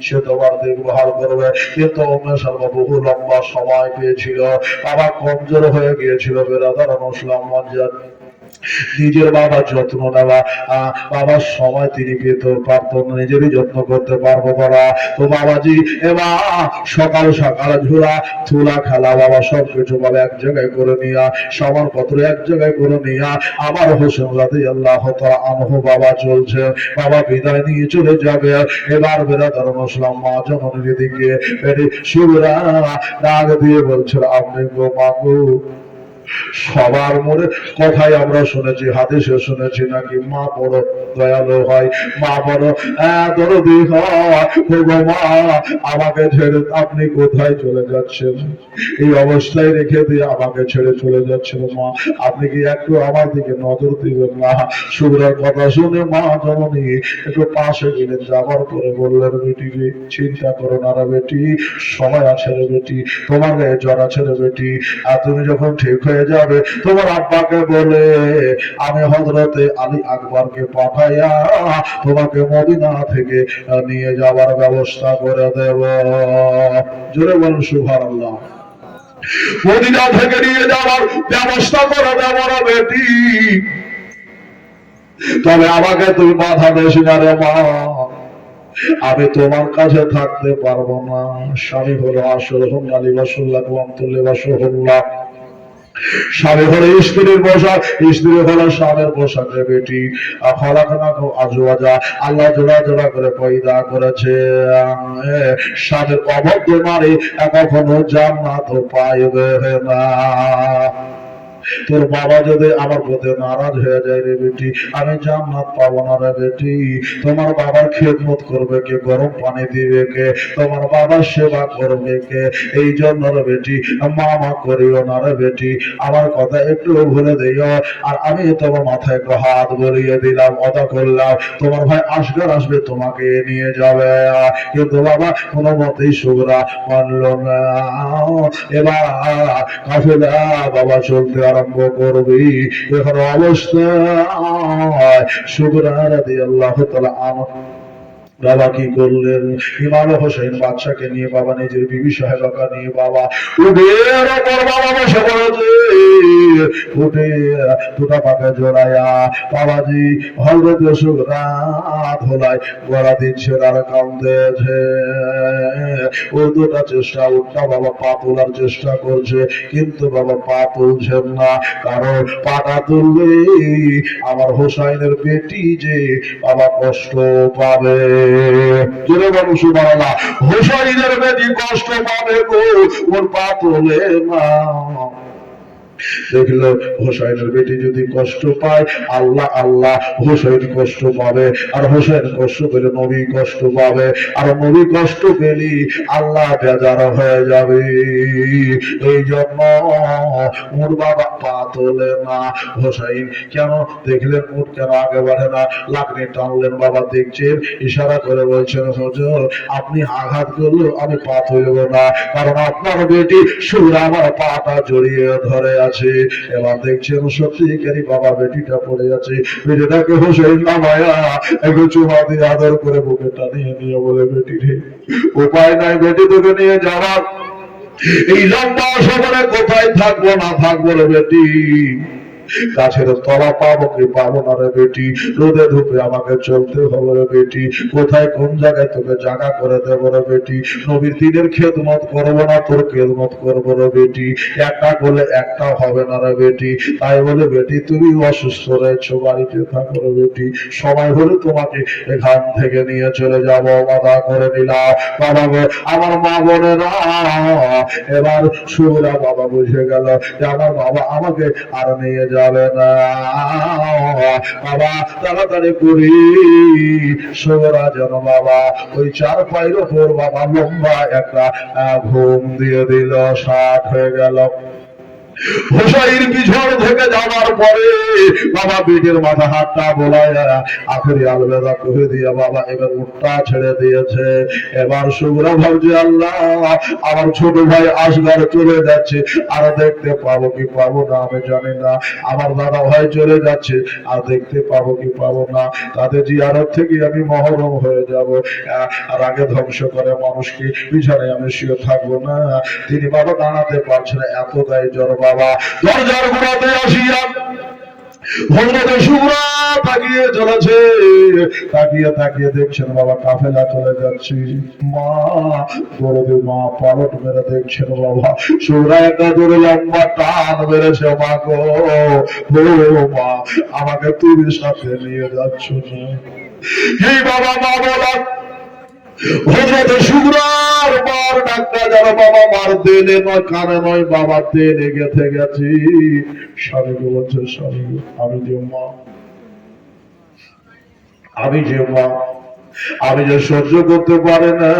সে তোমার দেখভাল করবে। কিন্তু উম্মে সালমা বহু লম্বা সময় পেয়েছিল, বাবা কমজোর হয়ে গিয়েছিল। বেরাদার মুসলিম মঞ্জাত নিজের বাবার যত্ন নেওয়া, বাবার সময় তিনি পেতে পারতো না, নিজেরই যত্ন করতে পারবো করা। তো বাবাজি এবার সকাল সকাল ঝোলা থুলা খেলা বাবা সবকিছু বাবা এক জায়গায় করে নিয়া, সবার পত্র এক জায়গায় করে নিয়া আমার হোসেন রাদিয়াল্লাহু তাআলা আনহু বাবা চলছে, বাবা বিদায় নিয়ে চলে যাবে। এবার বেরাদার মুসলিম মা জননীর দিকে সুবরা রাগ দিয়ে বলছে, আপনি গো মাগো, সবার মনে কথাই আমরা শুনেছি, হাদিসে শুনেছি নাকি মা বড় দয়ালু হয়, মা বড় দরদি হয়। মা আমাকে ছেড়ে আপনি কোথায় চলে যাচ্ছেন, এই অবস্থায় রেখে দিয়ে আমাকে ছেড়ে চলে যাচ্ছেন, মা আপনি কি একটু আমার দিকে নজর দিবেন না। সুবরার কথা শুনে মা জননী একটু পাশে গেলেন, যাবার পরে বললেন, বেটি রে চিন্তা করো না রে বেটি, সময় আছে রে বেটি, তোমার গায়ে জ্বর আছে রে বেটি, আর তুমি যখন ঠিক হয়ে যাবে তোমার আব্বাকে বলে আমি হযরতে আলী আকবরকে পাঠাইয়া তোমাকে মদিনা থেকে নিয়ে যাবার ব্যবস্থা করে দেব। জোরে বলুন সুবহানাল্লাহ। মদিনা থেকে নিয়ে যাওয়ার ব্যবস্থা করে দেব রে বেটি, তবে আমাকে তুমি বাধা দিস না রে মা, আমি তোমার কাছে থাকতে পারবো না। স্বামী হলো আসল হুন্না লিবাসুল্লাহ লিবাসুল্লাহ, স্বামী হলো স্ত্রীর পোশাক, স্ত্রী হলো স্বামীর পোশাক রে বেটি। খলাকনাহু আজওয়াজা, আল্লাহ জোড়া জোড়া করে পয়দা করেছে। স্বামীর অবদ্ধ নারী কখনো জান্নাত পাইবে না। তোর বাবা যদি আমার প্রতি নারাজ হয়ে যায় রে বেটি, আমি জান্নাত পাবো না রে বেটি। তোমার বাবার খেদমত করবে কে, গরম পানি দিবে কে, তোমার বাবার সেবা করবে কে? এই জন্য রে বেটি মামা করিও না রে বেটি, আমার কথা একটু ভুলে দিও। আর আমি তোমার মাথায় একটু হাত বলিয়ে দিলাম, অদা করলাম, তোমার ভাই আসগার আসবে তোমাকে নিয়ে যাবে। কিন্তু বাবা কোনো মতেই সুগরা মানল না। এবার কাফেলা বাবা চলতে আরম্ভ করবি। এখন অবস্থা সুগরা রাদিয়াল্লাহু তাআলা বাবা কি করলেন, ইমাম হোসেন বাচ্চাকে নিয়ে বাবা নিজের বিবি সাহেবাকে নিয়ে বাবা উঠের ওপর বাবা বসে পড়েছে। উঠে দুটা পাকে জোড়ায়া বাবাজি হযরত সুগরা ধোলাই গড়া দিচ্ছে আর কাঁদছে। ও দুটা চেষ্টা উঠা বাবা পা তোলার চেষ্টা করছে, কিন্তু বাবা পা তুলছেন না, কারণ পাটা তুললে আমার হোসাইনের বেটি যে বাবা কষ্ট পাবে। জোরে বলো সুবহানাল্লাহ। হোসাইনের বেটি কষ্ট পাবে গো, ওর পা তোলে না। দেখলো হোসাইনের বেটি যদি কষ্ট পায়, আল্লাহ আল্লাহ হোসাইন কষ্ট পাবে, আর হোসাইন কষ্ট পেলে নবী কষ্ট পাবে, আর নবী কষ্ট পেলে আল্লাহ বেজার হয়ে যাবে। এই জন্য ওর বাবা পা তোলে না। হোসাইন কেন দেখলেন উঠ কেন আগে বাড়ে না, লাগনি টানলেন, বাবা দেখছেন, ইশারা করে বলছেন হুজুর আপনি আঘাত করলে আমি পা তুলব না, কারণ আপনার বেটি সুরা আমার পাটা জড়িয়ে ধরে আছে। এবার দেখছেন সত্যিকারই বাবা বেটিটা পড়ে আছে, বেটিটাকে হোসেন নামায়া একটু চুমা দিয়ে আদর করে বুকে টানিয়ে নিয়ে বলে বেটি রে উপায় নাই বেটি তোকে নিয়ে যাওয়ার, এই লম্বা সফরে কোথায় থাকবো না থাকবো রে বেটি, গাছের তলা পাবো কি পাবো না রে বেটি, রোদে ধূপে আমাকে চলতে হবে রে বেটি, কোথায় কোন জায়গায় তোকে জায়গা করে দেবো রে বেটি, নবীর দিনের খেদমত করবো না তোর খেদমত করবো রে বেটি, একটা করলে একটা হবে না রে বেটি। তাই বলে বেটি তুমি অসুস্থ রয়েছো, বাড়িতে থাকো রে বেটি, সময় হলে তোমাকে এখান থেকে নিয়ে চলে যাব। বাবা করে নিলাম বাবা গো। আমার মা বোনেরা এবার সুরা বাবা বুঝে গেল যে আমার বাবা আমাকে আর নিয়ে যাবে না। বাবা তাড়াতাড়ি করি সুরা যেন বাবা ওই চার পায়ের ওপর বাবা লম্বা একটা ঘুম দিয়ে দিল, 60 হয়ে গেল। হোসাইন পিছন থেকে যাওয়ার পরে বাবা বেটের মাথা হাতটা বোলায় আখেরি আলবেদা করে দিয়ে বাবা এবার উঠটা ছেড়ে দিয়েছে। এবার সুগরা ভাবছে আল্লাহ আমার ছোট ভাই আসগার চলে যাচ্ছে, আর দেখতে পাবো কি পাবো না আমি জানি না, আমার দাদা ভাই চলে যাচ্ছে আর দেখতে পাবো কি পাবো না, তাদের জিয়ারত থেকে আমি মহরম হয়ে যাব, আর আগে ধ্বংস করে মানুষকে বিছানায় আমি শুয়ে থাকবো না। তিনি বাবা দাঁড়াতে পারছে না, এত গায়ে জ্বর বাবা। দরজার গোড়াতে আসিয়া হযরত সুগরা তাকিয়ে চলেছে, তাকিয়ে তাকিয়ে দেখছেন বাবা কাফেলা চলে যাচ্ছে। মা দরদে মা পালট মেরে দেখছেন বাবা সুগরা একটা জোরে লম্বা টান মেরেছে, মা গো ও মা আমাকে তুমি সাথে নিয়ে যাচ্ছ না। এই বাবা মা বলা হযরত সুগরার মার ডাক্তার যারা বাবা মার দেনে নয় কানে নয়, বাবা দেনে গেথে গেছি। স্বামীকে বলছে স্বামী আমি যে মা, আমি যে মা, আমি যে সহ্য করতে পারে না,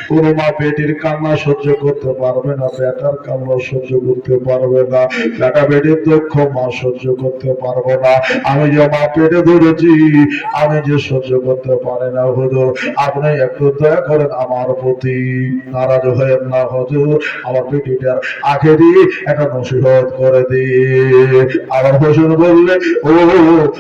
কোন মা বেটির কান্না সহ্য করতে পারবে না, বেটার কান্না সহ্য করতে পারবে না, বেটা বেটির দুঃখ মা সহ্য করতে পারবে না। আমি যে মা পেটে ধরেছি আমি যে সহ্য করতে পারে না, হুজুর আপনি একটু দয়া করেন আমার প্রতি, নারাজ হয়েন না হুজুর, আমার বেটিটার আখেরি একটা নসিহত করে দিয়ে। আমার হোসেন বললে ও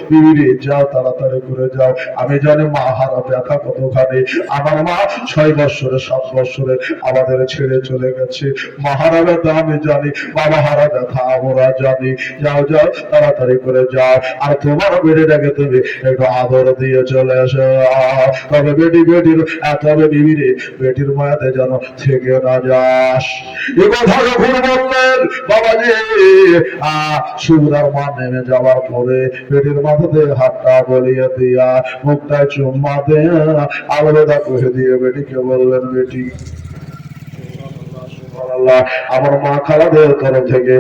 বিবি যাও তাড়াতাড়ি করে যাও, আমি জানি মা হারা ব্যথা কতখানি, আমার মা 6 বছর 7 বছরে আমাদের ছেড়ে চলে গেছে, মাহারা ব্যথা আমি জানি, বাবা হারা ব্যথা আমরা জানি, যাও যাও তাড়াতাড়ি করে যাও, আর তোমার বেটিটাকে তুমি একটু আদর দিয়ে চলে এসো। তবে বেটির তবে বিবিরে বেটির মায়াতে যেন থেকে না যাস। এ কথা যখন বললেন বাবাজি সুগরার মা নেমে যাওয়ার পরে বেটির মাথাতে হাতটা বলিয়ে দিয়া মুখটায় চুম্মা দেয়া আলবেদা করে দিয়ে বেটিকে বললেন বেটি সুবহানাল্লাহ। আমার মা খালাদের তরফ থেকে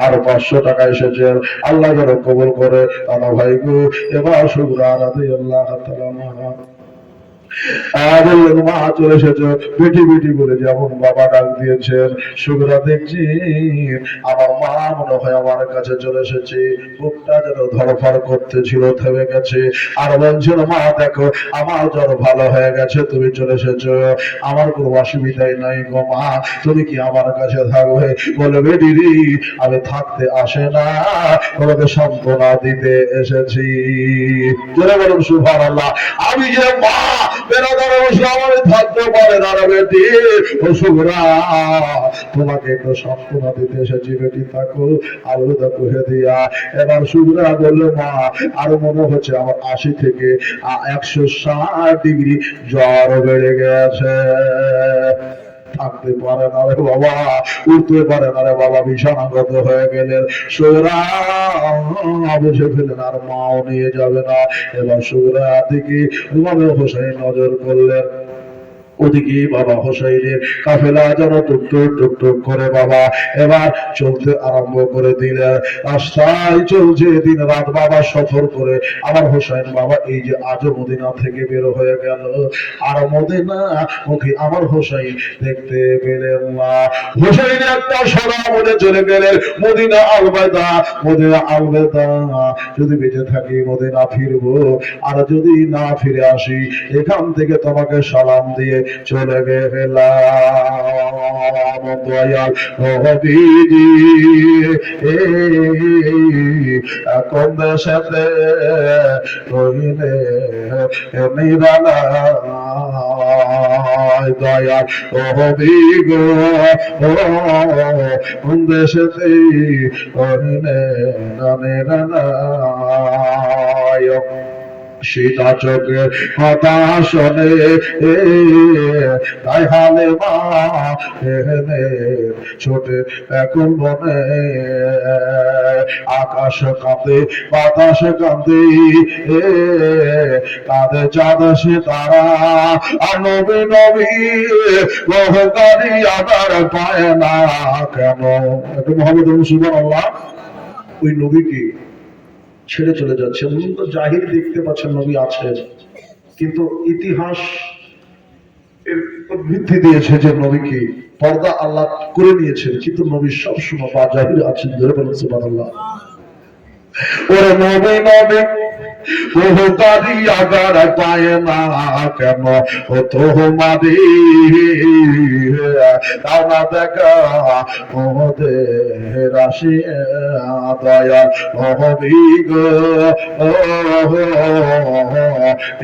আরো 500 টাকা এসেছে, আল্লাহ যেন কবুল করে। দাদা ভাই গো, এবার শুকরা রাদিয়াল্লাহু তাআলা বললেন মা চলে এসেছো, বেটি বেটি বলে যেমন বাবা ডাক দিয়েছেন, শুকরা দেখছি আমার মা মনে হয় আমার কাছে চলে এসেছে, বুকটা যেন ধরফড় করতেছিল, থেমে গেছে। আর বলছিল মা দেখো আমার জ্বর ভালো হয়ে গেছে, তুমি চলে এসেছো, আমার কোনো অসুবিধাই নাই গো মা, তুমি কি আমার কাছে থাকবে? বলে বেটি রে, আমি থাকতে আসে না, তোমাকে সান্ত্বনা দিতে এসেছি। জোরে বলুন সুবহানাল্লাহ। আমি যে মা থাকতে পারে না বেটি, ও শুকরা তোমাকে একটু সান্ত্বনা দিতে এসেছি, বেটি থাকো আলুদা কহে দিয়া। এবার শুকরা বলল মা আর মনে হচ্ছে আমার 80 থেকে 160 ডিগ্রি জ্বর বেড়ে গেছে, থাকতে পারে না রে বাবা, উঠতে পারে না রে বাবা, বিছানাগত হয়ে গেলেন। শুকরা বুঝে ফেলেন আর মাও নিয়ে যাবে না। এবার শুকরা দিকে ইমাম হোসেন নজর করলেন, ওদিকে বাবা হোসাইনের কাফেলা যেন টুকটুক টুকটুক করে বাবা এবার চলতে আরম্ভ করে দিলেন। রাস্তায় চলছে দিন রাত বাবা সফর করে আমার হোসাইন বাবা এই যে আজ মদিনা থেকে বের হয়ে গেল, আর মদিনা মুখে আমার হোসাইন দেখতে পেলেন না। হোসাইন একটা সদা বলে চলে গেলেন, মদিনা আলবেদা, মদিনা আলবেদা, যদি বেঁচে থাকি মদিনা ফিরবো, আর যদি না ফিরে আসি এখান থেকে তোমাকে সালাম দিয়ে চলে গেলাম। দয়াল নবীজি কোন দেশেতে রইলে নিরালায়, দয়াল নবী গো কোন দেশেতে রইলে নিরালায়। সীতা চোখের কথা শোনে তাই হালে মা এনে ছোটে এখন মনে, আকাশ কাঁদে বাতাস কাঁদে কাঁদে চাঁদ সে তারা, আর নবী নবী বহুকারী আবার পায় না কেন? একটু মোহাম্মদ সুবহানাল্লাহ। ওই নবীকে ছেড়ে চলে যাচ্ছে, জাহির দেখতে পাচ্ছেন নবী আছেন, কিন্তু ইতিহাস এর ভিত্তি দিয়েছে যে নবীকে পর্দা আল্লাহ করে নিয়েছেন, কিন্তু নবী সবসময় বা জাহির আছেন। ধরে বলেন সুবহানাল্লাহ। ওরে নবী নবী বহুকারী আগার পায় না কেন, ও তোমারি তারা দেখা মোদের রাশি দয়া হবি গো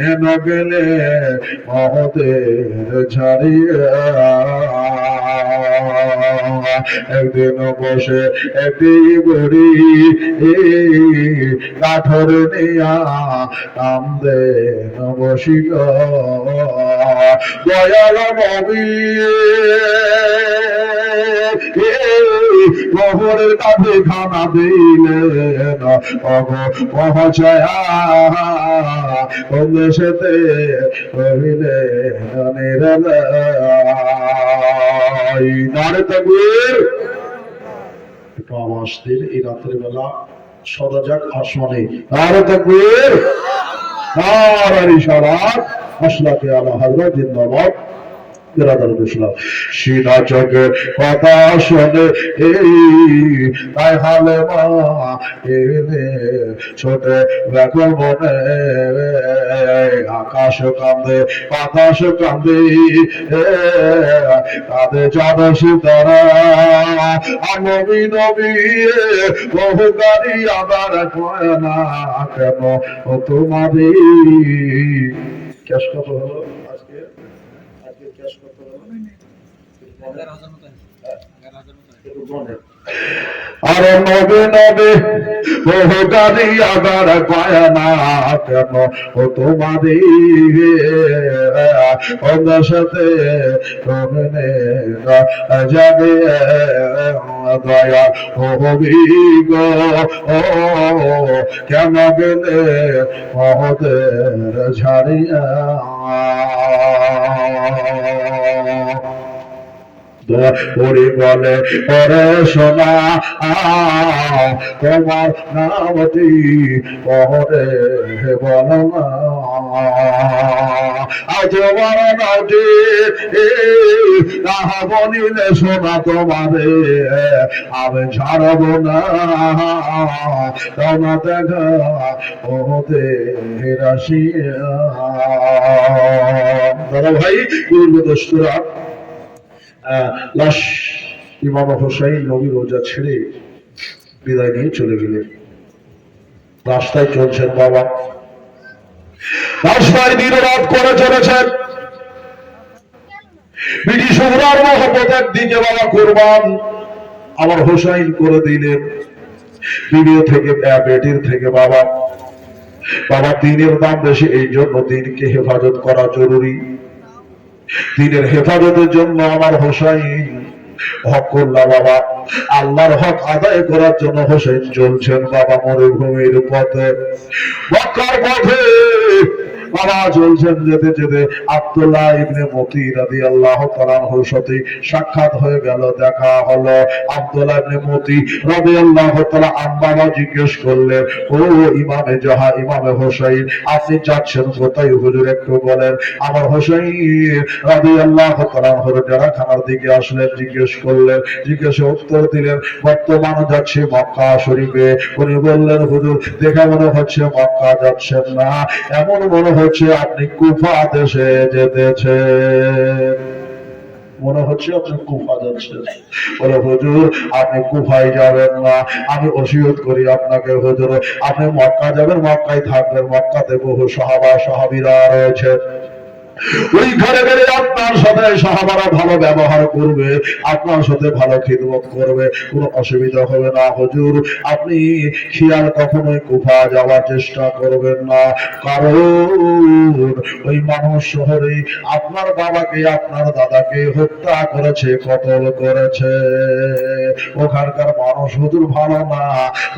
এন গেলে মোদের ছাড়িয়া। একদিন বসে একটি গড়ি কাঠর নিয়া কান্দে বসিল, দয়াল নবী কবরের কাছে খানা দিলেন, পৌঁছায়া কোন দেশেতে রহিলে নিরালায়। নারে তাকবীর। একটু আওয়াজ দিন এই রাত্রে বেলা সদা যাক আসমানে। নারে তাকবীর, নারে রিসালাত, মাসলাকে আলা হযরত জিন্দাবাদ। সীতা চোখে কথা শোনে তাই হালে মা এনে ছোটে দেখো মনে, আকাশ কান্দে বাতাস কান্দে কাঁদে চাঁদ সিতারা, আর নবী নবী বহুকারী আবার কয় না কেন, ও তোমারই ক্যাশ কত হলো আজকে? আর নবে নবে বহুকারী আবার পায় না কেন, ও তোমারই সাথে যাবে দয়া হবি গো কেন গেলে মহদের ঝাড়িয়া। ওরে বলে ওরে সোনা তোমার নামটি ওরে বল না তোমার নামটি না বলিলে সোনা তোমারে আমি ছাড়ব না তোমার দেখা ওতে রাশিয়া। দাদা ভাই পূর্ব দোস্তরা লাশ ইমাম হোসাইন নবী রোজা ছেড়ে বিদায় নিয়ে চলে গেলেন। রাস্তায় চলছেন বাবা, রাস্তায় দিনরাত করে চলেছেন। ব্রিটিশ উমরার মহব্বত একদিকে বাবা কুরবান আমার হোসাইন করে দিলেন। বিবিও থেকে বেটির থেকে বাবা বাবা দিনের দাম বেশি, এই জন্য দিনকে হেফাজত করা জরুরি। দিনের হেফাজতের জন্য আমার হোসাইন হক করলা বাবা, আল্লাহর হক আদায় করার জন্য হোসেন চলছেন বাবা মরুভূমির পথে, মক্কার পথে বাবা চলছেন। যেতে যেতে আব্দুল্লাহ ইবনে মতি রাদিয়াল্লাহু তাআলা আনহুর সাথে সাক্ষাৎ হয়ে গেল, দেখা হলো। আব্দুল্লাহ ইবনে মতি রাদিয়াল্লাহু তাআলা বাবা জিজ্ঞেস করলেন, ও ইমামে জাহা ইমামে হোসাইন আপনি যাচ্ছেন কোথায় হুজুর একটু বলেন। আমার হোসাইন রাদিয়াল্লাহু তাআলা আনহুর জারাখানার দিকে আসলেন, জিজ্ঞেস করলেন, জিজ্ঞাসা উত্তর দিলেন বর্তমান যাচ্ছে মক্কা শরীফে। উনি বললেন হুজুর দেখে মনে হচ্ছে মক্কা যাচ্ছেন না, এমন মনে হচ্ছে আপনি কুফা দেশে যেতেছে, মনে হচ্ছে আপনি কুফা যাচ্ছেন। বলে হুজুর আপনি কুফায় যাবেন না, আমি ওসিয়ত করি আপনাকে হুজুর আপনি মক্কা যাবেন, মক্কায় থাকবেন। মক্কাতে বহু সাহাবা সাহাবীরা রয়েছে, ওই ঘরে গেলে আপনার সাথে সাহাবারা ভালো ব্যবহার করবে, আপনার সাথে ভালো খিদমত করবে, কোনো অসুবিধা হবে না। হুজুর আপনি খেয়াল কখনোই কুফা যাওয়ার চেষ্টা করবেন না, কারণ ওই মানুষ শহরে আপনার বাবাকে আপনার দাদাকে হত্যা করেছে, কতল করেছে। ওখানকার মানুষ হুজুর ভালো না,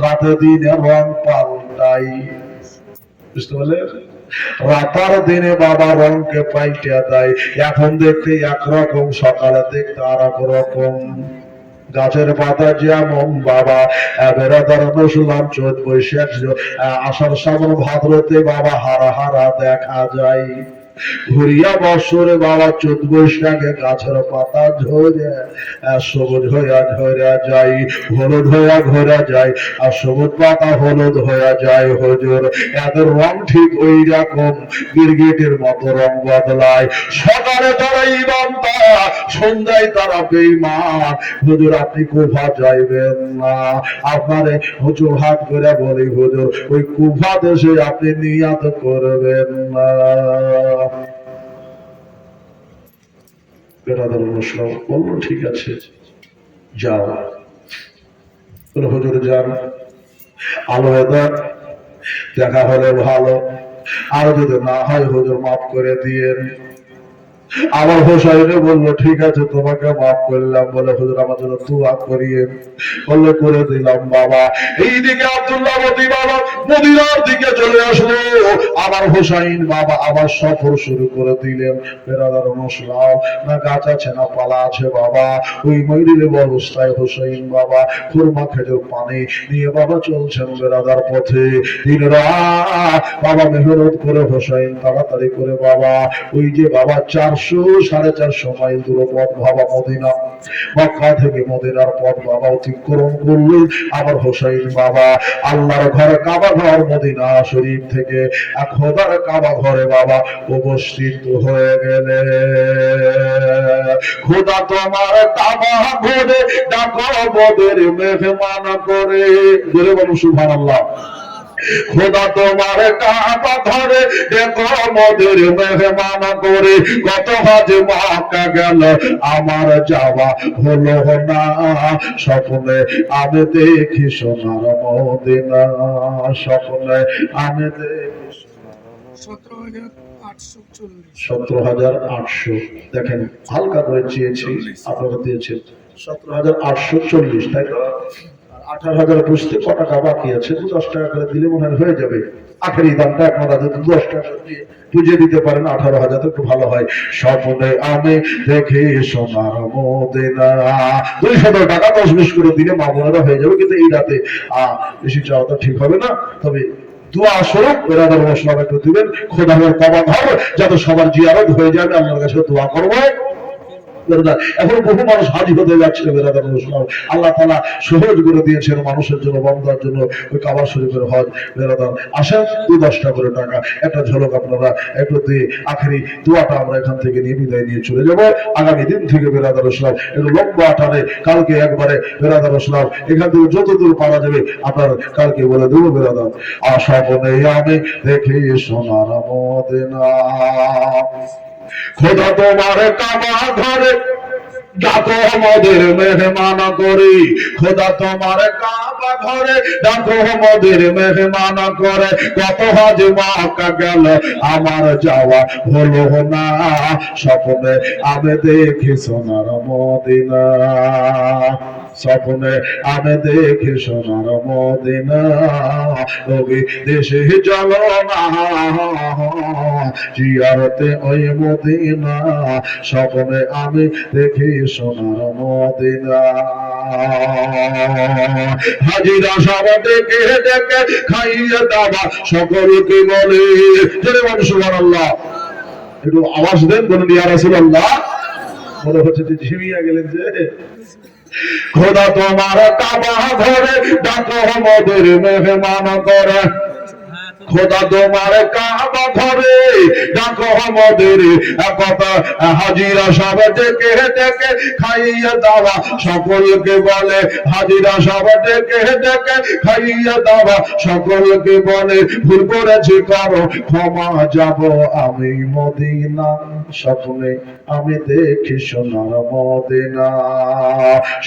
রাতে দিনে রং পাল্টাই, বুঝতে পারলেন? রাতার দিনে বাবা রংকে পাল্টে দেয়, এখন দেখতে একরকম সকালে দেখতে আর এক রকম। গাছের পাতা যেমন বাবা শুনলাম চোদ্দ বৈশাখ আষাঢ় শ্রাবণ ভাদ্রতে বাবা হারা হারা দেখা যায়, ঘুরিয়া বছরে বাবা চোদ্দ বৈশাখে গাছের পাতা ঝরে সবুজ হইয়া ঝরা যায়, হলুদ হইয়া ঘোরা যায়, আর সবুজ পাতা হলুদ হইয়া যায়। হুজুর এদের রং ঠিক ওই রকম গিরগিটির মতো রং বদলায়, সকালে তারা ইমানদার, সন্ধ্যায় তারা বেঈমান। হুজুর আপনি কুফা যাইবেন না, আপনারে হুজুর হাত করে বলি হুজুর ওই কুফা দেশে আপনি নিয়াত করবেন না। বললো ঠিক আছে যাও। হুজুর যান, আলাদা দেখা হলে ভালো, আর যদি না হয় হুজুর মাফ করে দিয়েন। আমার হোসাইনে বললো ঠিক আছে তোমাকে মাফ করলাম। বলে হুজুর আমার জন্য দোয়া করিয়েন। বললো করে দিলাম বাবা। এইদিকে আব্দুল্লাহ মতি বাবা মদিনার দিকে চলে আসলো, আমার হোসাইন বাবা আবার সফর শুরু করে দিলেন। বেরাদার মুসলাম না গাছ আছে না পালা আছে বাবা, ওই ময়ূরের অবস্থায় হোসাইন বাবা খুরমা খেজুর পানি নিয়ে বাবা চলছেন বেরাদার পথে। দিন রাত বাবা মেহনত করে হোসাইন তাড়াতাড়ি করে বাবা ওই যে বাবা 400-450 মাইল দূর পথ বাবা মদিনা, মক্কা থেকে মদিনার পথ বাবা অতিক্রম করলেন। আবার হোসাইন বাবা আল্লাহর ঘর কাবা ঘর মদিনা শরীফ থেকে খোদার কাবা ঘরে বাবা উপস্থিত হয়ে গেলে। খোদা তোমার কাবা ঘরে ডাকো বদের মেহমান করে, বলে বলো সুবহানাল্লাহ। খোদা তোমার কাবা ধরে দেখো মদের মেহমান করে, কত হজ মক্কা গেল আমার যাওয়া হলো না, স্বপ্নে আমি দেখি সোনার মদিনা, স্বপ্নে আমি দেখি 17,840। দেখেন হালকা করে চেয়েছি, আপনারা দিয়েছেন 17,840, তাই তো? 18,000 পুষতে ক টাকা বাকি আছে, 10 টাকা করে দিলে মনে হয় হয়ে যাবে। আখেরি দামটা আপনারা যদি 10 টাকা দিয়ে বুঝে দিতে পারেন 18,000 তো একটু ভালো হয়। স্বপ্নে আমি দেখি সোনার মদিনা, 200 টাকা 10-20 করে দিলে মা বোনেরা হয়ে যাবে। কিন্তু এই রাতে বেশি চাওয়া তো ঠিক হবে না, তবে দোয়া স্বরূপ বেরাদার মশলা একটু দিবেন, খোদার কাবা ঘর যাতে সবার জিয়ারত হয়ে যাবে, আল্লাহর কাছে দোয়া করবো। এখন বহু মানুষ হাজি হতে যাচ্ছে বেরাদার মুসলিম, আল্লাহ তাআলা সহজ করে দিয়েছেন মানুষের জন্য, বান্দার জন্য ওই কাবা শরীফের হজ। বেরাদার আসেন 2-10 করে টাকা একটা ঝলক আপনারা একটু দিয়ে আখেরি দোয়াটা আমরা এখান থেকে নিয়ে বিদায় নিয়ে চলে যাব। আগামী দিন থেকে বেরাদার ইসলাম একটু লম্বা টানে কালকে একবারে বেরাদার ইসলাম এখান থেকে যতদূর পারা যাবে আপনার কালকে বলে দেবো। বেরাদার আশা মনে আমি দেখি সোনার মদিনা, খোদা তোমার কাবা ঘরে ডাকো আমাদের মেহমান করি, খোদা তোমার কাবা ঘরে ডাকো আমাদের মেহমান করে। কত হজ মাক্কা গেল আমার যাওয়া হলো না, স্বপ্নে আমি দেখি সোনার মদিনা, স্বপ্নে আমি দেখি সোনার মদিনা। নবী দেশে চলো না জিয়ারতে ওই মদিনা, স্বপ্নে আমি দেখি সোনার মদিনা। হাজিরা সব ডেকে ডেকে খাইয়ে দাবা সকলকে বলে, জোরে বল সুবহানাল্লাহ। একটু আওয়াজ দেন, বলুন ইয়া রাসূলুল্লাহ। মনে হচ্ছে যে ঝিমিয়ে গেলেন যে। খোদা তোমার কাবা ঘরে ডাকো আমাদের মেহমান করে, খোদা তোমার কাবা ঘরে ডাকো আমাদের কথা। হাজিরা সব ডেকে ডেকে খাইয়ে দাওয়া সকলকে বলে, হাজিরা সব ডেকে ডেকে খাইয়ে দাওয়া সকলকে বলে। ভুল করেছি করো ক্ষমা, যাব আমি মদিনা, স্বপ্নে আমি দেখি সোনার মদিনা,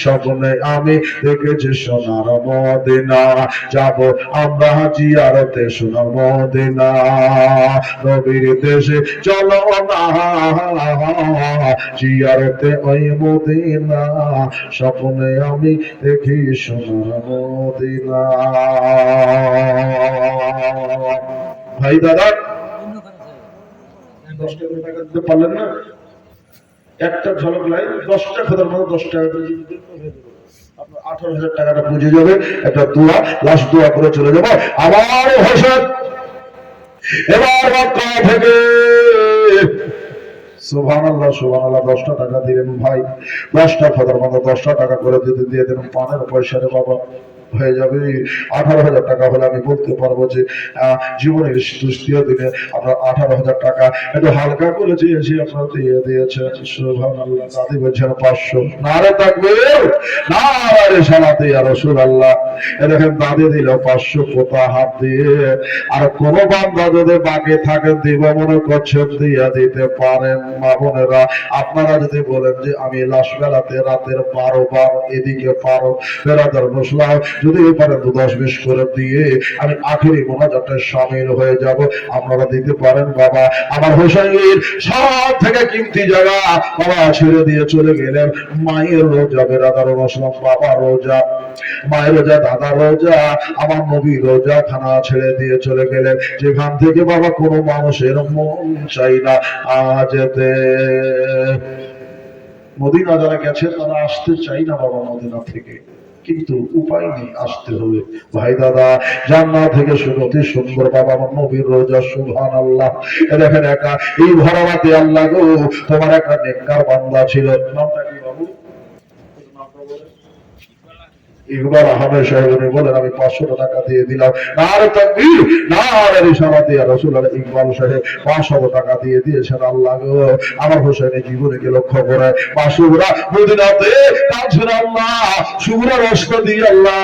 স্বপ্নে আমি দেখেছি সোনার মদিনা। যাব আমরা জিয়ারতে সোনার মদিনা, নবীর দেশে চলো না জিয়ারতে ওই মদিনা, স্বপ্নে আমি দেখি সোনার মদিনা। ভাই দাদা 10 টাকা দিতে পারলেন না, একটা ঝলক লাই 10টা খোদার মতো 10 টাকা আপনার 18,000 টাকাটা বুঝে যাবে। একটা দোয়া লাস্ট দোয়া করে চলে যাবো। আবার হোসেন এবার মক্কা থেকে সুবহানাল্লাহ সুবহানাল্লাহ 10টা টাকা দিলেন ভাই, 10টা খোদার মতো 10টা টাকা করে যদি দিয়ে দেন পানের পয়সা রে বাবা হয়ে যাবে 18,000 টাকা হলে আমি বলতে পারবো যে জীবনের তৃতীয় দিনে আপনার 18,000 টাকা একটু হালকা করে চেয়েছি, আপনার দিয়ে দিয়েছেন। সুবহানাল্লাহ। দাদি বলছেন 500, নারে তাকবীর, নারে সালাতে ইয়া রাসূলুল্লাহ। দেখেন দাদি দিল 500 পোতা হাত দিয়ে। আর কোন বান্দা যদি বাকি থাকে দিব মনে করছেন দিয়া দিতে পারেন। মা বোনেরা আপনারা যদি বলেন যে আমি লাশ বেলাতে রাতের 12 বার এদিকে পারো বেরাদার মুসলাম যদি পারেন তো 10-20 করে দিয়ে আমি আখেরি মোনাজাতে শামিল হয়ে যাব, আপনারা দিতে পারেন। বাবা আমার হোসেনের সব থেকে কিমতি জায়গা বাবা ছেড়ে দিয়ে চলে গেলেন। মায়ের রোজা বেরাদার মুসলাম, বাবা রোজা, মায়ের রোজা, দাদা রোজা, আমার নবী রোজা খানা ছেড়ে দিয়ে চলে গেলেন, যেখান থেকে বাবা কোনো মানুষের মন চাই না যেতে। মদিনা যারা গেছেন তারা আসতে চাই না বাবা মদিনা থেকে, কিন্তু উপায় নেই, আসতে হবে। ভাই দাদা জান্নাত থেকে অতি সুন্দর বাবা আমার নবীর রোজা। সুবহানাল্লাহ। দেখেন একা এই ভরা রাতে আল্লাহ গো তোমার একটা নেককার বান্দা ছিল, নামটা কি বাবু? ইকবাল আহমেদ সাহেব বলেন আমি 500 টাকা দিয়ে দিলাম। নারে তাকবীর, নারে রিসালাত ইয়া রাসূলুল্লাহ। ইকবাল সাহেব 500 টাকা দিয়ে দিয়েছেন। আল্লাহ গো আমার হোসেনের জীবনকে লক্ষ্য করে 500 মদিনাতে কাছের আল্লাহ শুভরা রাস্তা দিয়ে আল্লাহ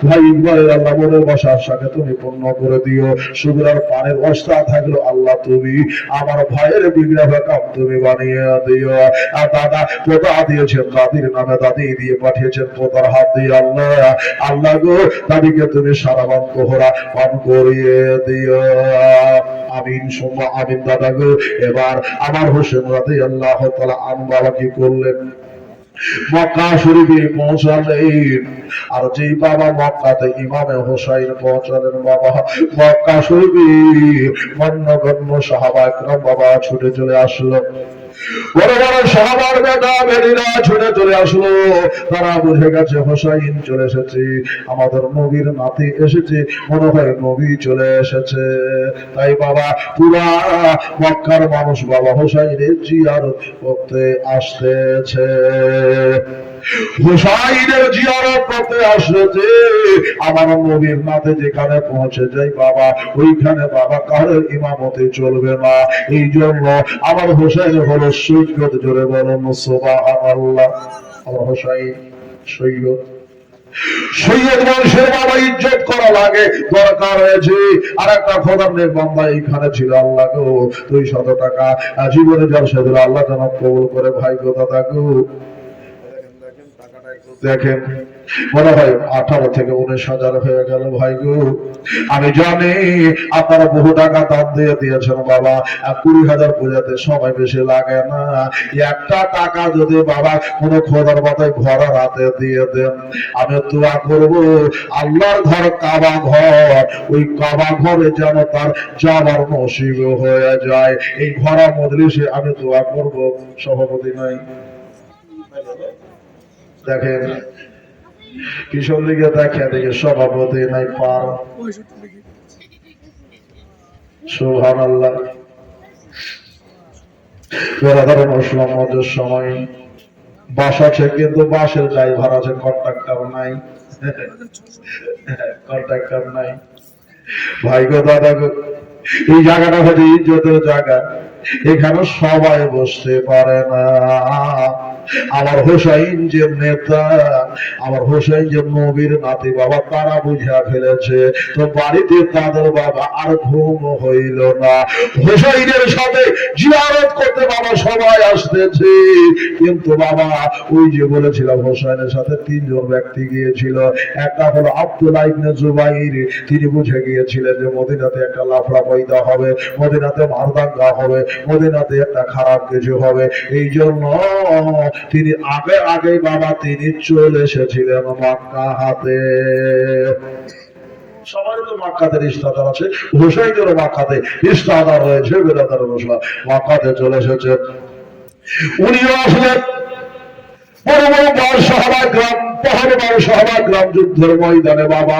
ভাই ইকবালের আল্লাহ মনের বসার সাথে তুমি পূর্ণ করে দিও। শুভরার পানের অবস্থা থাকলো আল্লাহ তুমি আমার ভাইয়ের বিগ্রহ কাম তুমি বানিয়ে দিও। আর দাদা পোতা দিয়েছেন, দাদির নামে দাদি দিয়ে পাঠিয়েছেন পোতার হাত দিয়ে আল্লাহ আল্লাহ গো দাদিকে তুমি সারা বান্ত হোরা পান করিয়ে দিও। আমিন সুম্মা আমিন। দাদা গো এবার আমার হোসেন রাদিয়াল্লাহু তাআলা আন বাবা কি করলেন? মক্কা শরীফে পৌঁছালেন। আর যেই বাবা মক্কাতে ইমামে হোসাইন পৌঁছালেন, বাবা মক্কা শরীফে গণ্য সাহাবা একরাম বাবা ছুটে চলে আসলো। বড় বড় সাহাবার বেটা বেটিরা ছুটে চলে আসলো। তারা বুঝে গেছে হোসাইন চলে এসেছে, আমাদের নবীর নাতি এসেছে, মনে হয় নবী চলে এসেছে। তাই বাবা পুরা মক্কার মানুষ বাবা হোসাইনের জিয়ারত করতে আসতেছে, হোসাইনের জিয়ারত করতে আসতেছে। আমার নবীর নাতে যেখানে পৌঁছে যায় বাবা, ওইখানে বাবা কারোর ইমামতে চলবে না। এই জন্য আমার হোসাইন হলো সৈয়দ। জোরে বলুন সুবহানাল্লাহ। আমার হোসাইন সৈয়দ। সৈয়দ মানুষের বাবা ইজ্জত করা লাগে, দরকার হয়েছে। আর একটা খোদার নেক বান্দা এখানে ছিল, আল্লাহ গো 200 টাকা জীবনে যার সাথে আল্লাহ যেন কবুল করে। ভাই গো দাদা গো দেখেন, মনে হয় 18 থেকে 19,000 হয়ে গেল। ভাই গো আমি জানি আপনারা বহু টাকা দাম দিয়ে দিয়েছেন বাবা, 20,000 পূজাতে সময় বেশি লাগে না। একটা টাকা যদি বাবা কোনো খোদার মাথায় ঘোড়া রাতে দিয়ে দেন, আমি দোয়া করব আল্লাহর ঘর কাবা ঘর, ওই কাবা ঘরে যেন তার যাবার নসিব হয়ে যায়। এই ঘোড়া মজলিসে আমি দোয়া করব। সভাপতি নাই দেখেন, কিশোর লীগে দেখে দেখে সভাপতি নাই পার। সুবহানাল্লাহ। মধ্যে সময় বাস আছে, কিন্তু বাসের ড্রাইভার আছে, কন্ট্রাক্টর নাই। কন্ট্রাক্টর নাই। ভাই গো দাদা গো, এই জায়গাটা হচ্ছে ইজ্জতের জায়গা, এখানে সবাই বসতে পারে না। আমার হোসাইন যে নেতা, আমার হোসাইন যে নবীর নাতি বাবা, তারা বুঝা ফেলেছে। তো বাড়িতে তাদের বাবা আর ঘুম হইল না। হোসাইনের সাথে জিয়ারত করতে বাবা সবাই আসতেছে, কিন্তু বাবা ওই যে বলেছিলাম হোসাইনের সাথে 3 জন ব্যক্তি গিয়েছিল। একটা হলো আব্দুল্লাহ ইবনে জুবাইর, তিনি বুঝে গিয়েছিলেন যে মদিনাতে একটা লাফড়া পয়দা হবে, মদিনাতে মারদাঙ্গা হবে, মদিনাতে একটা খারাপ কিছু হবে। এই জন্য তিনি আগে আগে বাবা তিনি চলে এসেছিলেন মক্কা হাতে। সবাই তো মক্কাতে রিশতাদার আছে, হোসাইনেরও মক্কাতে রিশতাদার রয়েছে, বেরাদার রসুল মক্কাতে চলে এসেছেন। উনিও আসলেন। বড় বড় বড় সাহাবা গ্রাম, পাহাড় সাহাবা গ্রাম যুদ্ধের ময়দানে বাবা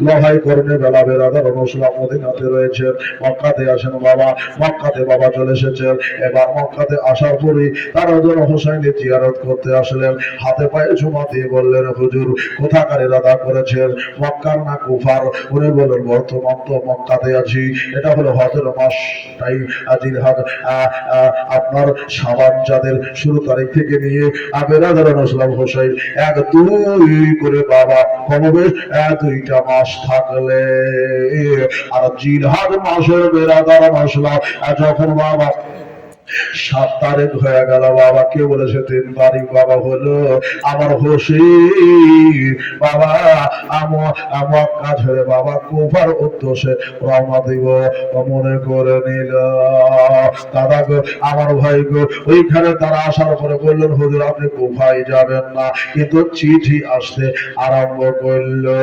লড়াই করনে বেলা বেরাদার রসুল মদিনাতে রয়েছেন। মক্কাতে আসেন বাবা, মক্কাতে বাবা চলে এসেছেন। এবার মক্কাতে আসার পরে তারা যেন হোসাইনের জিয়ারত করতে আসলেন। হাতে পায়ে ঝুমা দিয়ে বললেন, হুজুর কোথাকার ইরাদা করেছেন, মক্কার না কুফার? উনি বলেন, বর্তমান তো মক্কাতে আছি, এটা হলো হজের মাস, তাই জিলহজ আপনার শাবান যাদের শুরু তারিখ থেকে নিয়ে বেরাদার রসুল হোসাইন 1-2 করে বাবা কমবেশ 2টা মাস থাকলে, আর জিলহজ মাসের বেরাদার রসুল যখন বাবা 7 তারিখ হয়ে গেল বাবা, কে বলেছে 3 তারিখ বাবা হলো আমার হোসেন বাবা মক্কা ছেড়ে বাবা কুফার উদ্দেশ্যে রওনা দিব মনে করে নিল। দাদা গো আমার ভাই গো, ওইখানে তারা আসার পরে বললেন, হুজুর আপনি কুফায় যাবেন না, কিন্তু চিঠি আসতে আরম্ভ করলো।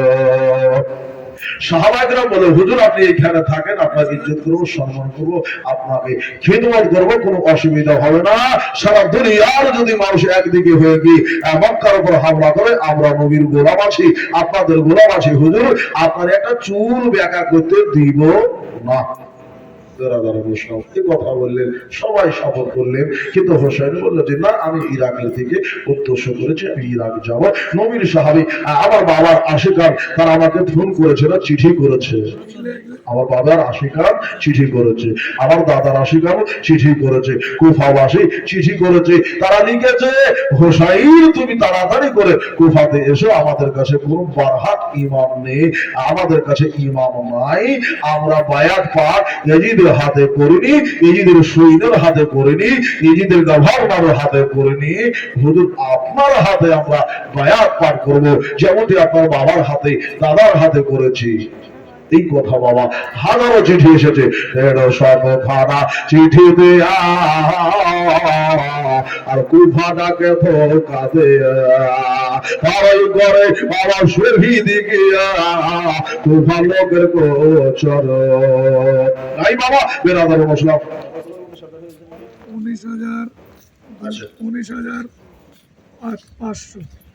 সাহাবায়েরা বলে, হুজুর আপনি এখানে থাকেন, আপনাকে ইজ্জত করবো, সম্মান করবো, আপনাকে খিদমত করবো, কোনো অসুবিধা হবে না। সারা দুনিয়ার যদি মানুষ একদিকে হয়ে গিয়ে মক্কার উপর হামলা করে, আমরা নবীর গোলাম আছি, আপনাদের গোলাম আছি, হুজুর আপনার একটা চুল ব্যাকা করতে দিব না। কথা বললেন, সবাই শপথ করলেন, কিন্তু হোসেন বলল যে না, আমি ইরাকের থেকে উদ্দেশ্য করেছি, আমি ইরাক যাব। নবীর সাহাবী আমার বাবার আশিকার, তারা আমাকে ফোন করেছিল, চিঠি করেছে। আমার বাবার আশিকার চিঠি করেছে, আমার দাদার আশিকার চিঠি করেছে, কুফাবাসী চিঠি করেছে। তারা লিখেছে, হোসাইন তুমি তাড়াতাড়ি করে কুফাতে এসো, আমাদের কাছে কোনো বারহাত ইমাম নেই, আমাদের কাছে ইমাম নাই, আমরা বায়াত পাঠ ইয়াজিদের হাতে করিনি, ইয়াজিদের সৈন্যের হাতে করিনি, ইয়াজিদের গভর্নরের হাতে করিনি, হুজুর আপনার হাতে আমরা বায়াত পাঠ করব, যেমনটি আপনার বাবার হাতে দাদার হাতে করেছি। এই কথা বাবা হাজারো চিঠি এসেছে, সবখানা চিঠি দেয়া আর কুফা ডাকে ধোকা দেয়া তারাই করে বাবা শহীদ গিয়া কুফা লোকের গোচর নাই বাবা বেরাদার মুসলাম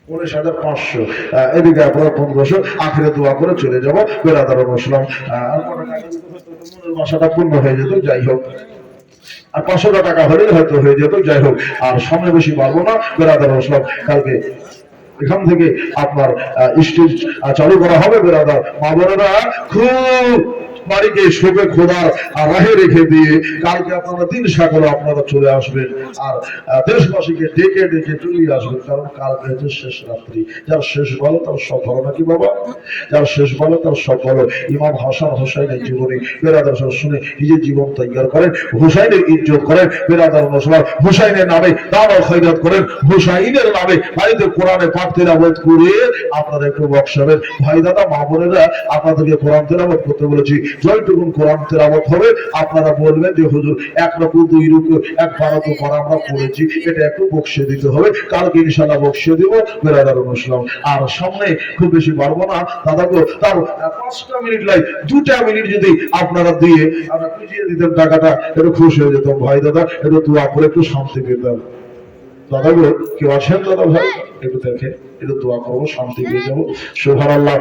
19,500 এদিকে আপনারা 1500 আখেরে দোয়া করে চলে যাব বেরাদার মুসলাম মনের বাসাটা পূর্ণ হয়ে যেত যাই হোক আর 500 টাকা হলেই হয়তো হয়ে যেত যাই হোক আর সময় বেশি পারবো না বেরাদার মুসলাম কালকে এখান থেকে আপনার স্টেজ চালু করা হবে বেরাদার মা বোনেরা খুব বাড়িকে শোকে খোদার রাহে রেখে দিয়ে কালকে আপনারা দিন সাগরে আপনারা চলে আসবেন আর দেশবাসীকে ডেকে ডেকে চলে আসবেন কারণ কালকে হচ্ছে শেষ রাত্রি যার শেষ বলো তার সব ভালো নাকি বাবা যার শেষ বলো তার সব ভালো ইমাম হাসান হোসাইনের জীবনী বেরাদার শুনে নিজের জীবন তৈরি করেন হোসাইনের ইজ্জত করেন বেরাদার মুসলমান হোসাইনের নামে দান ও খয়রাত করেন হোসাইনের নামে বাড়িতে কোরআনে পাঠ তেলাওয়াত করে আপনারা একটু বক্সাবেন ভাই দাদা মা বোনেরা আপনাদেরকে কোরআন তেলাওয়াত করতে বলেছি যতটুকুন কোরআন তেলাওয়াত হবে আপনারা বলবেন যে হুজুর এক রকম দুই রকম এক বারো পড়া আমরা পড়েছি এটা একটু বক্সিয়ে দিতে হবে কালকে ইনশাআল্লাহ বক্সিয়ে দিব বেরাদার মুসলিম আর সামনে খুব বেশি পারবো না দাদাকে তার 5টা মিনিট লাই 2টা মিনিট যদি আপনারা দিয়ে আমরা বুঝিয়ে দিতেন টাকাটা একটু খুশি হয়ে যেতাম ভাই দাদা একটু দোয়া করে একটু শান্তি পেতাম দাদা গো কেউ আছেন দাদা ভাই একটু দেখে একটু দোয়া করবো শান্তি পেয়ে যাবো সুবহানাল্লাহ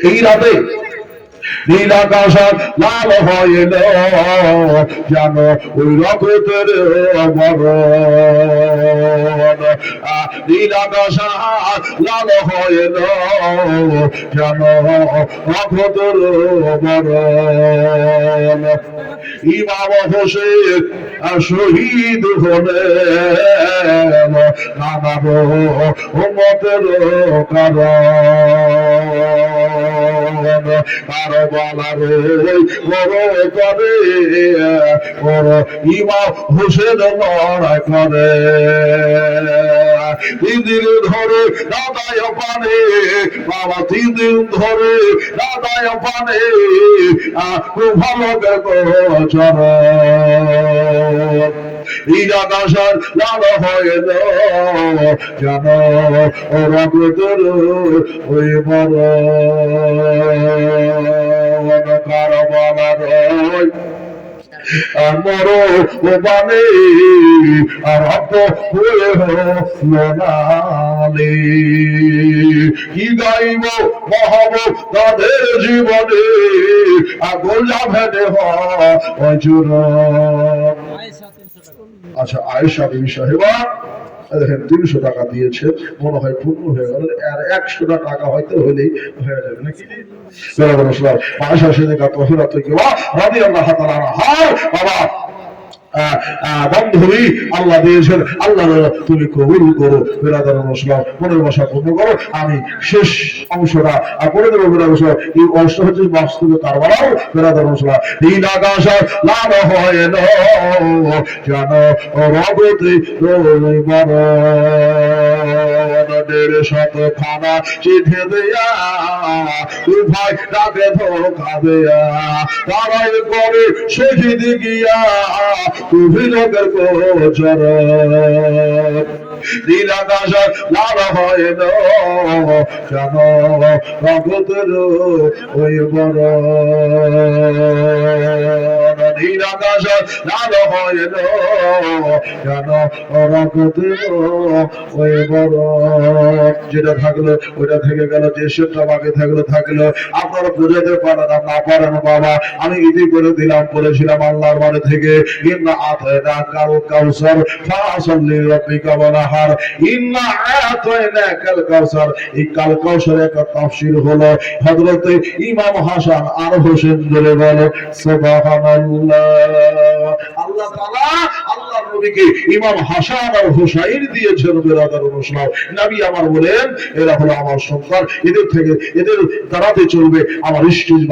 এই রাতে নীল আকাশ লাল হইল যেন ওই রক্তের বরণ নীল আকাশ লাল হইল যেন রক্তের বরণ ইমাম হোসেন শহীদ হলেন নানার উম্মতের কারণ কারো বলার করে ইমাম হোসেন লড়াই করে 3 দিন ধরে দাদায় পানে বাবা 3 দিন ধরে দাদায় পানে ভালো গোচর আকাশের লাল হইল যেন রক্তের ওই বরণ কারো বলার মরো বানে আর রক্ত হয়ে হলে কি গাইব মহাব তাদের জীবনে গোলা ভেদে হজুর আচ্ছা আয়েশা বিবি সাহেবা দেখেন 300 টাকা দিয়েছে মনে হয় পূর্ণ হয়ে গেল আর 100 টাকা হয়তো হলেই হয়ে যাবে নাকি আয়েশা সিদ্দিকা তাহিরা থেকে রাদিয়াল্লাহু তাআলা আনহা বাবা বন্ধুই আল্লাহ দিয়েছেন আল্লাহ তুমি কবুল করো বেরাদার মুসলিম মনের ভাষা পূর্ণ করো আমি শেষ অংশটা করে দেবো বেরাদার এই অংশ হচ্ছে বাস্তবে কারবারও বেরাদার মুসলিম নীল আকাশ লাল হয় না যেন রগতে রইবার 150 খানা চিঠে দেয়া ভাই ডাকে ধোকা দেয়া তারাই করে শহীদ গিয়া লোকের গোচর নীল আকাশ লাল হয় না যেন রক্তের ওই বরণ নীল আকাশ লাল হয় না যেন রক্তের ওই বরণ যেটা থাকলো ওইটা থেকে গেল যে সেটা বাকি থাকলো আপনারা বুঝাতে পারেন না পারেন বাবা আমি ইতি করে দিলাম বলেছিলাম আল্লাহর বাড়ি থেকে ইন্না আতাইনাকাল কাউসার ফাসাল্লি লিরাব্বিকা ওয়ানহার ইন্না আতাইনাকাল কাউসার এই কাল কাউসারের একটা তাফসীর হলো হযরত ইমাম হাসান আর হোসেন বলে বলো সুবহানাল্লাহ আল্লাহ তাআলা আল্লাহর নবীকে ইমাম হাসান আর হোসাইন দিয়েছেন বেরাদার মুসলিম নবী আমার বলেন এরা হলো আমার সন্তান এদের দ্বারাতে চলবে আমার স্টেজ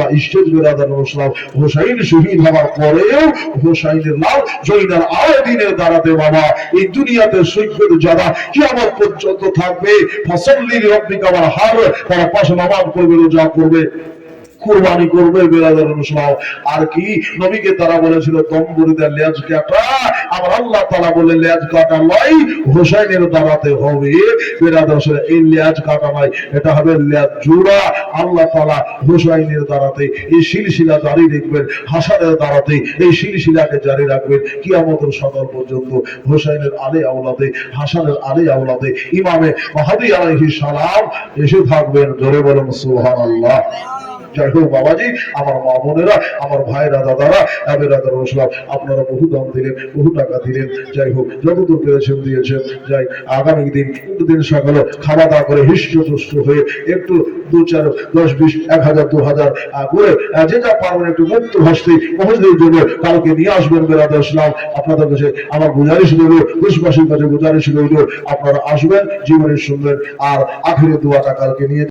বেরাদার মুসলিম হোসাইন শহীদ হওয়ার পরেও হোসাইনের লাল জয়নাল আবেদিনের দ্বারাতে বাবা এই দুনিয়াতে সৈকত যারা কিয়ামত পর্যন্ত থাকবে ফাসাল্লি লিরাব্বিকা ওয়ানহার তারা পাঁচ নামাজ পড়বে রোজা করবে কুরবানি করবে বেরাদার মুসলিম আর কি নবীকে তারা বলেছিল দম্বুরিদের লেজ কাটা আমার আল্লাহ তাআলা বলে লেজ কাটা নয়, হোসেনের দ্বারাতে হবে। বেরাদর্শন এই লেজ কাটা নয়, এটা হবে লেজ জোড়া। আল্লাহ তাআলা হোসেনের দ্বারাতে এই সিলসিলা জারি রাখবেন, হাসানের দ্বারাতে এই সিলসিলাকে জারি রাখবেন কিয়ামতের সকাল পর্যন্ত। হোসেনের আলে আওলাদে, হাসানের আলে আওলাদে ইমামে মাহদী আলাইহিস সালাম এসে থাকবেন। জোরে বলুন সুবহানাল্লাহ। যাই হোক বাবাজি, আমার মা বোনেরা, আমার ভাইরা, দাদারা, আপনারা বহু দাম দিলেন, বহু টাকা দিলেন। যাই হোক, যতদূর পেরেছেন দিয়েছেন। যাই আগামী দিন সকালে খাওয়া দাওয়া করে হৃষ্টপুষ্ট হয়ে একটু 2, 4, 10, 20, 1000, 2000 করে যে যা পারবেন একটু মুক্ত ভাষতে মহজদের জন্য কালকে নিয়ে আসবেন। বেরাদার ইসলাম আপনাদের কাছে আমার গুজারিশ রইল, দেশবাসীর কাছে গুজারিশ রইল, আপনারা আসবেন, জীবনের শুনবেন আর আখিরের দোয়াটা কালকে নিয়ে